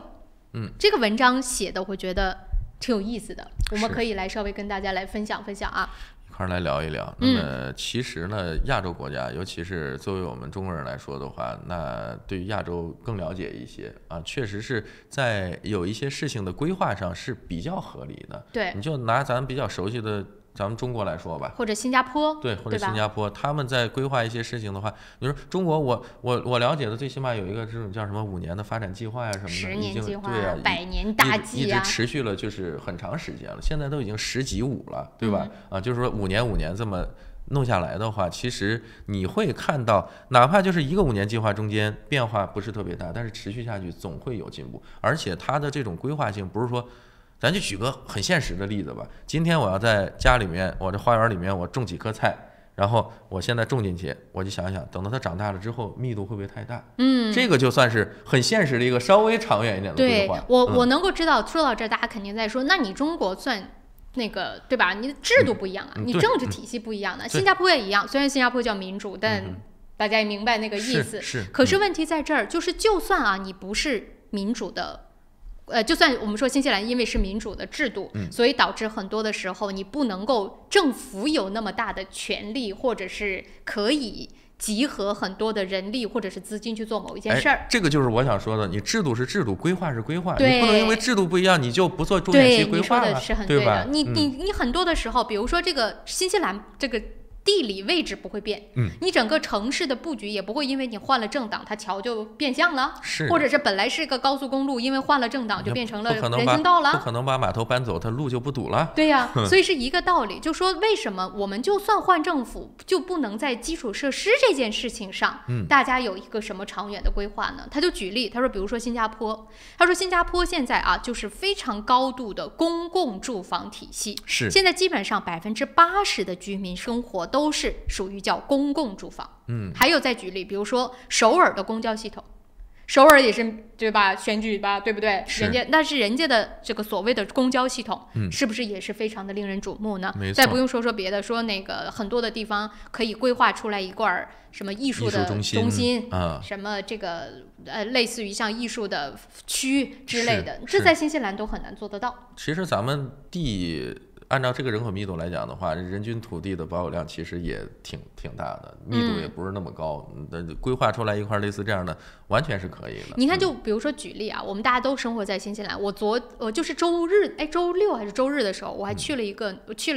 这个文章写的我觉得挺有意思的，我们可以来稍微跟大家来分享分享啊，一块来聊一聊。那么其实呢，亚洲国家，尤其是作为我们中国人来说的话，那对于亚洲更了解一些啊，确实是在有一些事情的规划上是比较合理的。对，你就拿咱比较熟悉的咱们中国来说吧，或者新加坡，对，或者新加坡，他们在规划一些事情的话，你说中国，我了解的最起码有一个这种叫什么5年的发展计划呀什么的，10年计划，对啊100年大计啊，一直持续了就是很长时间了，现在都已经10几5了，对吧？就是说5年这么弄下来的话，其实你会看到，哪怕就是一个5年计划中间变化不是特别大，但是持续下去总会有进步，而且它的这种规划性不是说。咱就举个很现实的例子吧，今天我要在家里面，我这花园里面我种几棵菜，然后我现在种进去，我就想想，等到它长大了之后，密度会不会太大？这个就算是很现实的一个稍微长远一点的规划。对，我能够知道，说到这，大家肯定在说，那你中国算那个对吧？你的制度不一样啊，你政治体系不一样的。新加坡也一样，虽然新加坡叫民主，但大家也明白那个意思。可是问题在这儿，就是就算啊，你不是民主的。就算我们说新西兰因为是民主的制度，所以导致很多的时候你不能够政府有那么大的权力，或者是可以集合很多的人力或者是资金去做某一件事儿。这个就是我想说的，你制度是制度，规划是规划，你不能因为制度不一样你就不做中远期规划了。对，你说的是很对的。你很多的时候，比如说这个新西兰这个地理位置不会变，你整个城市的布局也不会因为你换了政党，它桥就变相了，或者是本来是个高速公路，因为换了政党就变成了人行道了，不可能把码头搬走，它路就不堵了。对呀，所以是一个道理，就说为什么我们就算换政府，就不能在基础设施这件事情上，大家有一个什么长远的规划呢？他就举例，他说，比如说新加坡，他说新加坡现在啊，就是非常高度的公共住房体系，现在基本上80%的居民生活都是属于叫公共住房。还有再举例，比如说首尔的公交系统，首尔也是对吧？选举吧，对不对？但是人家的这个所谓的公交系统，是不是也是非常的令人瞩目呢？再不用说别的，说那个很多的地方可以规划出来一块什么艺术的中心什么这个类似于像艺术的区之类的，这在新西兰都很难做得到。其实咱们按照这个人口密度来讲的话，人均土地的保有量其实也挺大的，密度也不是那么高，规划出来一块类似这样的，完全是可以的。你看，就比如说举例啊，我们大家都生活在新西兰，我就是周六还是周日的时候，我还去了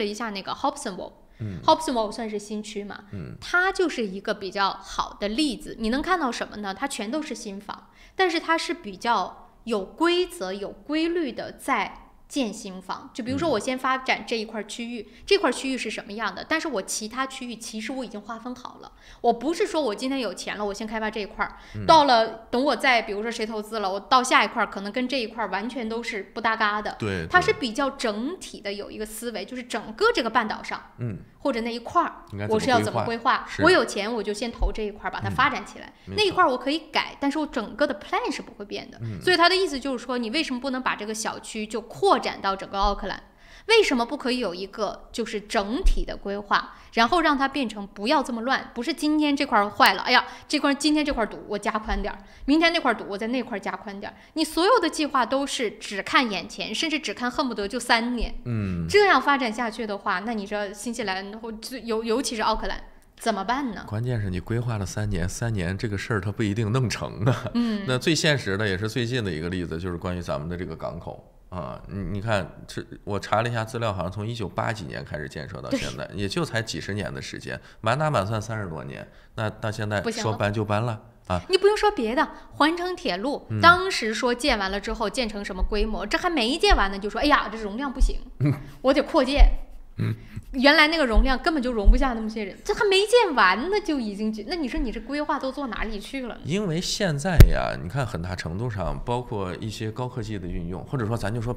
一下那个 Hobson Walk。Hobson Walk 算是新区嘛，它就是一个比较好的例子。你能看到什么呢？它全都是新房，但是它是比较有规则、有规律的在建新房。就比如说我先发展这一块区域，这块区域是什么样的，但是我其他区域其实我已经划分好了。我不是说我今天有钱了，我先开发这一块，到了等我再比如说谁投资了，我到下一块可能跟这一块完全都是不搭嘎的。对，它是比较整体的有一个思维，就是整个这个半岛上，或者那一块我是要怎么规划。我有钱我就先投这一块，把它发展起来，那一块我可以改，但是我整个的 plan 是不会变的。所以他的意思就是说，你为什么不能把这个小区就扩展到整个奥克兰？为什么不可以有一个就是整体的规划，然后让它变成不要这么乱？不是今天这块坏了，哎呀，今天这块堵我加宽点，明天那块堵我在那块加宽点。你所有的计划都是只看眼前，甚至只看恨不得就3年。这样发展下去的话，那你说新西兰或尤其是奥克兰怎么办呢？关键是你规划了3年，3年这个事儿它不一定弄成啊。那最现实的也是最近的一个例子，就是关于咱们的这个港口。你看，我查了一下资料，好像从1980几年开始建设到现在，也就才几十年的时间，满打满算30多年。那到现在说搬就搬了啊！你不用说别的，环城铁路当时说建完了之后建成什么规模，这还没建完呢，就说哎呀，这容量不行，我得扩建。原来那个容量根本就容不下那么些人，这还没建完呢就已经，那你说你这规划都做哪里去了呢？因为现在呀，你看很大程度上包括一些高科技的运用，或者说咱就说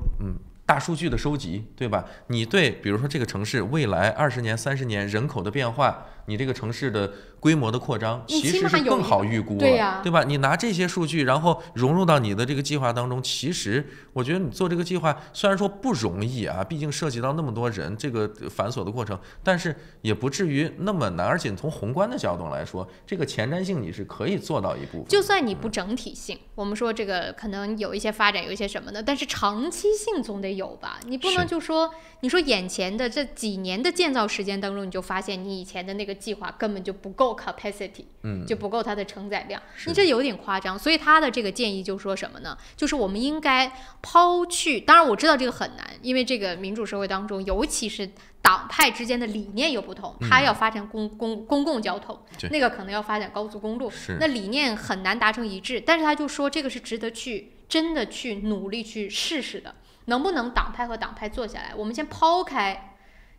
大数据的收集，对吧？你对比如说这个城市未来20年、30年人口的变化，你这个城市的规模的扩张，其实是更好预估了，对吧？你拿这些数据，然后融入到你的这个计划当中，其实我觉得你做这个计划虽然说不容易啊，毕竟涉及到那么多人，这个繁琐的过程，但是也不至于那么难。而且从宏观的角度来说，这个前瞻性你是可以做到一部分。就算你不整体性，我们说这个可能有一些发展，有一些什么的，但是长期性总得有吧？你不能就说你说眼前的这几年的建造时间当中，你就发现你以前的那个计划根本就不够 capacity，就不够它的承载量，你这有点夸张。所以他的这个建议就说什么呢？就是我们应该抛去，当然我知道这个很难，因为这个民主社会当中，尤其是党派之间的理念又不同，他要发展公共交通，那个可能要发展高速公路，那理念很难达成一致。但是他就说这个是值得去真的去努力去试试的，能不能党派和党派坐下来，我们先抛开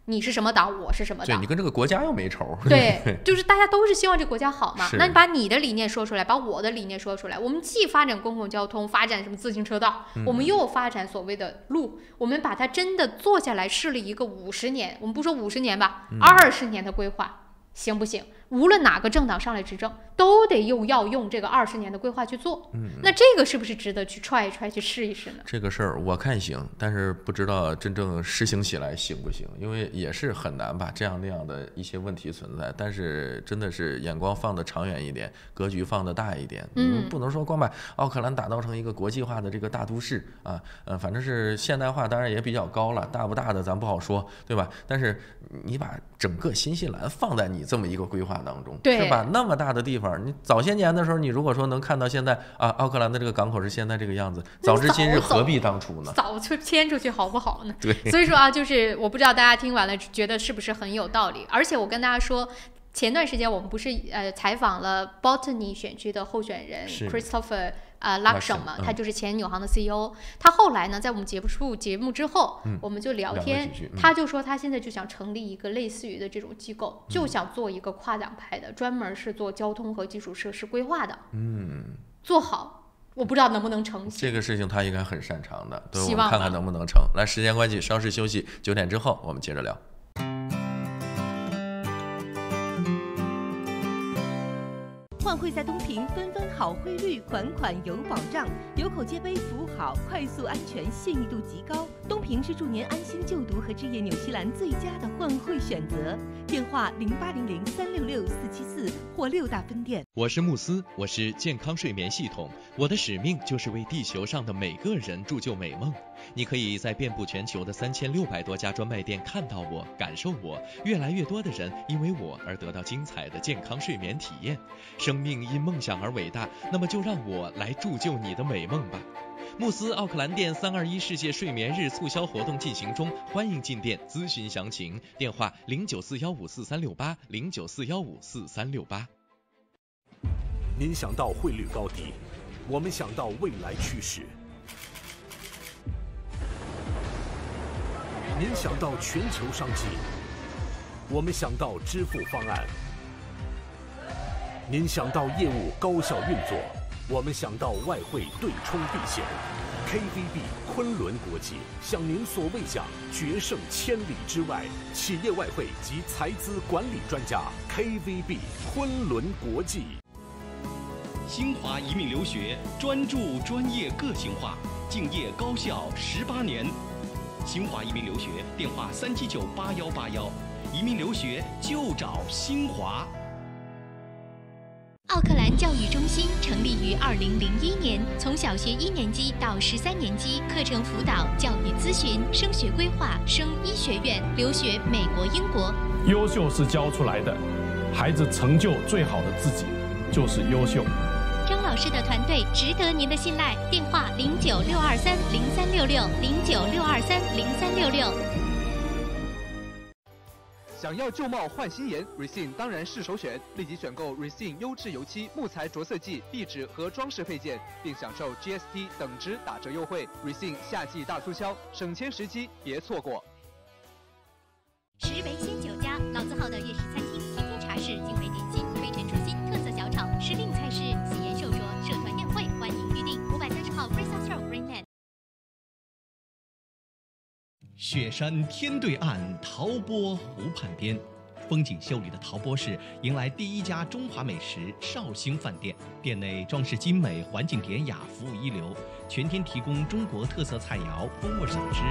你是什么党，我是什么党，对，你跟这个国家又没仇，对，就是大家都是希望这个国家好嘛。那你把你的理念说出来，把我的理念说出来，我们既发展公共交通，发展什么自行车道，我们又发展所谓的路，我们把它真的做下来，试了一个50年，我们不说50年吧，20年的规划，行不行？无论哪个政党上来执政，都得又要用这个20年的规划去做。那这个是不是值得去try一try，去试一试呢？这个事儿我看行，但是不知道真正实行起来行不行，因为也是很难吧，这样那样的一些问题存在。但是真的是眼光放得长远一点，格局放得大一点，不能说光把奥克兰打造成一个国际化的这个大都市啊，反正是现代化，当然也比较高了，大不大的咱不好说，对吧？但是你把整个新西兰放在你这么一个规划当中，是吧？那么大的地方，你早些年的时候，你如果说能看到现在啊，奥克兰的这个港口是现在这个样子，早知今日何必当初呢？早就迁出去好不好呢？对，所以说啊，就是我不知道大家听完了觉得是不是很有道理。而且我跟大家说，前段时间我们不是采访了 Botany 选区的候选人 Christopher Luxon 嘛，他就是前纽航的 CEO。他后来呢，在我们节目之后，我们就聊天，他就说他现在就想成立一个类似于的这种机构，就想做一个跨党派的，专门是做交通和基础设施规划的，做好。我不知道能不能成型，这个事情他应该很擅长的，对，希望我们看看能不能成。来，时间关系，稍事休息，9点之后我们接着聊。换汇在东平，分分好汇率，款款有保障，有口皆碑，服务好，快速安全，信誉度极高。东平是助您安心就读和置业纽西兰最佳的换汇选择。电话0800366474或6大分店。我是慕斯，我是健康睡眠系统，我的使命就是为地球上的每个人铸就美梦。你可以在遍布全球的3600多家专卖店看到我，感受我。越来越多的人因为我而得到精彩的健康睡眠体验。生命因梦想而伟大，那么就让我来铸就你的美梦吧。慕斯奥克兰店321世界睡眠日促销活动进行中，欢迎进店咨询详情。电话0941543368 0941543368。您想到汇率高低，我们想到未来趋势。您想到全球商机，我们想到支付方案；您想到业务高效运作，我们想到外汇对冲避险。KVB 昆仑国际向您所未想，决胜千里之外。企业外汇及财资管理专家 KVB 昆仑国际。新华移民留学专注专业个性化，敬业高效18年。新华移民留学，电话3798181，移民留学就找新华。奥克兰教育中心成立于2001年，从小学1年级到13年级，课程辅导、教育咨询、升学规划、升医学院、留学美国、英国。优秀是教出来的，孩子成就最好的自己就是优秀。张老师的团队值得您的信赖，电话0962303366，0962303366。想要旧貌换新颜 ，Recine 当然是首选。立即选购 Recine 优质油漆、木材着色剂、壁纸和装饰配件，并享受 GST 等值打折优惠。Recine 夏季大促销，省钱时机，别错过。石围鲜酒家，老字号的粤式餐厅，天天茶室，精美点心，推陈出新，特色小炒，时令菜式，喜宴寿桌，社团宴会，欢迎预订。530号 Fraser Road Greenland。雪山天对岸，陶波湖畔边，风景秀丽的陶波市迎来第一家中华美食绍兴饭店。店内装饰精美，环境典雅，服务一流，全天提供中国特色菜肴、风味小吃，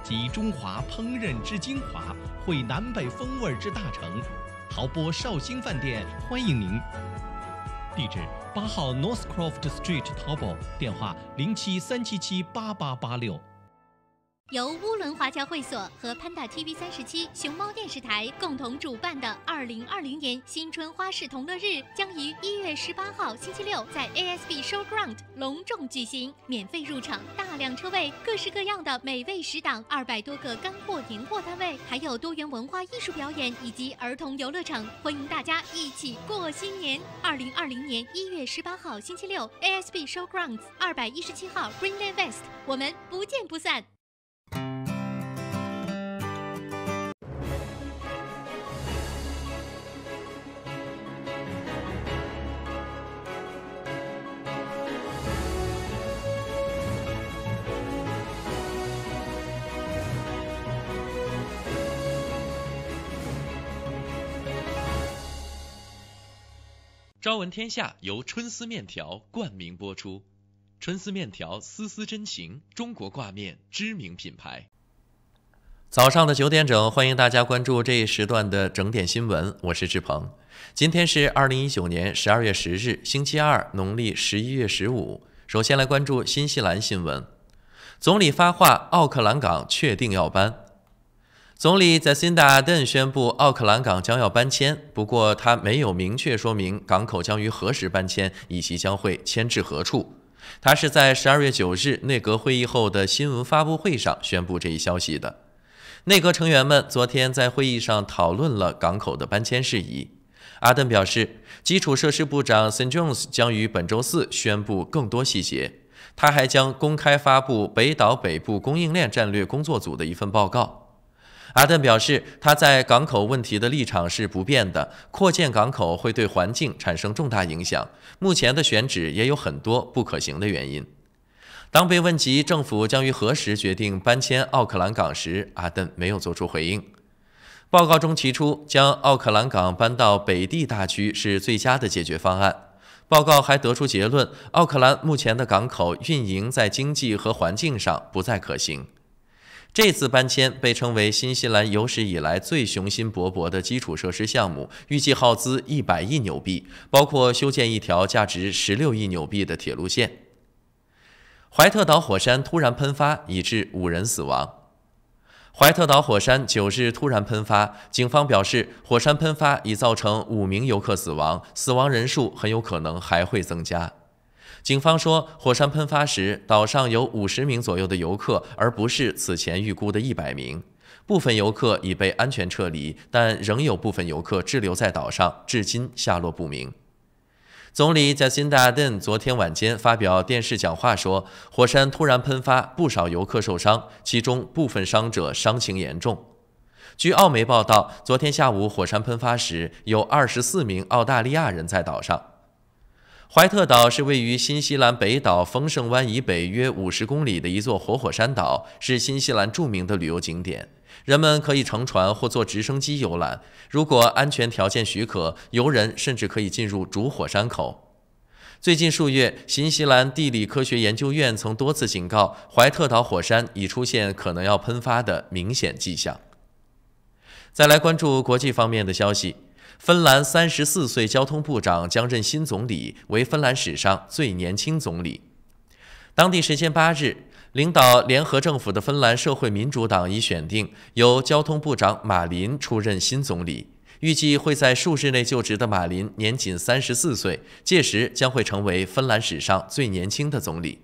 集中华烹饪之精华，汇南北风味之大成。陶波绍兴饭店欢迎您。地址8号 Northcroft Street 陶波，电话0737788886。由乌伦华侨会所和 Panda TV 37熊猫电视台共同主办的2020年新春花市同乐日将于1月18号星期六在 ASB Showground 隆重举行，免费入场，大量车位，各式各样的美味食档，200多个干货年货单位，还有多元文化艺术表演以及儿童游乐场，欢迎大家一起过新年。2020年1月18号星期六 ASB Showgrounds 217号 Greenland West， 我们不见不散。朝闻天下由春丝面条冠名播出，春丝面条丝丝真情，中国挂面知名品牌。早上的9点整，欢迎大家关注这一时段的整点新闻，我是志鹏。今天是2019年12月10日，星期二，农历11月15。首先来关注新西兰新闻。总理发话，奥克兰港确定要搬。总理Jacinda Ardern宣布奥克兰港将要搬迁，不过他没有明确说明港口将于何时搬迁，以及将会迁至何处。他是在12月9日内阁会议后的新闻发布会上宣布这一消息的。内阁成员们昨天在会议上讨论了港口的搬迁事宜。阿登表示，基础设施部长 St. John's 将于本周4宣布更多细节。他还将公开发布北岛北部供应链战略工作组的一份报告。阿登表示，他在港口问题的立场是不变的，扩建港口会对环境产生重大影响，目前的选址也有很多不可行的原因。当被问及政府将于何时决定搬迁奥克兰港时，阿登没有做出回应。报告中提出，将奥克兰港搬到北地大区是最佳的解决方案。报告还得出结论，奥克兰目前的港口运营在经济和环境上不再可行。这次搬迁被称为新西兰有史以来最雄心勃勃的基础设施项目，预计耗资100亿纽币，包括修建一条价值16亿纽币的铁路线。怀特岛火山突然喷发，已致5人死亡。怀特岛火山9日突然喷发，警方表示，火山喷发已造成5名游客死亡，死亡人数很有可能还会增加。警方说，火山喷发时，岛上有50名左右的游客，而不是此前预估的100名。部分游客已被安全撤离，但仍有部分游客滞留在岛上，至今下落不明。总理Jacinda Ardern昨天晚间发表电视讲话说，火山突然喷发，不少游客受伤，其中部分伤者伤情严重。据澳媒报道，昨天下午火山喷发时，有24名澳大利亚人在岛上。怀特岛是位于新西兰北岛丰盛湾以北约50公里的一座活火山岛，是新西兰著名的旅游景点。人们可以乘船或坐直升机游览，如果安全条件许可，游人甚至可以进入主火山口。最近数月，新西兰地理科学研究院曾多次警告，怀特岛火山已出现可能要喷发的明显迹象。再来关注国际方面的消息，芬兰34岁交通部长将任新总理，为芬兰史上最年轻总理。当地时间8日，领导联合政府的芬兰社会民主党已选定由交通部长马林出任新总理。预计会在数日内就职的马林年仅34岁，届时将会成为芬兰史上最年轻的总理。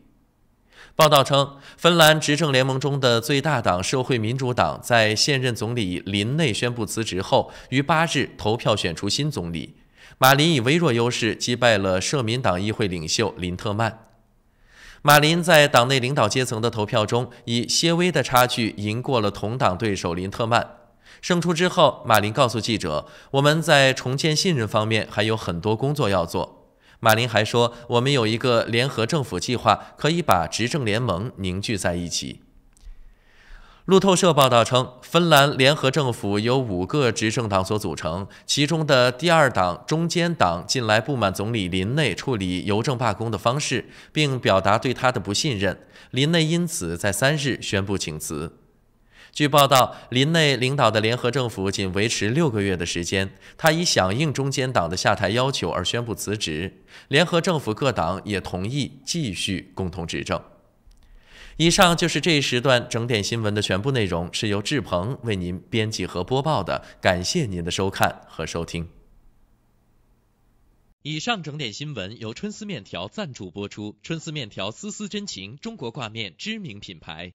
报道称，芬兰执政联盟中的最大党社会民主党在现任总理林内宣布辞职后，于8日投票选出新总理。马林以微弱优势击败了社民党议会领袖林特曼。马林在党内领导阶层的投票中，以些微的差距赢过了同党对手林特曼。胜出之后，马林告诉记者，我们在重建信任方面还有很多工作要做。马林还说，我们有一个联合政府计划，可以把执政联盟凝聚在一起。路透社报道称，芬兰联合政府由5个执政党所组成，其中的第二党中间党近来不满总理林内处理邮政罢工的方式，并表达对他的不信任。林内因此在3日宣布请辞。据报道，林内领导的联合政府仅维持6个月的时间，他以响应中间党的下台要求而宣布辞职。联合政府各党也同意继续共同执政。以上就是这一时段整点新闻的全部内容，是由志鹏为您编辑和播报的。感谢您的收看和收听。以上整点新闻由春丝面条赞助播出。春丝面条丝丝真情，中国挂面知名品牌。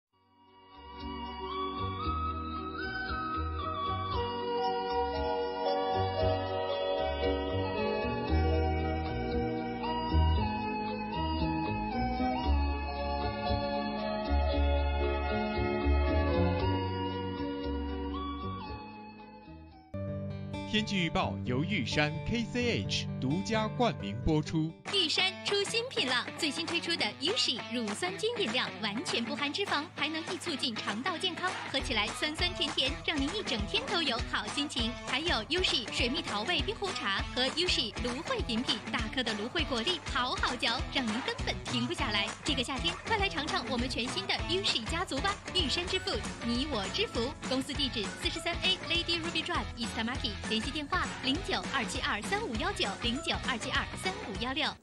天气预报由玉山 KCH 独家冠名播出。玉山出新品了，最新推出的 USHI 乳酸菌饮料，完全不含脂肪，还能易促进肠道健康，喝起来酸酸甜甜，让您一整天都有好心情。还有 USHI 水蜜桃味冰红茶和 USHI 芦荟饮品，大颗的芦荟果粒好好嚼，让您根本停不下来。这个夏天，快来尝尝我们全新的 USHI 家族吧！玉山之父，你我之福。公司地址43A Lady Ruby Drive East Market， 联系电话0927235519，0927235516。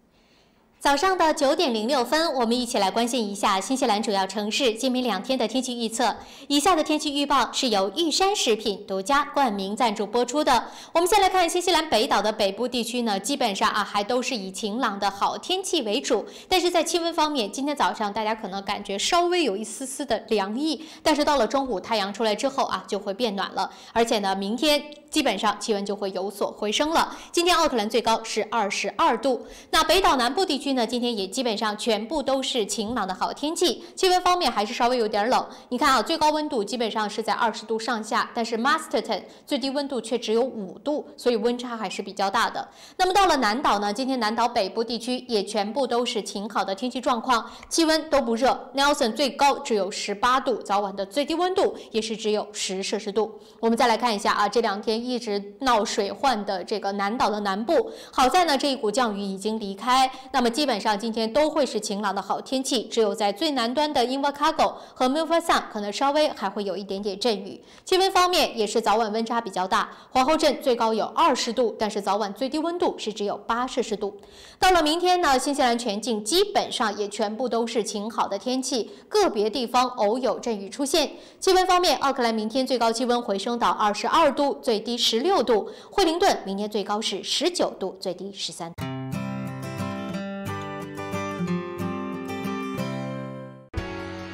早上的9点06分，我们一起来关心一下新西兰主要城市今明2天的天气预测。以下的天气预报是由玉山食品独家冠名赞助播出的。我们先来看新西兰北岛的北部地区呢，基本上还都是以晴朗的好天气为主。但是在气温方面，今天早上大家可能感觉稍微有一丝丝的凉意，但是到了中午太阳出来之后就会变暖了。而且呢，明天基本上气温就会有所回升了。今天奥克兰最高是22度。那北岛南部地区呢，今天也基本上全部都是晴朗的好天气。气温方面还是稍微有点冷。你看最高温度基本上是在20度上下，但是 Masterton 最低温度却只有5度，所以温差还是比较大的。那么到了南岛呢，今天南岛北部地区也全部都是晴好的天气状况，气温都不热。Nelson 最高只有18度，早晚的最低温度也是只有10摄氏度。我们再来看一下这2天一直闹水患的这个南岛的南部，好在呢这一股降雨已经离开，那么基本上今天都会是晴朗的好天气，只有在最南端的 Invercargill 和 Milford Sound 可能稍微还会有一点点阵雨。气温方面也是早晚温差比较大，皇后镇最高有20度，但是早晚最低温度是只有8摄氏度。到了明天呢，新西兰全境基本上也全部都是晴好的天气，个别地方偶有阵雨出现。气温方面，奥克兰明天最高气温回升到22度，最低16度；惠灵顿明天最高是19度，最低13度。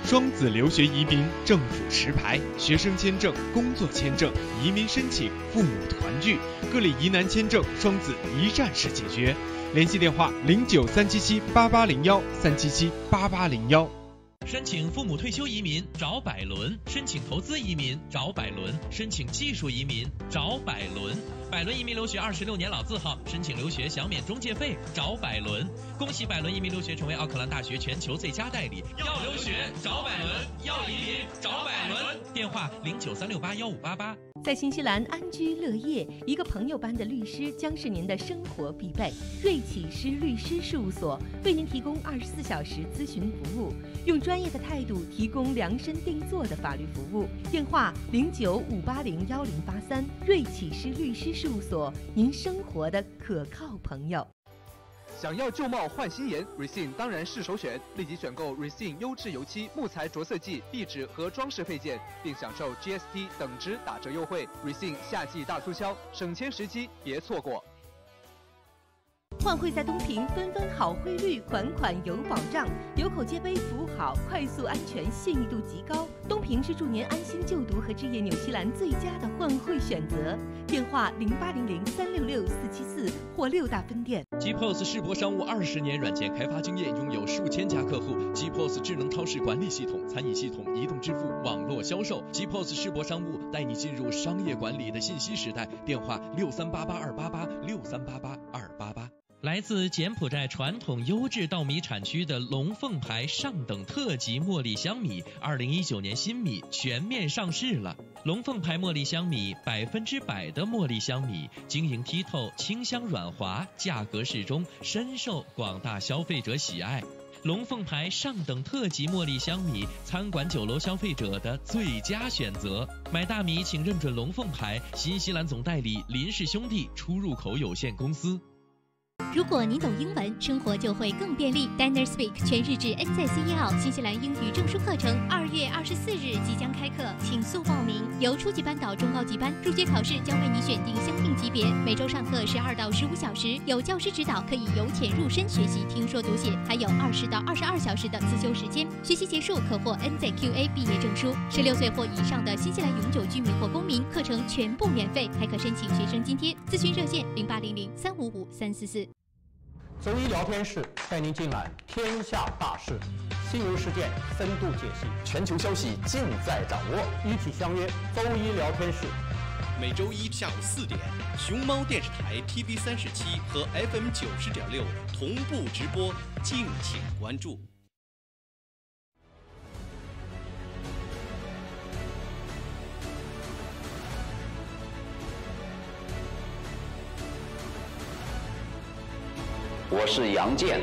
双子留学移民政府持牌，学生签证、工作签证、移民申请、父母团聚，各类疑难签证，双子一站式解决。联系电话09377881，3778801。申请父母退休移民找百伦，申请投资移民找百伦，申请技术移民找百伦。百伦移民留学26年老字号，申请留学享免中介费找百伦。恭喜百伦移民留学成为奥克兰大学全球最佳代理。要留学找百伦，要移民找百伦。电话0936815588。在新西兰安居乐业，一个朋友般的律师将是您的生活必备。瑞启诗律师事务所为您提供24小时咨询服务，用专业的态度提供量身定做的法律服务。电话0958011083，瑞启诗律师事务所，您生活的可靠朋友。想要旧貌换新颜 ，Resin 当然是首选。立即选购 Resin 优质油漆、木材着色剂、壁纸和装饰配件，并享受 GST 等值打折优惠。Resin 夏季大促销，省钱时机别错过。换汇在东平，分分好汇率，款款有保障，有口皆碑，服务好，快速安全，信誉度极高。东平是助您安心就读和置业纽西兰最佳的换汇选择。电话0800366474或6大分店。GPOS 世博商务20年软件开发经验，拥有数千家客户。GPOS 智能超市管理系统、餐饮系统、移动支付、网络销售。GPOS 世博商务带你进入商业管理的信息时代。电话6388-288，6388-288。来自柬埔寨传统优质稻米产区的龙凤牌上等特级茉莉香米，2019年新米全面上市了。龙凤牌茉莉香米100%的茉莉香米，晶莹剔透，清香软滑，价格适中，深受广大消费者喜爱。龙凤牌上等特级茉莉香米，餐馆酒楼消费者的最佳选择。买大米请认准龙凤牌，新西兰总代理林氏兄弟出入口有限公司。如果您懂英文，生活就会更便利。Diner Speak 全日制 NZCEL 新西兰英语证书课程2月24日即将开课，请速报名。由初级班到中高级班，入学考试将为你选定相应级别，每周上课12到15小时，有教师指导，可以由浅入深学习听说读写，还有20到22小时的自修时间。学习结束可获 NZQA 毕业证书。16岁或以上的新西兰永久居民或公民，课程全部免费，还可申请学生津贴。咨询热线0800355344。周一聊天室带您尽览天下大事，新闻事件深度解析，全球消息尽在掌握。一起相约周一聊天室。每周一下午4点，熊猫电视台 TV37和 FM 90.6同步直播，敬请关注。我是杨健，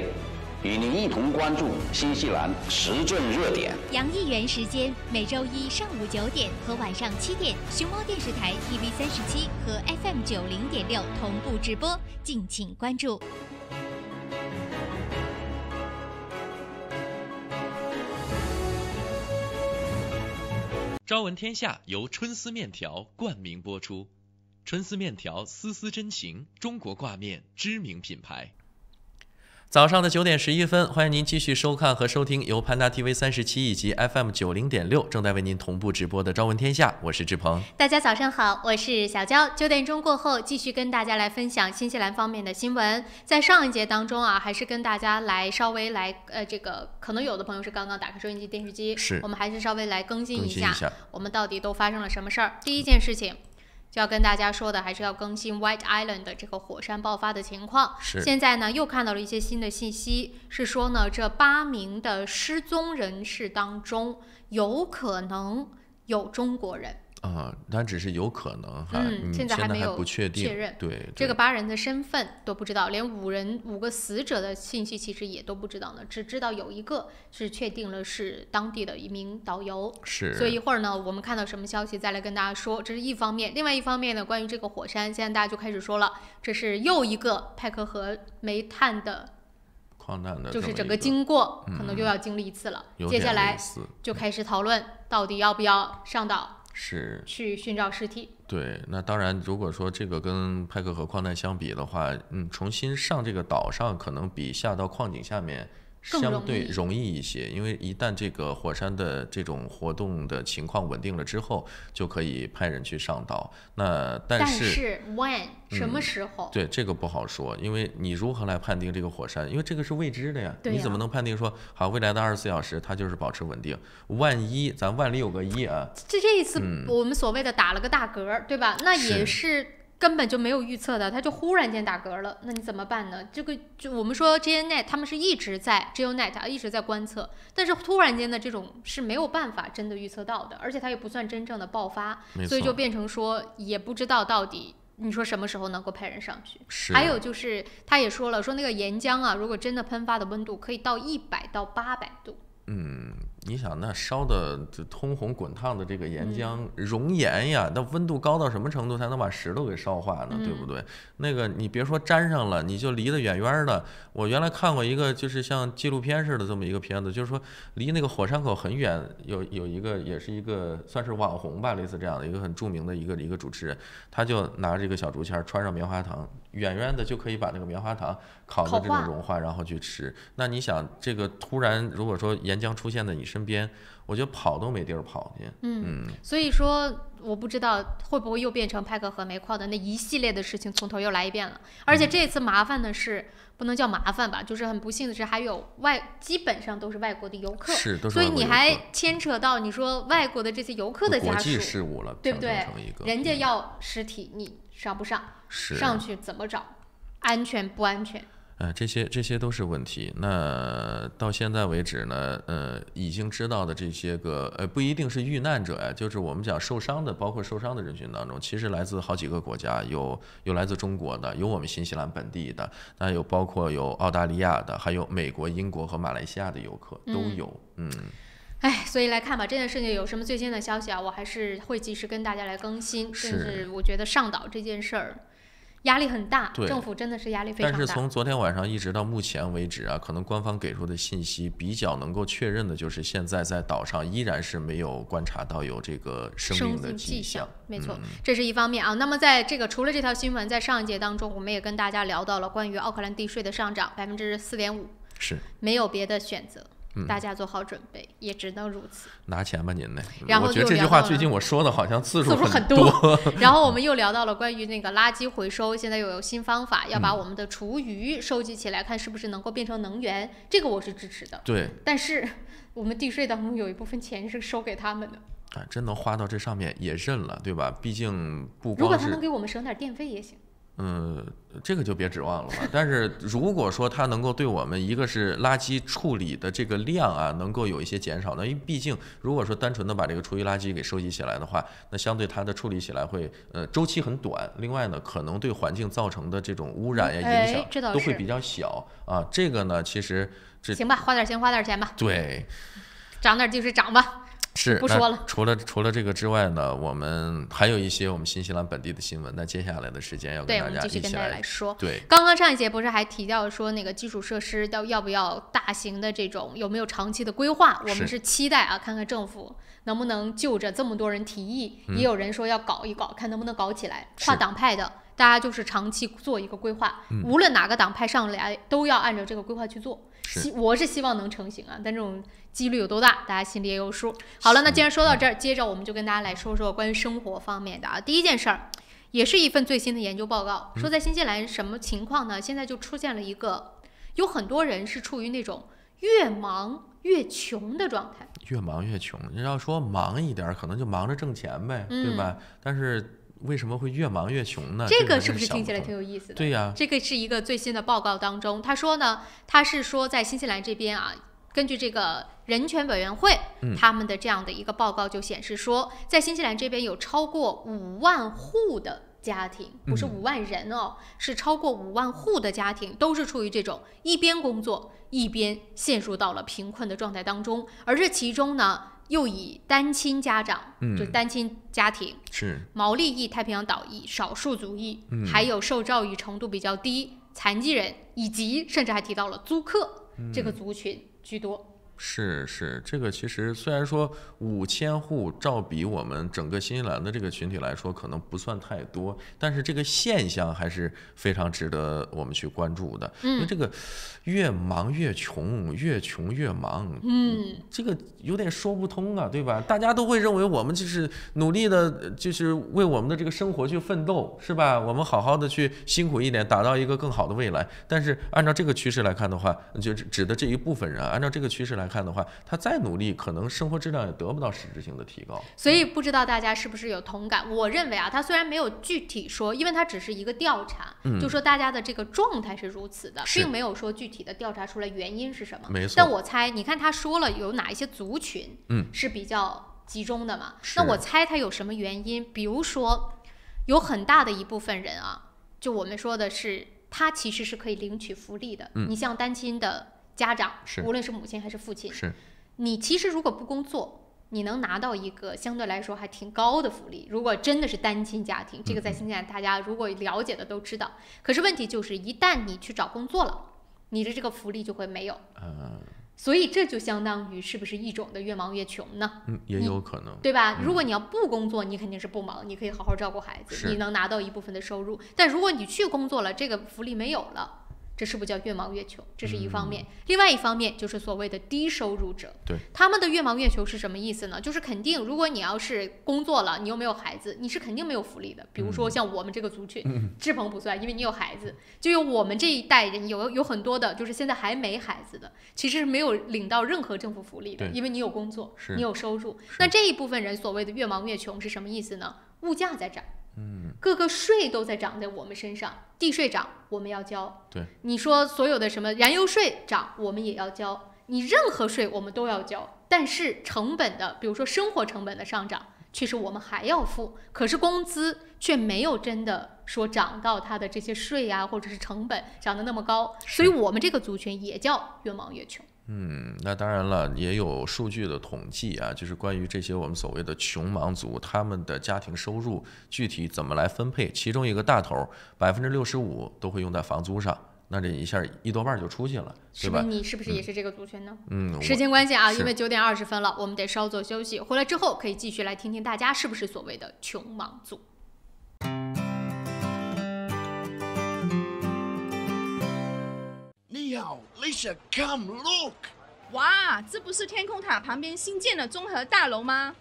与您一同关注新西兰时政热点。杨议员时间每周一上午9点和晚上7点，熊猫电视台 TV37和 FM 90.6同步直播，敬请关注。朝闻天下由春丝面条冠名播出，春丝面条丝丝真情，中国挂面知名品牌。早上的9点11分，欢迎您继续收看和收听由潘达 TV37以及 FM 90.6正在为您同步直播的《朝闻天下》，我是志鹏。大家早上好，我是小娇。9点钟过后，继续跟大家来分享新西兰方面的新闻。在上一节当中啊，还是跟大家来稍微来这个可能有的朋友是刚刚打开收音机、电视机，我们还是稍微来更新一下我们到底都发生了什么事儿。第一件事情。就要跟大家说的还是要更新 White Island 的这个火山爆发的情况。现在呢又看到了一些新的信息，是说呢这8名的失踪人士当中有可能有中国人。但只是有可能哈，现在还没有不确定。认。对，这个8人的身份都不知道，连5个死者的信息其实也都不知道呢，只知道有一个是确定了是当地的一名导游。所以一会儿呢，我们看到什么消息再来跟大家说，这是一方面。另外一方面呢，关于这个火山，现在大家就开始说了，这是又一个派克河煤炭的矿难的，就是整个经过可能又要经历一次了。接下来就开始讨论到底要不要上岛。去寻找尸体。对，那当然，如果说这个跟派克河矿难相比的话，重新上这个岛上可能比下到矿井下面相对容易一些，因为一旦这个火山的这种活动的情况稳定了之后，就可以派人去上岛。那但是 when 什么时候？对，这个不好说，因为你如何来判定这个火山？因为这个是未知的呀，你怎么能判定说好未来的24小时它就是保持稳定？万一咱万里有个一啊！这一次我们所谓的打了个大嗝，对吧？那也是根本就没有预测的，它就忽然间打嗝了，那你怎么办呢？这个就我们说 GeoNet 他们是一直在 GeoNet 一直在观测，但是突然间的这种是没有办法真的预测到的，而且它也不算真正的爆发，所以就变成说也不知道到底你说什么时候能够派人上去。还有就是他也说了，说那个岩浆啊，如果真的喷发的温度可以到100到800度。你想那烧的通红滚烫的这个岩浆熔岩呀，那温度高到什么程度才能把石头给烧化呢？对不对？那个你别说沾上了，你就离得远远的。我原来看过一个就是像纪录片似的这么一个片子，就是说离那个火山口很远，有一个也是一个算是网红吧，类似这样的一个很著名的一个主持人，他就拿这个小竹签穿上棉花糖，远远的就可以把那个棉花糖烤的这种融化，然后去吃。那你想这个突然如果说岩浆出现在你身边，我觉得跑都没地儿跑去。所以说我不知道会不会又变成派克河煤矿的那一系列的事情从头又来一遍了。而且这次麻烦的是，不能叫麻烦吧，就是很不幸的是还有基本上都是外国的游客，所以你还牵扯到你说外国的这些游客的家属，国际事务了，对不对？人家要实体，你上不上？上去怎么找？安全不安全？这些都是问题。那到现在为止呢，已经知道的这些个不一定是遇难者呀，就是我们讲受伤的，包括受伤的人群当中，其实来自好几个国家，有来自中国的，有我们新西兰本地的，那有包括有澳大利亚的，还有美国、英国和马来西亚的游客都有。所以来看吧，这件事情有什么最新的消息啊，我还是会及时跟大家来更新。甚至我觉得上岛这件事儿压力很大，政府真的是压力非常大。但是从昨天晚上一直到目前为止啊，可能官方给出的信息比较能够确认的就是，现在在岛上依然是没有观察到有这个生命的迹象。没错，这是一方面啊。那么在这个除了这条新闻，在上一节当中，我们也跟大家聊到了关于奥克兰地税的上涨4.5%，是没有别的选择。大家做好准备，也只能如此。拿钱吧您呢？然后我觉得这句话最近我说的好像次数很多。然后我们又聊到了关于那个垃圾回收，现在又有新方法，要把我们的厨余收集起来，看是不是能够变成能源。这个我是支持的。对。但是我们地税当中有一部分钱是收给他们的。真能花到这上面也认了，对吧？毕竟不光是。如果他能给我们省点电费也行。这个就别指望了吧。但是如果说它能够对我们，一个是垃圾处理的这个量啊，能够有一些减少呢，因为毕竟如果说单纯的把这个厨余垃圾给收集起来的话，那相对它的处理起来会周期很短，另外呢，可能对环境造成的这种污染呀、影响都会比较小啊。这个呢，其实行吧，花点钱吧。对，涨点就是涨吧。是，不说了。除了这个之外呢，我们还有一些我们新西兰本地的新闻。那接下来的时间要跟大家继续跟大家来说。对，刚刚上一节不是还提到说那个基础设施要不要大型的这种有没有长期的规划？我们是期待啊，看看政府能不能就着这么多人提议，也有人说要搞一搞，看能不能搞起来。跨党派的，大家就是长期做一个规划，无论哪个党派上来都要按照这个规划去做。我是希望能成型啊，但这种几率有多大，大家心里也有数。好了，那既然说到这儿，接着我们就跟大家来说说关于生活方面的啊。第一件事儿，也是一份最新的研究报告，说在新西兰什么情况呢？现在就出现了一个，有很多人是处于那种越忙越穷的状态。越忙越穷，要说忙一点，可能就忙着挣钱呗，对吧？但是为什么会越忙越穷呢？这个是不是听起来挺有意思的？对呀，这个是一个最新的报告当中，他说呢，他是说在新西兰这边啊，根据这个人权委员会他们的这样的一个报告就显示说，在新西兰这边有超过5万户的家庭，不是5万人哦，是超过5万户的家庭都是处于这种一边工作一边陷入到了贫困的状态当中，而这其中呢，又以单亲家长，就是单亲家庭，是毛利裔、太平洋岛裔、少数族裔，还有受教育程度比较低、残疾人，以及甚至还提到了租客这个族群居多。是，这个其实虽然说5000户照比我们整个新西兰的这个群体来说可能不算太多，但是这个现象还是非常值得我们去关注的。因为这个越忙越穷，越穷越忙，这个有点说不通啊，对吧？大家都会认为我们就是努力的，就是为我们的这个生活去奋斗，是吧？我们好好的去辛苦一点，打造一个更好的未来。但是按照这个趋势来看的话，就指的这一部分人，按照这个趋势来来看的话，他再努力，可能生活质量也得不到实质性的提高。所以不知道大家是不是有同感？我认为啊，他虽然没有具体说，因为他只是一个调查，就说大家的这个状态是如此的，并没有说具体的调查出来原因是什么。没错。但我猜，你看他说了有哪一些族群，是比较集中的嘛？那我猜他有什么原因？比如说，有很大的一部分人啊，就我们说的是，他其实是可以领取福利的。你像单亲的家长，无论是母亲还是父亲，你其实如果不工作，你能拿到一个相对来说还挺高的福利。如果真的是单亲家庭，这个在新西兰大家如果了解的都知道。可是问题就是，一旦你去找工作了，你的这个福利就会没有。所以这就相当于是不是一种的越忙越穷呢？也有可能，对吧？如果你要不工作，你肯定是不忙，你可以好好照顾孩子，你能拿到一部分的收入。但如果你去工作了，这个福利没有了，这是不是叫越忙越穷？这是一方面。另外一方面就是所谓的低收入者，对，他们的越忙越穷是什么意思呢？就是肯定，如果你要是工作了，你又没有孩子，你是肯定没有福利的。比如说像我们这个族群，志鹏不算，因为你有孩子，就有我们这一代人有很多的，就是现在还没孩子的，其实是没有领到任何政府福利的，因为你有工作，你有收入。那这一部分人所谓的越忙越穷是什么意思呢？物价在涨。各个税都在涨在我们身上，地税涨我们要交，对，你说所有的什么燃油税涨我们也要交，你任何税我们都要交，但是成本的，比如说生活成本的上涨，确实我们还要付，可是工资却没有真的说涨到它的这些税啊或者是成本涨得那么高，所以我们这个族群也叫越忙越穷。那当然了，也有数据的统计啊，就是关于这些我们所谓的穷忙族，他们的家庭收入具体怎么来分配，其中一个大头65%都会用在房租上，那这一下一多半就出去了，对吧？你是不是也是这个族群呢？时间关系啊，因为9点20分了，我们得稍作休息，回来之后可以继续来听听大家是不是所谓的穷忙族。你好 Lisa, come look. 哇，这不是天空塔旁边新建的综合大楼吗？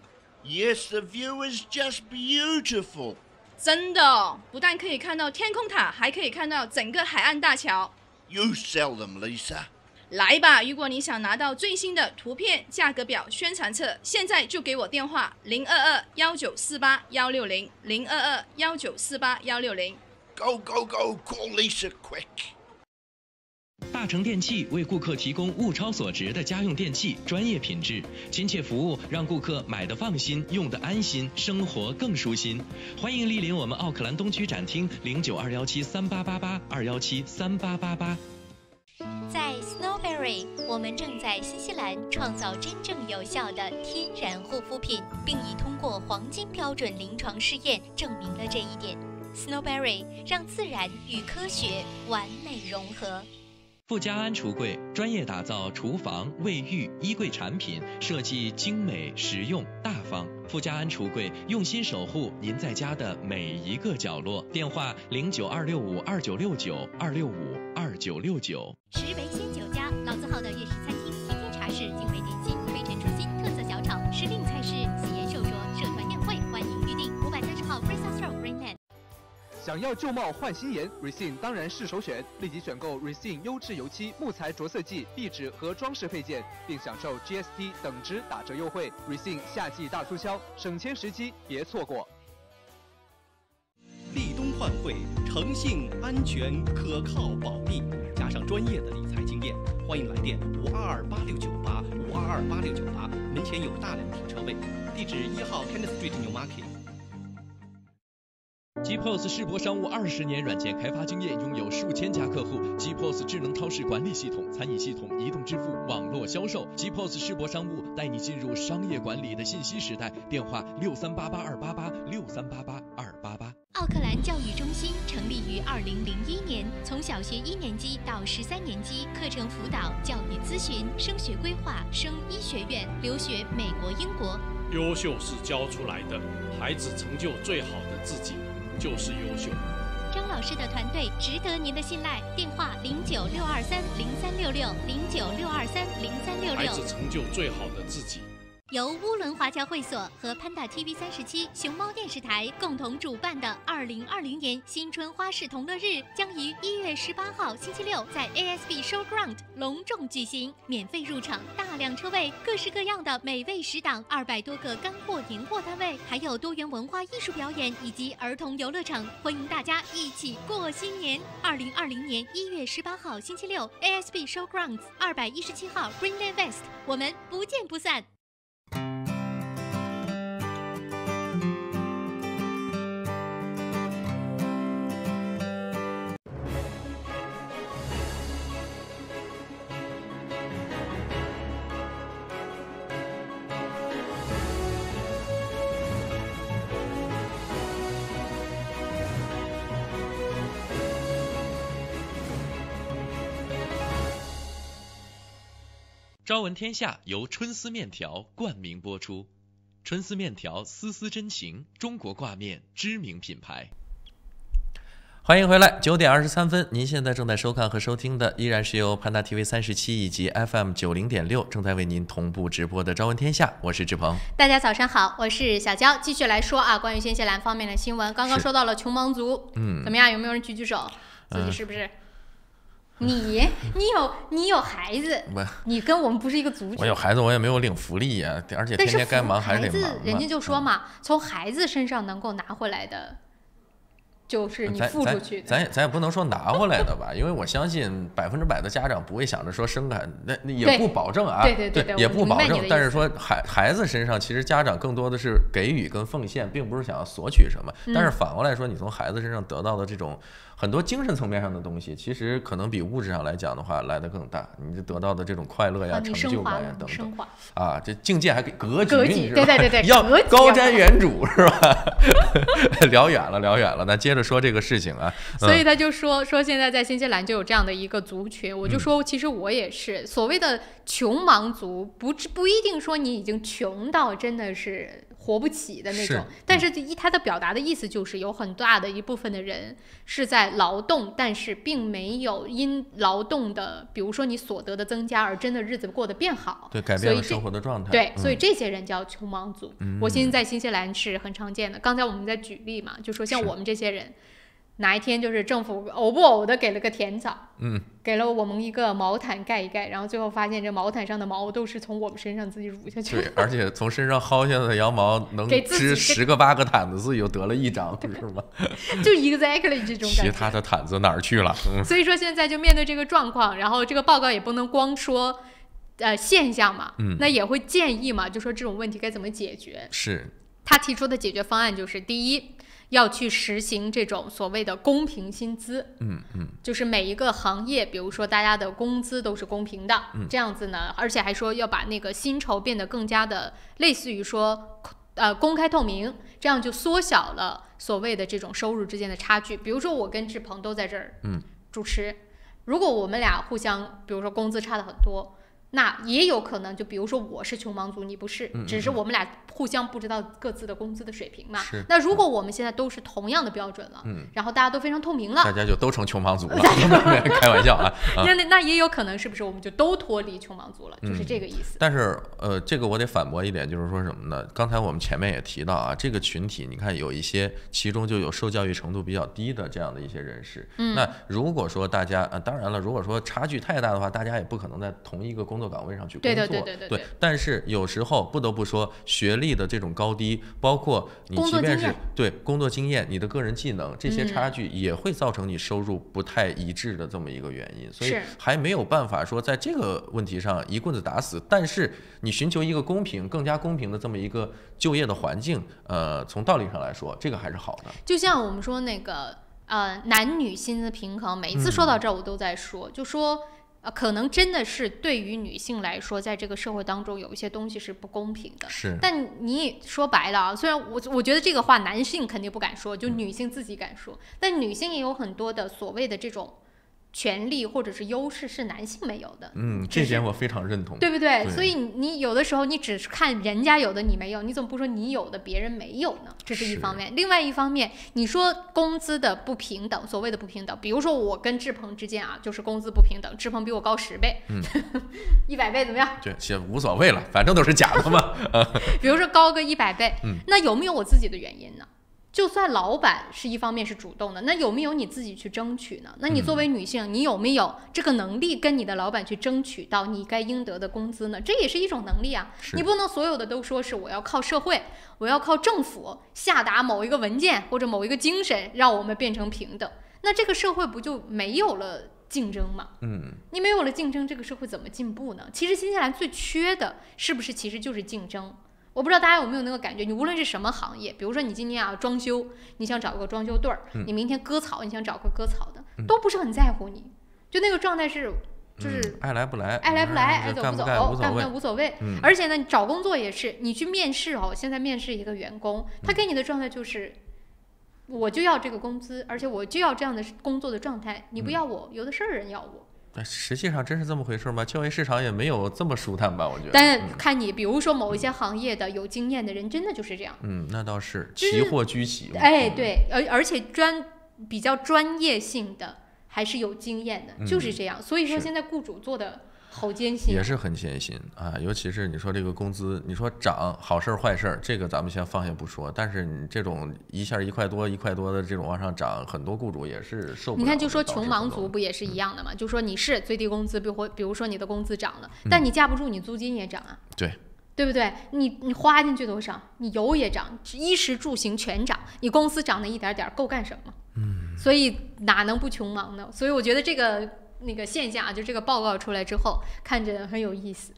Yes, the view is just beautiful. 真的，不但可以看到天空塔，还可以看到整个海岸大桥。You sell them, Lisa. 来吧，如果你想拿到最新的图片、价格表、宣传册，现在就给我电话022-1948-160 022-1948-160。Go, go, go, call Lisa quick. 大成电器为顾客提供物超所值的家用电器，专业品质、亲切服务，让顾客买得放心，用得安心，生活更舒心。欢迎莅临我们奥克兰东区展厅09217388821738888。在 Snowberry， 我们正在新西兰创造真正有效的天然护肤品，并已通过黄金标准临床试验证明了这一点。Snowberry 让自然与科学完美融合。富家安橱柜专业打造厨房、卫浴、衣柜产品，设计精美、实用、大方。富家安橱柜用心守护您在家的每一个角落。电话092652969，2652969。石围鲜酒家，老字号的粤式餐厅，天天茶室，精美点心，推陈出新，特色小炒，时令菜式，喜宴寿桌，社团宴会，欢迎预订。530号 Fraser Road Greenland。想要旧貌换新颜 ，Resin 当然是首选。立即选购 Resin 优质油漆、木材着色剂、壁纸和装饰配件，并享受 GST 等值打折优惠。Resin 夏季大促销，省钱时机别错过。立冬换汇，诚信、安全、可靠、保密，加上专业的理财经验，欢迎来电5228698，5228698，门前有大量停车位，地址1号 Kenneth Street Newmarket。GPOS 世博商务20年软件开发经验，拥有数千家客户。GPOS 智能超市管理系统、餐饮系统、移动支付、网络销售。GPOS 世博商务带你进入商业管理的信息时代。电话6388288，6388288。奥克兰教育中心成立于2001年，从小学1年级到13年级，课程辅导、教育咨询、升学规划、升医学院、留学美国、英国。优秀是教出来的，孩子成就最好的自己就是优秀。张老师的团队值得您的信赖。电话096230366，096230366。孩子成就最好的自己。由乌伦华侨会所和潘达 TV37、熊猫电视台共同主办的2020年新春花市同乐日将于1月18号星期六在 ASB Showground 隆重举行，免费入场，大量车位，各式各样的美味食档，200多个干货年货摊位，还有多元文化艺术表演以及儿童游乐场，欢迎大家一起过新年。2020年1月18号星期六 ASB Showgrounds 217号 Greenland West， 我们不见不散。朝闻天下由春丝面条冠名播出，春丝面条丝丝真情，中国挂面知名品牌。欢迎回来，9点23分，您现在正在收看和收听的依然是由潘达 TV37以及 FM 90.6正在为您同步直播的《朝闻天下》，我是志鹏。大家早上好，我是小娇，继续来说啊，关于新西兰方面的新闻。刚刚说到了穷忙族，怎么样？有没有人举手？自己是不是？你有孩子，你跟我们不是一个族群。我有孩子，我也没有领福利呀，而且天天该忙还是得忙。人家就说嘛，从孩子身上能够拿回来的，就是你付出去的。咱也不能说拿回来的吧，因为我相信100%的家长不会想着说生个，那也不保证啊，对，也不保证。但是说孩子身上，其实家长更多的是给予跟奉献，并不是想要索取什么。但是反过来说，你从孩子身上得到的这种很多精神层面上的东西，其实可能比物质上来讲的话来得更大。你得到的这这种快乐呀、成就感呀等等啊，这境界还格局，对，要高瞻远瞩是吧？聊远了，那接着说这个事情啊。所以他就说现在在新西兰就有这样的一个族群，我就说其实我也是所谓的穷忙族，不一定说你已经穷到真的是活不起的那种，但是他的表达的意思就是有很大的一部分的人是在劳动，但是并没有因劳动的比如说你所得的增加而真的日子过得变好，对，改变了生活的状态。对，所以这些人叫穷忙族。我相信在新西兰是很常见的。刚才我们在举例嘛，就说像我们这些人哪一天就是政府偶不偶的给了个甜枣，给了我们一个毛毯盖一盖，然后最后发现这毛毯上的毛都是从我们身上自己乳下去的。对，而且从身上薅下的羊毛能织10个8个毯子，自己又得了1张，是吗？就 exactly 这种感觉。其他的毯子哪儿去了？所以说现在就面对这个状况，然后这个报告也不能光说现象嘛，那也会建议嘛，就说这种问题该怎么解决。是他提出的解决方案就是第一，要去实行这种所谓的公平薪资，就是每一个行业，比如说大家的工资都是公平的，这样子呢，而且还说要把那个薪酬变得更加的类似于说公开透明，这样就缩小了所谓的这种收入之间的差距。比如说我跟志鹏都在这儿主持，如果我们俩互相比如说工资差的很多，那也有可能就比如说我是穷忙族你不是，只是我们俩互相不知道各自的工资的水平嘛。那如果我们现在都是同样的标准了，然后大家都非常透明了，大家就都成穷忙族了。开玩笑啊。那也有可能是不是我们就都脱离穷忙族了，就是这个意思。但是这个我得反驳一点，就是说什么呢？刚才我们前面也提到啊，这个群体你看有一些其中就有受教育程度比较低的这样的一些人士。那如果说大家当然了，如果说差距太大的话，大家也不可能在同一个工作岗位上去工作。对。但是有时候不得不说，学历的这种高低，包括你即便是对工作经验、你的个人技能这些差距，也会造成你收入不太一致的这么一个原因。所以还没有办法说在这个问题上一棍子打死。但是你寻求一个公平、更加公平的这么一个就业的环境，从道理上来说，这个还是好的。就像我们说那个男女薪资平衡，每一次说到这儿我都在说，就说可能真的是对于女性来说，在这个社会当中有一些东西是不公平的。但你说白了啊，虽然我觉得这个话男性肯定不敢说，就女性自己敢说，但女性也有很多的所谓的这种权利或者是优势是男性没有的。这点我非常认同，对不对？所以你有的时候你只是看人家有的你没有，你怎么不说你有的别人没有呢？这是一方面。另外一方面，你说工资的不平等，所谓的不平等，比如说我跟志鹏之间啊，就是工资不平等，志鹏比我高10倍，100倍怎么样？对，也无所谓了，反正都是假的嘛。比如说高个100倍，那有没有我自己的原因呢？就算老板是一方面是主动的，那有没有你自己去争取呢？那你作为女性，你有没有这个能力跟你的老板去争取到你该应得的工资呢？这也是一种能力啊。你不能所有的都说是我要靠社会，我要靠政府下达某一个文件或者某一个精神让我们变成平等，那这个社会不就没有了竞争吗？你没有了竞争，这个社会怎么进步呢？其实新西兰最缺的是不是其实就是竞争？我不知道大家有没有那个感觉，你无论是什么行业，比如说你今天啊装修，你想找个装修队儿，你明天割草，你想找个割草的，都不是很在乎你，就那个状态是就是爱来不来，爱走不走，干不干无所谓。而且呢，你找工作也是，你去面试现在面试一个员工，他给你的状态就是我就要这个工资，而且我就要这样的工作的状态，你不要我，有的是人要我。实际上真是这么回事吗？就业市场也没有这么舒坦吧，我觉得。但看你，比如说某一些行业的有经验的人，真的就是这样。那倒是奇货居奇。对，而且比较专业性的，还是有经验的，就是这样。所以说现在雇主做的好艰辛，也是很艰辛啊。尤其是你说这个工资，你说涨好事坏事，这个咱们先放下不说。但是你这种一下1块多的这种往上涨，很多雇主也是受不了。你看，就说穷忙族不也是一样的吗？就说你是最低工资，比如说你的工资涨了，但你架不住你租金也涨啊。对不对？你花进去多少，你油也涨，衣食住行全涨，你公司涨那一点点够干什么？所以哪能不穷忙呢？所以我觉得这个那个现象啊，就这个报告出来之后，看着很有意思。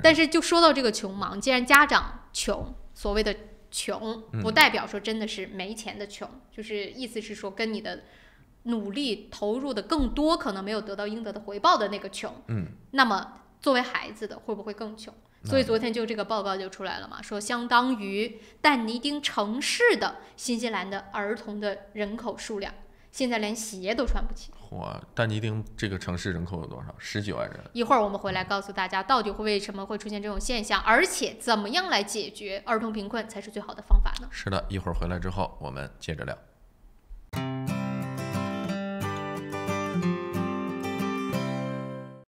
但是就说到这个穷忙，既然家长穷，所谓的穷，不代表说真的是没钱的穷，就是意思是说跟你的努力投入的更多，可能没有得到应得的回报的那个穷。那么作为孩子的会不会更穷？所以昨天就这个报告就出来了嘛，说相当于但尼丁城市的新西兰的儿童的人口数量，现在连鞋都穿不起。但尼丁这个城市人口有多少？19万人。一会儿我们回来告诉大家，到底为什么会出现这种现象，而且怎么样来解决儿童贫困才是最好的方法呢？是的，一会儿回来之后我们接着聊。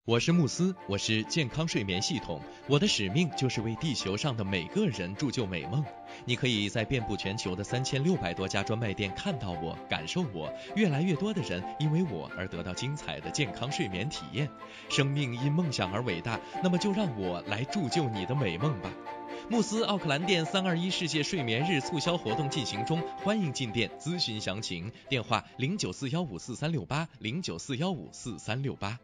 我是慕斯，我是健康睡眠系统，我的使命就是为地球上的每个人铸就美梦。你可以在遍布全球的3600多家专卖店看到我，感受我。越来越多的人因为我而得到精彩的健康睡眠体验。生命因梦想而伟大，那么就让我来铸就你的美梦吧。慕斯奥克兰店321世界睡眠日促销活动进行中，欢迎进店咨询详情，电话0941544368 0941544368。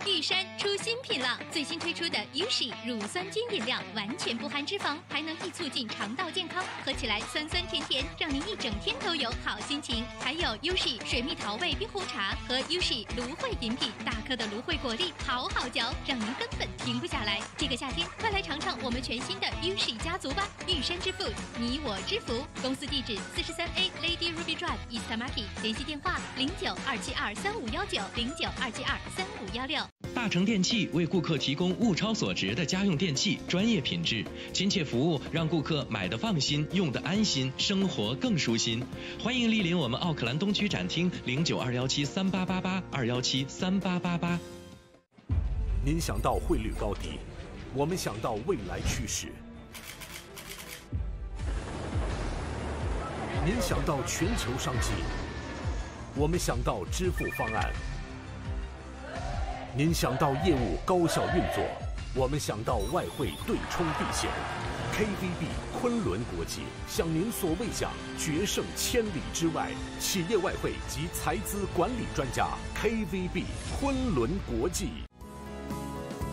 玉山出新品了，最新推出的 Ushi 乳酸菌饮料，完全不含脂肪，还能易促进肠道健康，喝起来酸酸甜甜，让您一整天都有好心情。还有 Ushi 水蜜桃味冰红茶和 Ushi 芦荟饮品，大颗的芦荟果粒好好嚼，让您根本停不下来。这个夏天，快来尝尝我们全新的 Ushi 家族吧！玉山之父，你我之福。公司地址43A Lady Ruby Drive East Market， 联系电话0927235519 0927235516。大成电器为顾客提供物超所值的家用电器，专业品质、亲切服务，让顾客买得放心，用得安心，生活更舒心。欢迎莅临我们奥克兰东区展厅092173888 2173888。您想到汇率高低，我们想到未来趋势；您想到全球商机，我们想到支付方案。您想到业务高效运作，我们想到外汇对冲避险。KVB 昆仑国际向您所未想，决胜千里之外。企业外汇及财资管理专家 KVB 昆仑国际。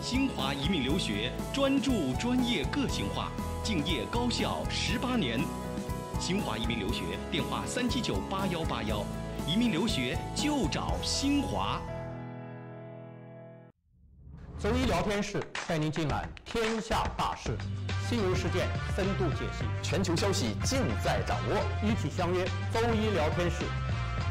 新华移民留学专注专业个性化，敬业高效18年。新华移民留学电话3798181，移民留学就找新华。周一聊天室带您尽览天下大事，新闻事件深度解析，全球消息尽在掌握。一起相约周一聊天室。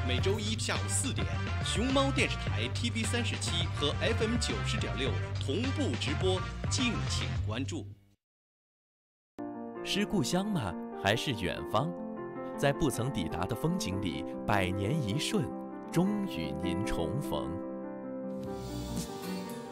每周一下午4点，熊猫电视台 TV37和 FM 90.6同步直播，敬请关注。是故乡吗？还是远方？在不曾抵达的风景里，百年一瞬，终与您重逢。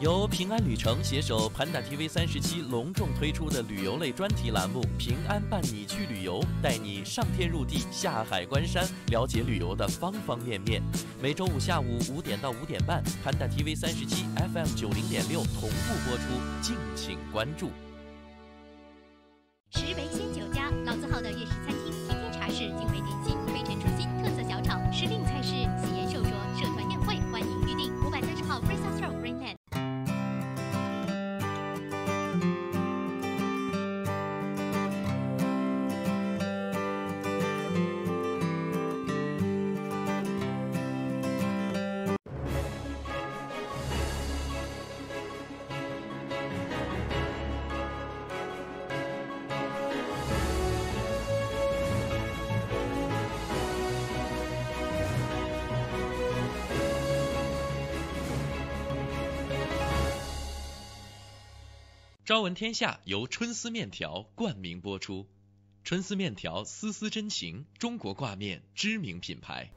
由平安旅程携手潘达 TV37隆重推出的旅游类专题栏目《平安伴你去旅游》，带你上天入地、下海观山，了解旅游的方方面面。每周五下午5点到5点半，潘达 TV37 FM 90.6同步播出，敬请关注。石围鲜酒家，老字号的粤式餐厅，天天茶室，精美点心，飞尘出新，特色小炒，时令菜式，喜宴寿桌，社团宴会，欢迎预订。530号 Fraser Road Greenland。朝闻天下由春丝面条冠名播出，春丝面条丝丝真情，中国挂面知名品牌。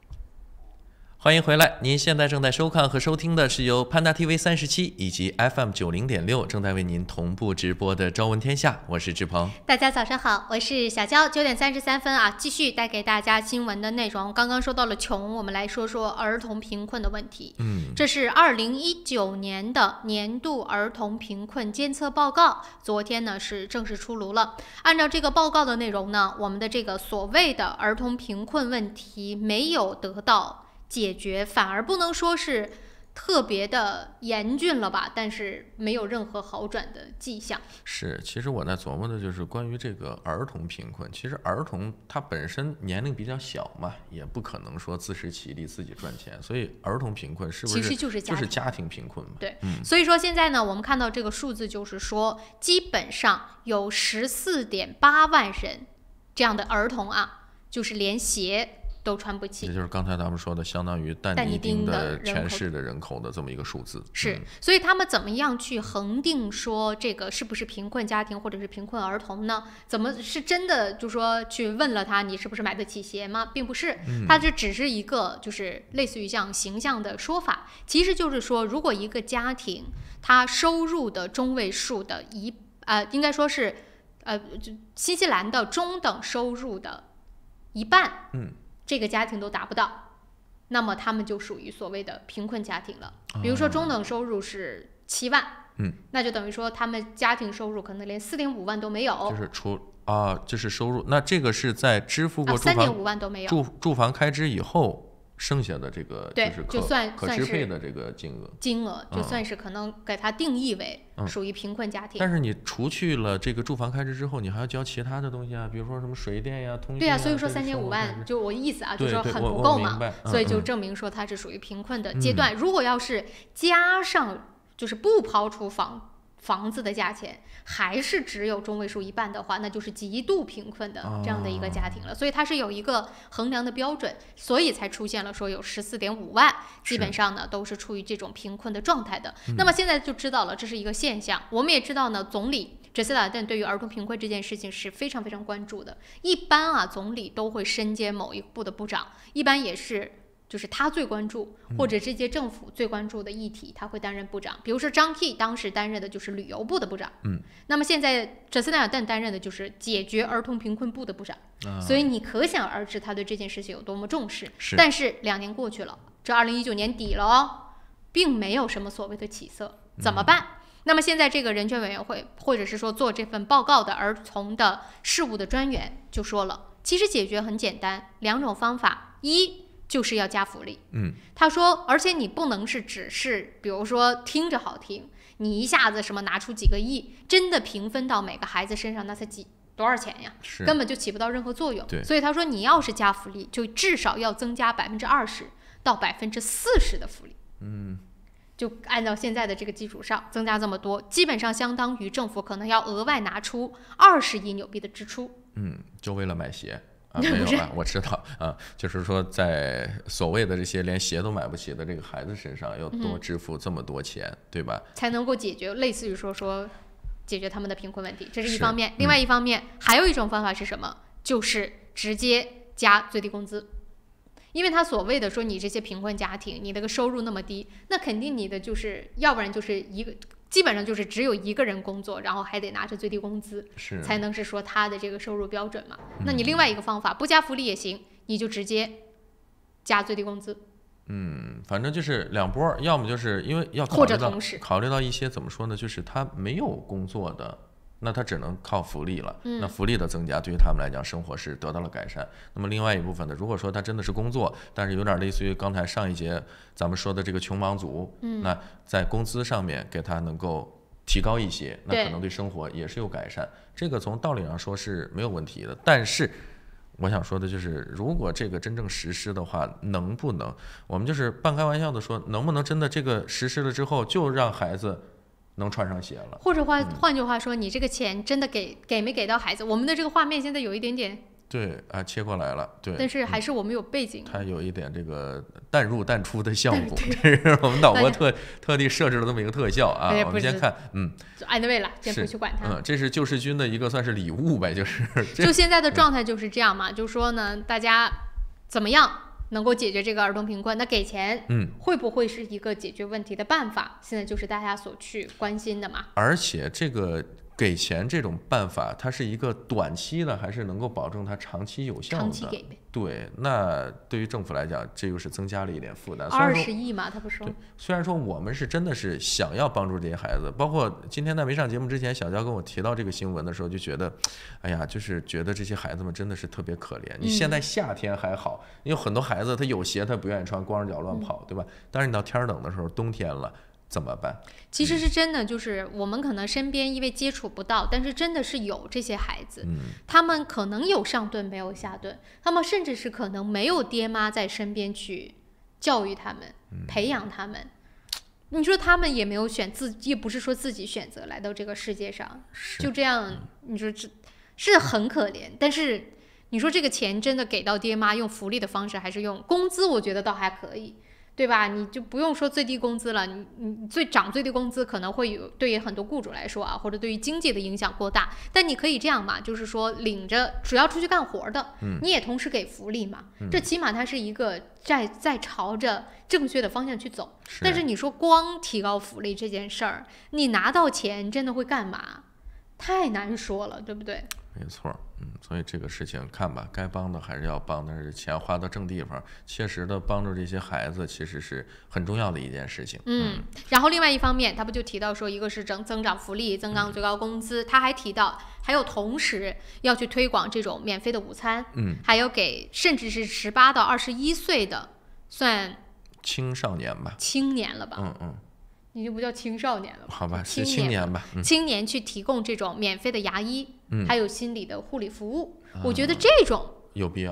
欢迎回来，您现在正在收看和收听的是由潘达 TV37以及 FM 90.6正在为您同步直播的《朝闻天下》，我是志鹏。大家早上好，我是小娇。9点33分啊，继续带给大家新闻的内容。刚刚说到了穷，我们来说说儿童贫困的问题。这是2019年的年度儿童贫困监测报告，昨天呢是正式出炉了。按照这个报告的内容呢，我们的这个所谓的儿童贫困问题没有得到解决，反而不能说是特别的严峻了吧，但是没有任何好转的迹象。是，其实我在琢磨的就是关于这个儿童贫困。其实儿童他本身年龄比较小嘛，也不可能说自食其力自己赚钱，所以儿童贫困是不是其实就是家庭贫困嘛？对，所以说现在呢，我们看到这个数字，就是说基本上有14.8万人这样的儿童啊，就是连鞋都穿不起，也就是刚才咱们说的，相当于但尼丁的全市的人口的这么一个数字。是，所以他们怎么样去恒定说这个是不是贫困家庭或者是贫困儿童呢？怎么是真的就说去问了他你是不是买得起鞋吗？并不是，它这只是一个就是类似于像形象的说法，其实就是说，如果一个家庭他收入的中位数的应该说是新西兰的中等收入的一半，这个家庭都达不到，那么他们就属于所谓的贫困家庭了。比如说中等收入是7万，那就等于说他们家庭收入可能连4.5万都没有，就是收入。那这个是在支付过3.5万都没有住房开支以后剩下的这个就算可支配的这个金额，就算是可能给它定义为属于贫困家庭。但是你除去了这个住房开支之后，你还要交其他的东西啊，比如说什么水电呀、通讯。对啊，所以说3.5万，就我意思啊，就是说很不够嘛，所以就证明说它是属于贫困的阶段。如果要是加上就是不抛出房子的价钱，还是只有中位数一半的话，那就是极度贫困的这样的一个家庭了。所以它是有一个衡量的标准，所以才出现了说有14.5万，基本上呢都是处于这种贫困的状态的。那么现在就知道了这是一个现象。我们也知道呢，总理杰西达·邓对于儿童贫困这件事情是非常非常关注的。一般啊，总理都会身兼某一部的部长，一般也是就是他最关注，或者这届政府最关注的议题，他会担任部长。比如说张 Key 当时担任的就是旅游部的部长，那么现在杰西达·邓担任的就是解决儿童贫困部的部长，所以你可想而知他对这件事情有多么重视。但是2年过去了，这2019年底了哦，并没有什么所谓的起色，怎么办？那么现在这个人权委员会，或者是说做这份报告的儿童的事务的专员就说了，其实解决很简单，2种方法，一就是要加福利。他说，而且你不能是只是比如说听着好听，你一下子什么拿出几个亿，真的平分到每个孩子身上，那才多少钱呀？根本就起不到任何作用。所以他说，你要是加福利，就至少要增加20%到40%的福利。就按照现在的这个基础上增加这么多，基本上相当于政府可能要额外拿出20亿纽币的支出。就为了买鞋。没有了，我知道啊，就是说在所谓的这些连鞋都买不起的这个孩子身上，要多支付这么多钱，对吧？才能够解决，类似于说解决他们的贫困问题，这是一方面。另外一方面，还有一种方法是什么？就是直接加最低工资。因为他所谓的说你这些贫困家庭，你那个收入那么低，那肯定你的就是要不然就是基本上就是只有一个人工作，然后还得拿着最低工资，才能是说他的这个收入标准嘛。那你另外一个方法不加福利也行，你就直接加最低工资。反正就是两波，要么就是因为要考虑到一些怎么说呢，就是他没有工作的。那他只能靠福利了，那福利的增加对于他们来讲，生活是得到了改善。那么另外一部分呢，如果说他真的是工作，但是有点类似于刚才上一节咱们说的这个穷忙族，那在工资上面给他能够提高一些，那可能对生活也是有改善。这个从道理上说是没有问题的，但是我想说的就是，如果这个真正实施的话，能不能我们就是半开玩笑的说，能不能真的这个实施了之后，就让孩子能穿上鞋了，或者换句话说，你这个钱真的给没给到孩子？我们的这个画面现在有一点点对切过来了，对，但是还是我们有背景，它有一点这个淡入淡出的效果，这是我们导播特地设置了这么一个特效啊。我们先看，anyway 了，先不去管它。这是救世军的一个算是礼物呗，就是就现在的状态就是这样嘛，就说呢，大家怎么样能够解决这个儿童贫困？那给钱，会不会是一个解决问题的办法？现在就是大家所去关心的嘛。而且这个给钱这种办法，它是一个短期的，还是能够保证它长期有效的？长期给呗。对，那对于政府来讲，这又是增加了一点负担。20亿嘛，他不说。虽然说我们是真的是想要帮助这些孩子，包括今天在没上节目之前，小娇跟我提到这个新闻的时候，就觉得，哎呀，就是觉得这些孩子们真的是特别可怜。你现在夏天还好，有很多孩子他有鞋他不愿意穿，光着脚乱跑，对吧？但是你到天冷的时候，冬天了。怎么办？其实是真的，就是我们可能身边因为接触不到，但是真的是有这些孩子，他们可能有上顿没有下顿，他们甚至是可能没有爹妈在身边去教育他们、培养他们。你说他们也没有也不是说自己选择来到这个世界上，就这样，你说这是很可怜。但是你说这个钱真的给到爹妈，用福利的方式还是用工资？我觉得倒还可以。对吧？你就不用说最低工资了，你涨最低工资可能会有对于很多雇主来说啊，或者对于经济的影响过大。但你可以这样嘛，就是说领着只要出去干活的，你也同时给福利嘛，这起码它是一个在朝着正确的方向去走。但是你说光提高福利这件事儿，你拿到钱真的会干嘛？太难说了，对不对？没错，所以这个事情看吧，该帮的还是要帮，但是钱花到正地方，切实的帮助这些孩子，其实是很重要的一件事情。然后另外一方面，他不就提到说，一个是增长福利，增长最高工资，他还提到还有同时要去推广这种免费的午餐，还有给甚至是18到21岁的，算青少年吧，青年了吧，你就不叫青少年了吧？好吧，是青年吧。青年去提供这种免费的牙医，还有心理的护理服务，我觉得这种有必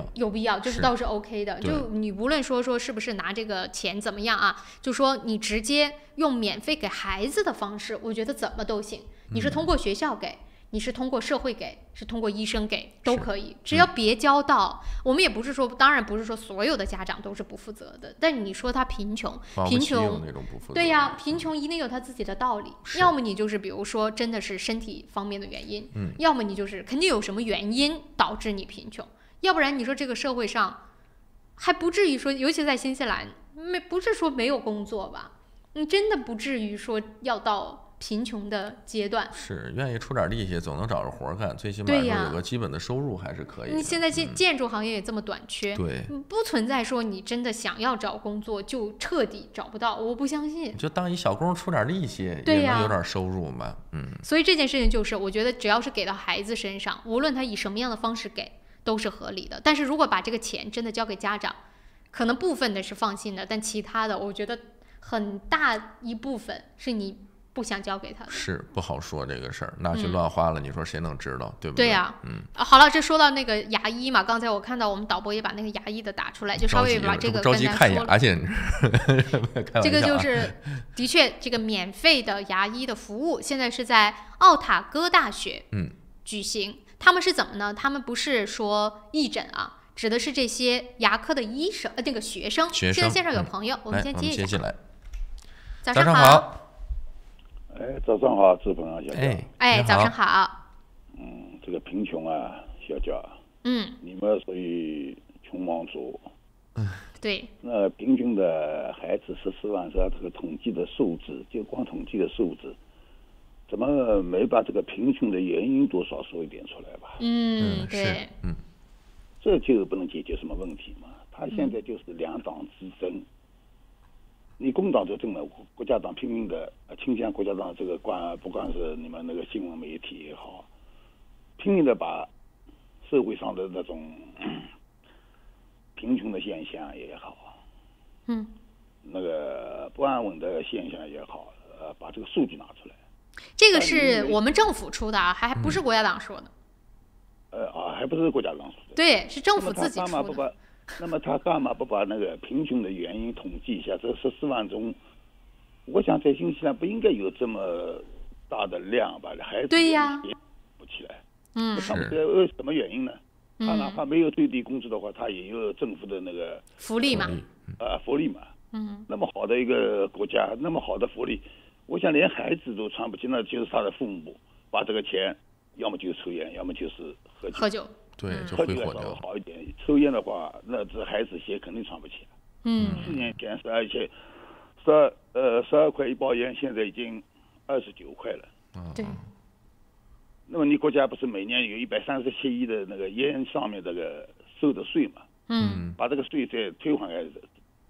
要，就是倒是 OK 的。就你无论说是不是拿这个钱怎么样啊，就说你直接用免费给孩子的方式，我觉得怎么都行。你是通过学校给，你是通过社会给，是通过医生给，都可以，只要别交到。我们也不是说，当然不是说所有的家长都是不负责的，但你说他贫穷，对呀，贫穷一定有他自己的道理。要么你就是比如说真的是身体方面的原因，要么你就是肯定有什么原因导致你贫穷，要不然你说这个社会上还不至于说，尤其在新西兰，不是说没有工作吧？你真的不至于说要到贫穷的阶段，是愿意出点力气，总能找着活干，最起码有个基本的收入还是可以的。你现在建筑行业也这么短缺，不存在说你真的想要找工作就彻底找不到，我不相信。就当一小工出点力气，也能有点收入嘛。所以这件事情就是，我觉得只要是给到孩子身上，无论他以什么样的方式给，都是合理的。但是如果把这个钱真的交给家长，可能部分的是放心的，但其他的，我觉得很大一部分是你不想交给他的，是不好说这个事儿，拿去乱花了，你说谁能知道，对不对？对呀，好了，这说到那个牙医嘛，刚才我看到我们导播也把那个牙医的打出来，就稍微把这个着急看牙去，这个就是的确，这个免费的牙医的服务现在是在奥塔哥大学举行。他们是怎么呢？他们不是说义诊啊，指的是这些牙科的医生，那个学生。现在线上有朋友，我们先接一下。早上好。早上好，志鹏啊，小娇。早上好。这个贫穷啊，小娇。你们属于穷忙族。对。那平均的孩子14万是这个统计的数字，就光统计的数字，怎么没把这个贫穷的原因多少说一点出来吧？对。这就不能解决什么问题嘛？他现在就是两党之争。你工党就争了，国家党拼命的倾向国家党这个不管是你们那个新闻媒体也好，拼命的把社会上的那种贫穷的现象也好，那个不安稳的现象也好，把这个数据拿出来。这个是我们政府出的啊，还不是国家党说的。还不是国家党说的。对，是政府自己出的。那么他干嘛不把那个贫穷的原因统计一下？这14万中，我想在新西兰不应该有这么大的量吧？孩子对呀，不起来。他们这什么原因呢？他哪怕没有最低工资的话，他也有政府的那个福利嘛。福利嘛。那么好的一个国家，那么好的福利，我想连孩子都穿不起，那就是他的父母把这个钱，要么就是抽烟，要么就是喝酒。对，就喝酒挥霍掉。好一点，抽烟的话，那这孩子鞋肯定穿不起。4年前12块一包烟，现在已经29块了。对。那么你国家不是每年有137亿的那个烟上面这个收的税嘛？把这个税再退还给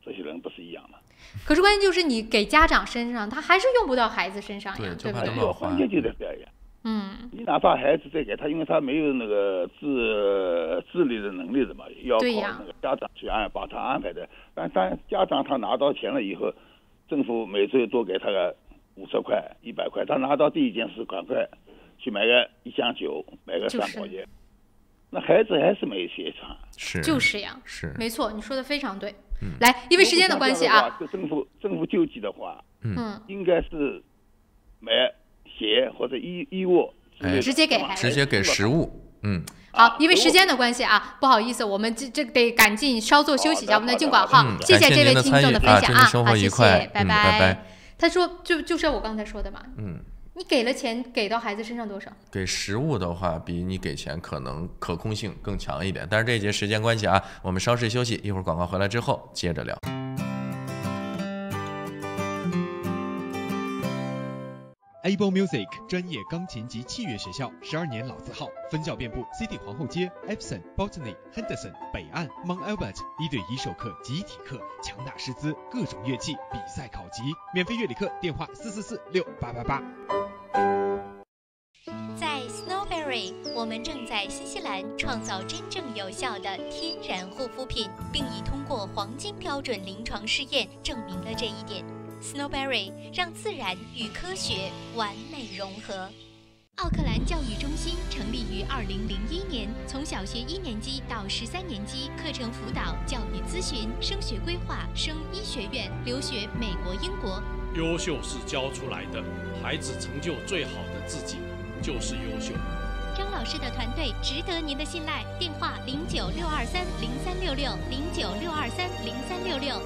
这些人，不是一样吗？可是关键就是你给家长身上，他还是用不到孩子身上呀，对不对？关键就在这样。你哪怕孩子再给他，因为他没有那个自理的能力的嘛，要靠那个家长去把他安排的。但家长他拿到钱了以后，政府每周多给他个50块、100块，他拿到第一件事赶快去买个1箱酒，买个3包烟，那孩子还是没鞋穿。就是呀，没错，你说的非常对。来，因为时间的关系啊，政府救济的话，应该是买鞋或者衣物，直接给孩子，直接给食物。好，因为时间的关系啊，不好意思，我们这得赶紧稍作休息一下，我们来进广告。谢谢这位听众的分享啊，好，谢谢，拜拜。他说，就是我刚才说的嘛，你给了钱给到孩子身上多少？给食物的话，比你给钱可能可控性更强一点。但是这一节时间关系啊，我们稍事休息，一会儿广告回来之后接着聊。Able Music 专业钢琴及器乐学校，12年老字号，分校遍布 City 皇后街、Epsom、Botany、Henderson、北岸、Mount Albert，1对1授课、集体课，强大师资，各种乐器，比赛考级，免费乐理课，电话444-6888。在 Snowberry， 我们正在新西兰创造真正有效的天然护肤品，并已通过黄金标准临床试验证明了这一点。Snowberry 让自然与科学完美融合。奥克兰教育中心成立于2001年，从小学1年级到13年级，课程辅导、教育咨询、升学规划、升医学院、留学美国、英国。优秀是教出来的，孩子成就最好的自己就是优秀。张老师的团队值得您的信赖，电话0962303366，0962303366。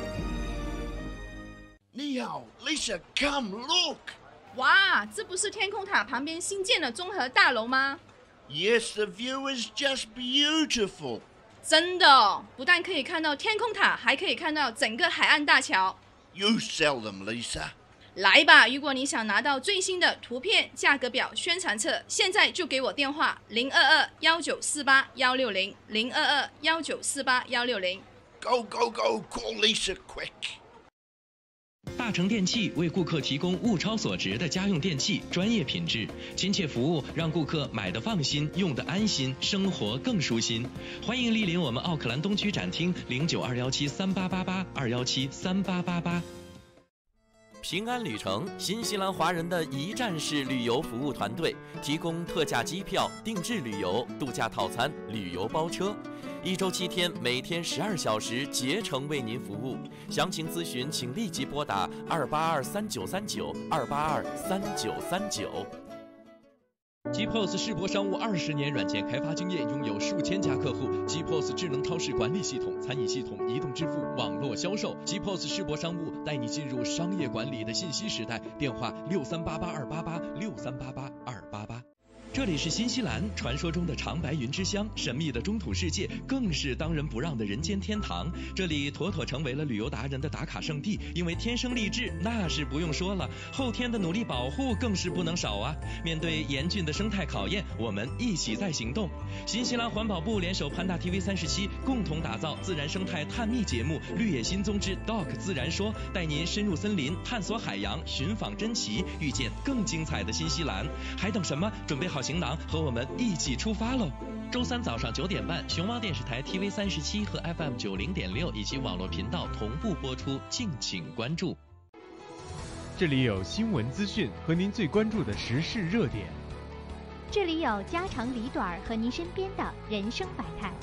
你好 ，Lisa， come look。哇，这不是天空塔旁边新建的综合大楼吗 ？Yes, the view is just beautiful。真的，不但可以看到天空塔，还可以看到整个海岸大桥。You sell them, Lisa。来吧，如果你想拿到最新的图片、价格表、宣传册，现在就给我电话022-1948-160，022-1948-160。Go, go, go, call Lisa quick。大成电器为顾客提供物超所值的家用电器，专业品质、亲切服务，让顾客买得放心，用得安心，生活更舒心。欢迎莅临我们奥克兰东区展厅，092173888，2173888。平安旅程，新西兰华人的一站式旅游服务团队，提供特价机票、定制旅游、度假套餐、旅游包车，1周7天，每天12小时，竭诚为您服务。详情咨询，请立即拨打2823939，2823939。GPOS 世博商务20年软件开发经验，拥有数千家客户。GPOS 智能超市管理系统、餐饮系统、移动支付、网络销售。GPOS 世博商务带你进入商业管理的信息时代。电话6388-288，6388-288。这里是新西兰，传说中的长白云之乡，神秘的中土世界，更是当仁不让的人间天堂。这里妥妥成为了旅游达人的打卡圣地，因为天生丽质那是不用说了，后天的努力保护更是不能少啊！面对严峻的生态考验，我们一起在行动。新西兰环保部联手潘大 TV37，共同打造自然生态探秘节目《绿野新踪之 Doc 自然说》，带您深入森林，探索海洋，寻访珍奇，遇见更精彩的新西兰。还等什么？准备好行囊，和我们一起出发喽！周三早上9点半，熊猫电视台 TV37和 FM 90.6以及网络频道同步播出，敬请关注。这里有新闻资讯和您最关注的时事热点，这里有家长里短和您身边的人生百态。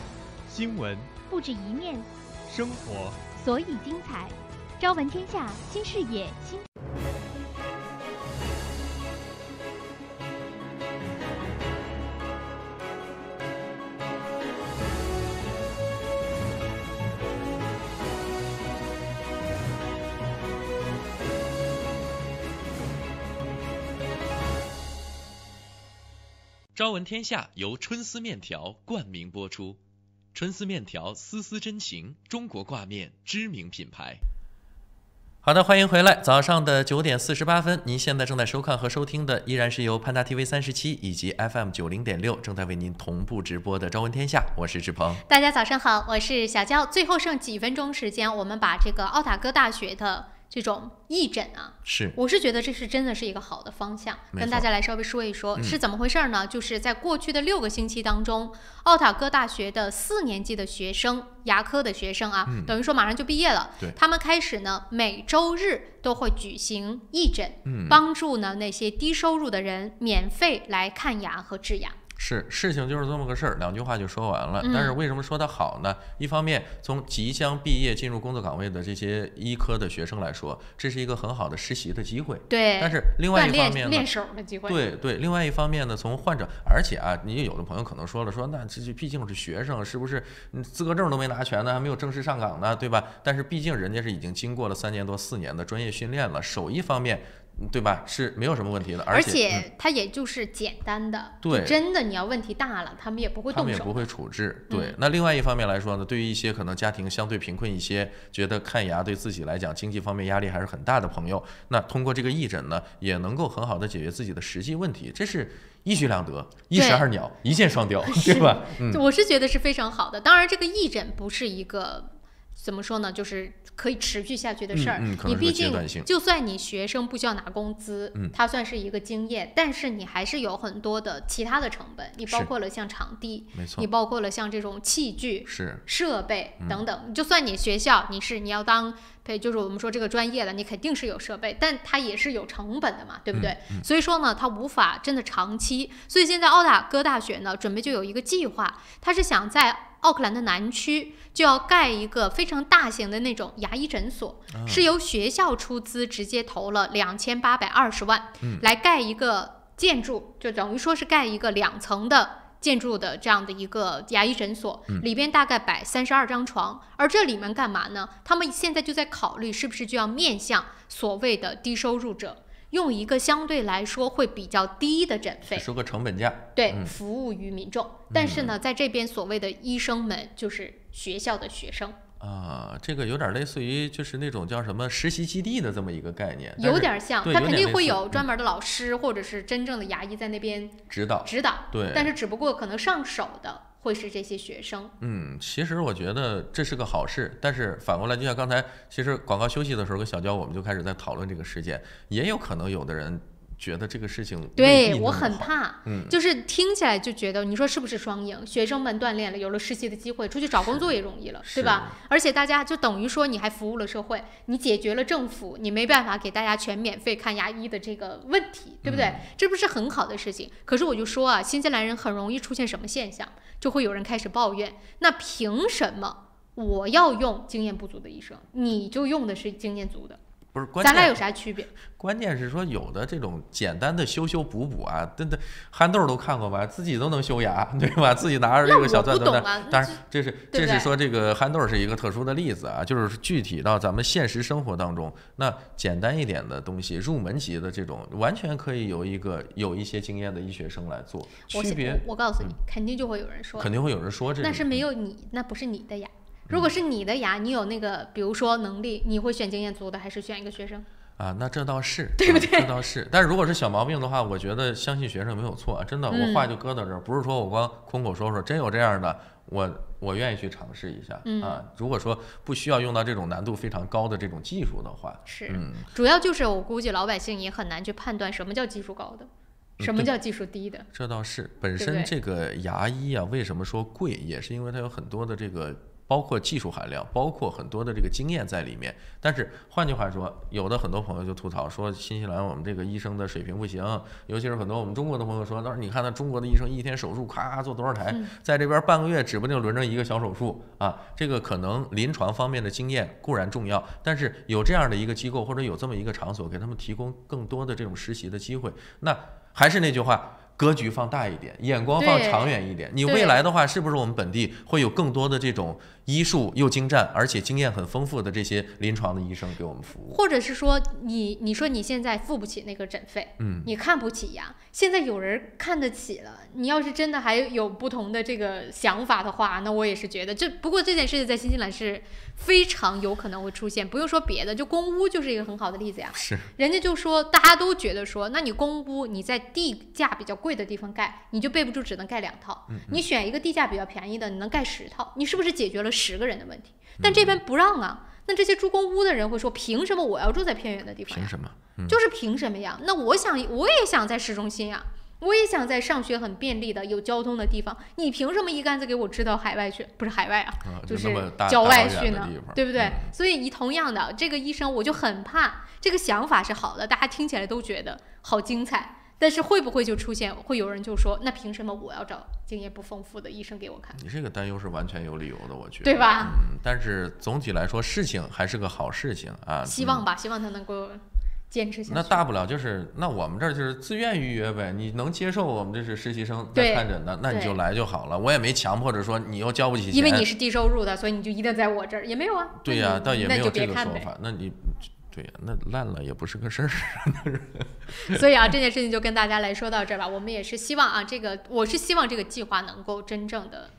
新闻不止一面，生活所以精彩。朝闻天下，新视野，新。朝闻天下由春丝面条冠名播出，春丝面条丝丝真情，中国挂面知名品牌。好的，欢迎回来。早上的9点48分，您现在正在收看和收听的依然是由潘达 TV37以及 FM 90.6正在为您同步直播的朝闻天下，我是志鹏。大家早上好，我是小娇。最后剩几分钟时间，我们把这个奥塔哥大学的这种义诊啊，我是觉得这是真的是一个好的方向，跟大家来稍微说一说是怎么回事呢？就是在过去的6个星期当中，奥塔哥大学的4年级的学生，牙科的学生啊，等于说马上就毕业了，他们开始呢每周日都会举行义诊，帮助呢那些低收入的人免费来看牙和治牙。是，事情就是这么个事儿，2句话就说完了。但是为什么说它好呢？一方面，从即将毕业进入工作岗位的这些医科的学生来说，这是一个很好的实习的机会。对。但是另外一方面呢，练手的机会。对。另外一方面呢，从患者，而且啊，你有的朋友可能说了，那这毕竟是学生，是不是资格证都没拿全呢，还没有正式上岗呢，对吧？但是毕竟人家是已经经过了3年多4年的专业训练了，手艺方面。对吧？是没有什么问题的，而且它也就是简单的。对，真的你要问题大了，他们也不会动手，他们也不会处置。对，那另外一方面来说呢，对于一些可能家庭相对贫困一些，觉得看牙对自己来讲经济方面压力还是很大的朋友，那通过这个义诊呢，也能够很好的解决自己的实际问题，这是一举两得，一石二鸟，一箭双雕，对吧？我是觉得是非常好的。当然，这个义诊不是一个。怎么说呢？就是可以持续下去的事儿。你毕竟，就算你学生不需要拿工资，它算是一个经验，但是你还是有很多的其他的成本。你包括了像场地，你包括了像这种器具、设备等等。就算你学校你要当，就是我们说这个专业的，你肯定是有设备，但它也是有成本的嘛，对不对？所以说呢，它无法真的长期。所以现在奥塔哥大学呢，准备就有一个计划，它是想在奥克兰的南区就要盖一个非常大型的那种牙医诊所，是由学校出资直接投了2820万，来盖一个建筑，就等于说是盖一个2层的建筑的这样的一个牙医诊所，里边大概摆32张床，而这里面干嘛呢？他们现在就在考虑是不是就要面向所谓的低收入者。用一个相对来说会比较低的诊费，收个成本价，对，服务于民众。但是呢，在这边所谓的医生们就是学校的学生啊，这个有点类似于就是那种叫什么实习基地的这么一个概念，有点像，他肯定会有专门的老师或者是真正的牙医在那边指导，对，但是只不过可能上手的会是这些学生。其实我觉得这是个好事，但是反过来，就像刚才其实广告休息的时候跟小娇我们就开始在讨论这个事件，也有可能有的人觉得这个事情对我很怕，就是听起来就觉得你说是不是双赢？学生们锻炼了，有了实习的机会，出去找工作也容易了，对吧？而且大家就等于说你还服务了社会，你解决了政府你没办法给大家全免费看牙医的这个问题，对不对？这不是很好的事情？可是我就说啊，新西兰人很容易出现什么现象，就会有人开始抱怨，那凭什么我要用经验不足的医生，你就用的是经验足的？不是，咱俩有啥区别？关键是说有的这种简单的修修补补啊，真的憨豆都看过吧，自己都能修牙，对吧？自己拿着这个小钻头的。当然，这是说这个憨豆是一个特殊的例子啊，就是具体到咱们现实生活当中，那简单一点的东西，入门级的这种，完全可以有一些经验的医学生来做。区别，我告诉你，肯定就会有人说，肯定会有人说这个，那是没有你，那不是你的牙。如果是你的牙，你有那个，比如说能力，你会选经验足的，还是选一个学生？啊，那这倒是，对不对？这倒是。但是如果是小毛病的话，我觉得相信学生没有错，真的，我话就搁到这儿，不是说我光空口说说，真有这样的，我愿意去尝试一下啊。如果说不需要用到这种难度非常高的这种技术的话，是，主要就是我估计老百姓也很难去判断什么叫技术高的。什么叫技术低的？这倒是，本身这个牙医啊，为什么说贵，也是因为它有很多的这个。包括技术含量，包括很多的这个经验在里面。但是换句话说，有的很多朋友就吐槽说，新西兰我们这个医生的水平不行，尤其是很多我们中国的朋友说，但是你看那中国的医生一天手术咔做多少台，在这边半个月指不定轮着一个小手术啊。这个可能临床方面的经验固然重要，但是有这样的一个机构或者有这么一个场所，给他们提供更多的这种实习的机会。那还是那句话。格局放大一点，眼光放长远一点。你未来的话，是不是我们本地会有更多的这种医术又精湛，而且经验很丰富的这些临床的医生给我们服务？或者是说，你说你现在付不起那个诊费，你看不起呀，现在有人看得起了。你要是真的还有不同的这个想法的话，那我也是觉得不过这件事情在新西兰是非常有可能会出现。不用说别的，就公屋就是一个很好的例子呀。是，人家就说大家都觉得说，那你公屋你在地价比较贵的地方盖，你就备不住只能盖2套。你选一个地价比较便宜的，你能盖10套，你是不是解决了10个人的问题？但这边不让啊。那这些住公屋的人会说，凭什么我要住在偏远的地方呀？凭什么？就是凭什么呀？那我也想在市中心呀，我也想在上学很便利的有交通的地方。你凭什么一竿子给我支到海外去？不是海外啊，就是郊外去呢，对不对？所以同样的，这个医生我就很怕，这个想法是好的，大家听起来都觉得好精彩。但是会不会就出现会有人就说，那凭什么我要找经验不丰富的医生给我看？你这个担忧是完全有理由的，我觉得，对吧？但是总体来说，事情还是个好事情啊。希望吧，希望他能够坚持下去。那大不了就是，那我们这儿就是自愿预约呗。你能接受我们这是实习生在看诊的，那你就来就好了。我也没强迫着说你又交不起钱，因为你是低收入的，所以你就一定在我这儿，也没有啊。对呀，倒也没有这个说法。那你。对呀，那烂了也不是个事儿。所以啊，这件事情就跟大家来说到这儿吧。我们也是希望啊，我是希望这个计划能够真正的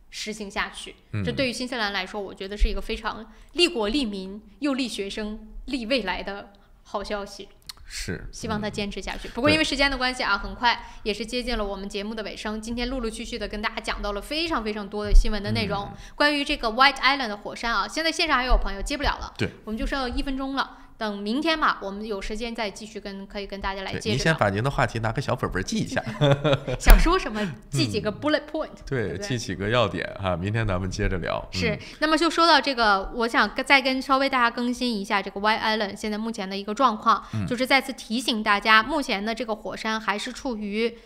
实行下去。这对于新西兰来说，我觉得是一个非常利国利民又利学生利未来的好消息。是，希望他坚持下去。不过因为时间的关系啊，很快也是接近了我们节目的尾声。今天陆陆续续的跟大家讲到了非常非常多的新闻的内容，关于这个 White Island 的火山啊，现在线上还有朋友接不了了，对，我们就剩1分钟了。等明天吧，我们有时间再继续可以跟大家来接着。您先把您的话题拿个小本本记一下，想说什么记几个 bullet point，对，记几个要点哈。明天咱们接着聊。是，那么就说到这个，我想再稍微大家更新一下这个 White Island 现在目前的一个状况，就是再次提醒大家，目前的这个火山还是处于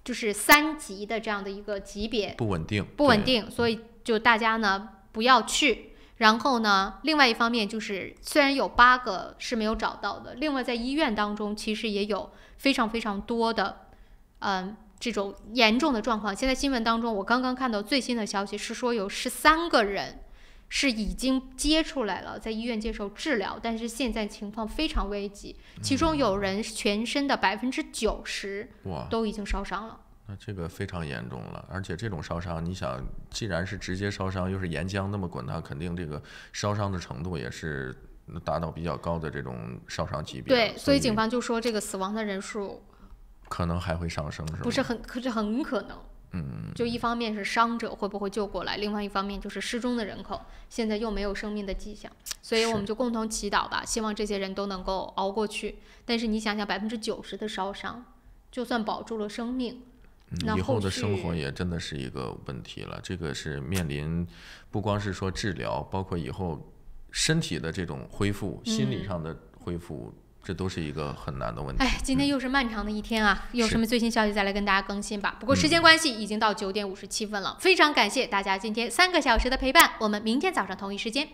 就是3级的这样的一个级别，不稳定，所以就大家呢不要去。然后呢，另外一方面就是，虽然有8个是没有找到的，另外在医院当中其实也有非常非常多的，这种严重的状况。现在新闻当中，我刚刚看到最新的消息是说，有13个人是已经接出来了，在医院接受治疗，但是现在情况非常危急，其中有人全身的90%都已经烧伤了。那这个非常严重了，而且这种烧伤，你想，既然是直接烧伤，又是岩浆那么滚烫，肯定这个烧伤的程度也是达到比较高的这种烧伤级别。对，所以警方就说这个死亡的人数可能还会上升，是吗？不是很可能。就一方面是伤者会不会救过来，另外一方面就是失踪的人口，现在又没有生命的迹象，所以我们就共同祈祷吧，希望这些人都能够熬过去。但是你想想90%的烧伤，就算保住了生命。以后的生活也真的是一个问题了，这个是面临不光是说治疗，包括以后身体的这种恢复，心理上的恢复，这都是一个很难的问题。今天又是漫长的一天啊，有什么最新消息再来跟大家更新吧。不过时间关系，已经到9点57分了，非常感谢大家今天3个小时的陪伴，我们明天早上同一时间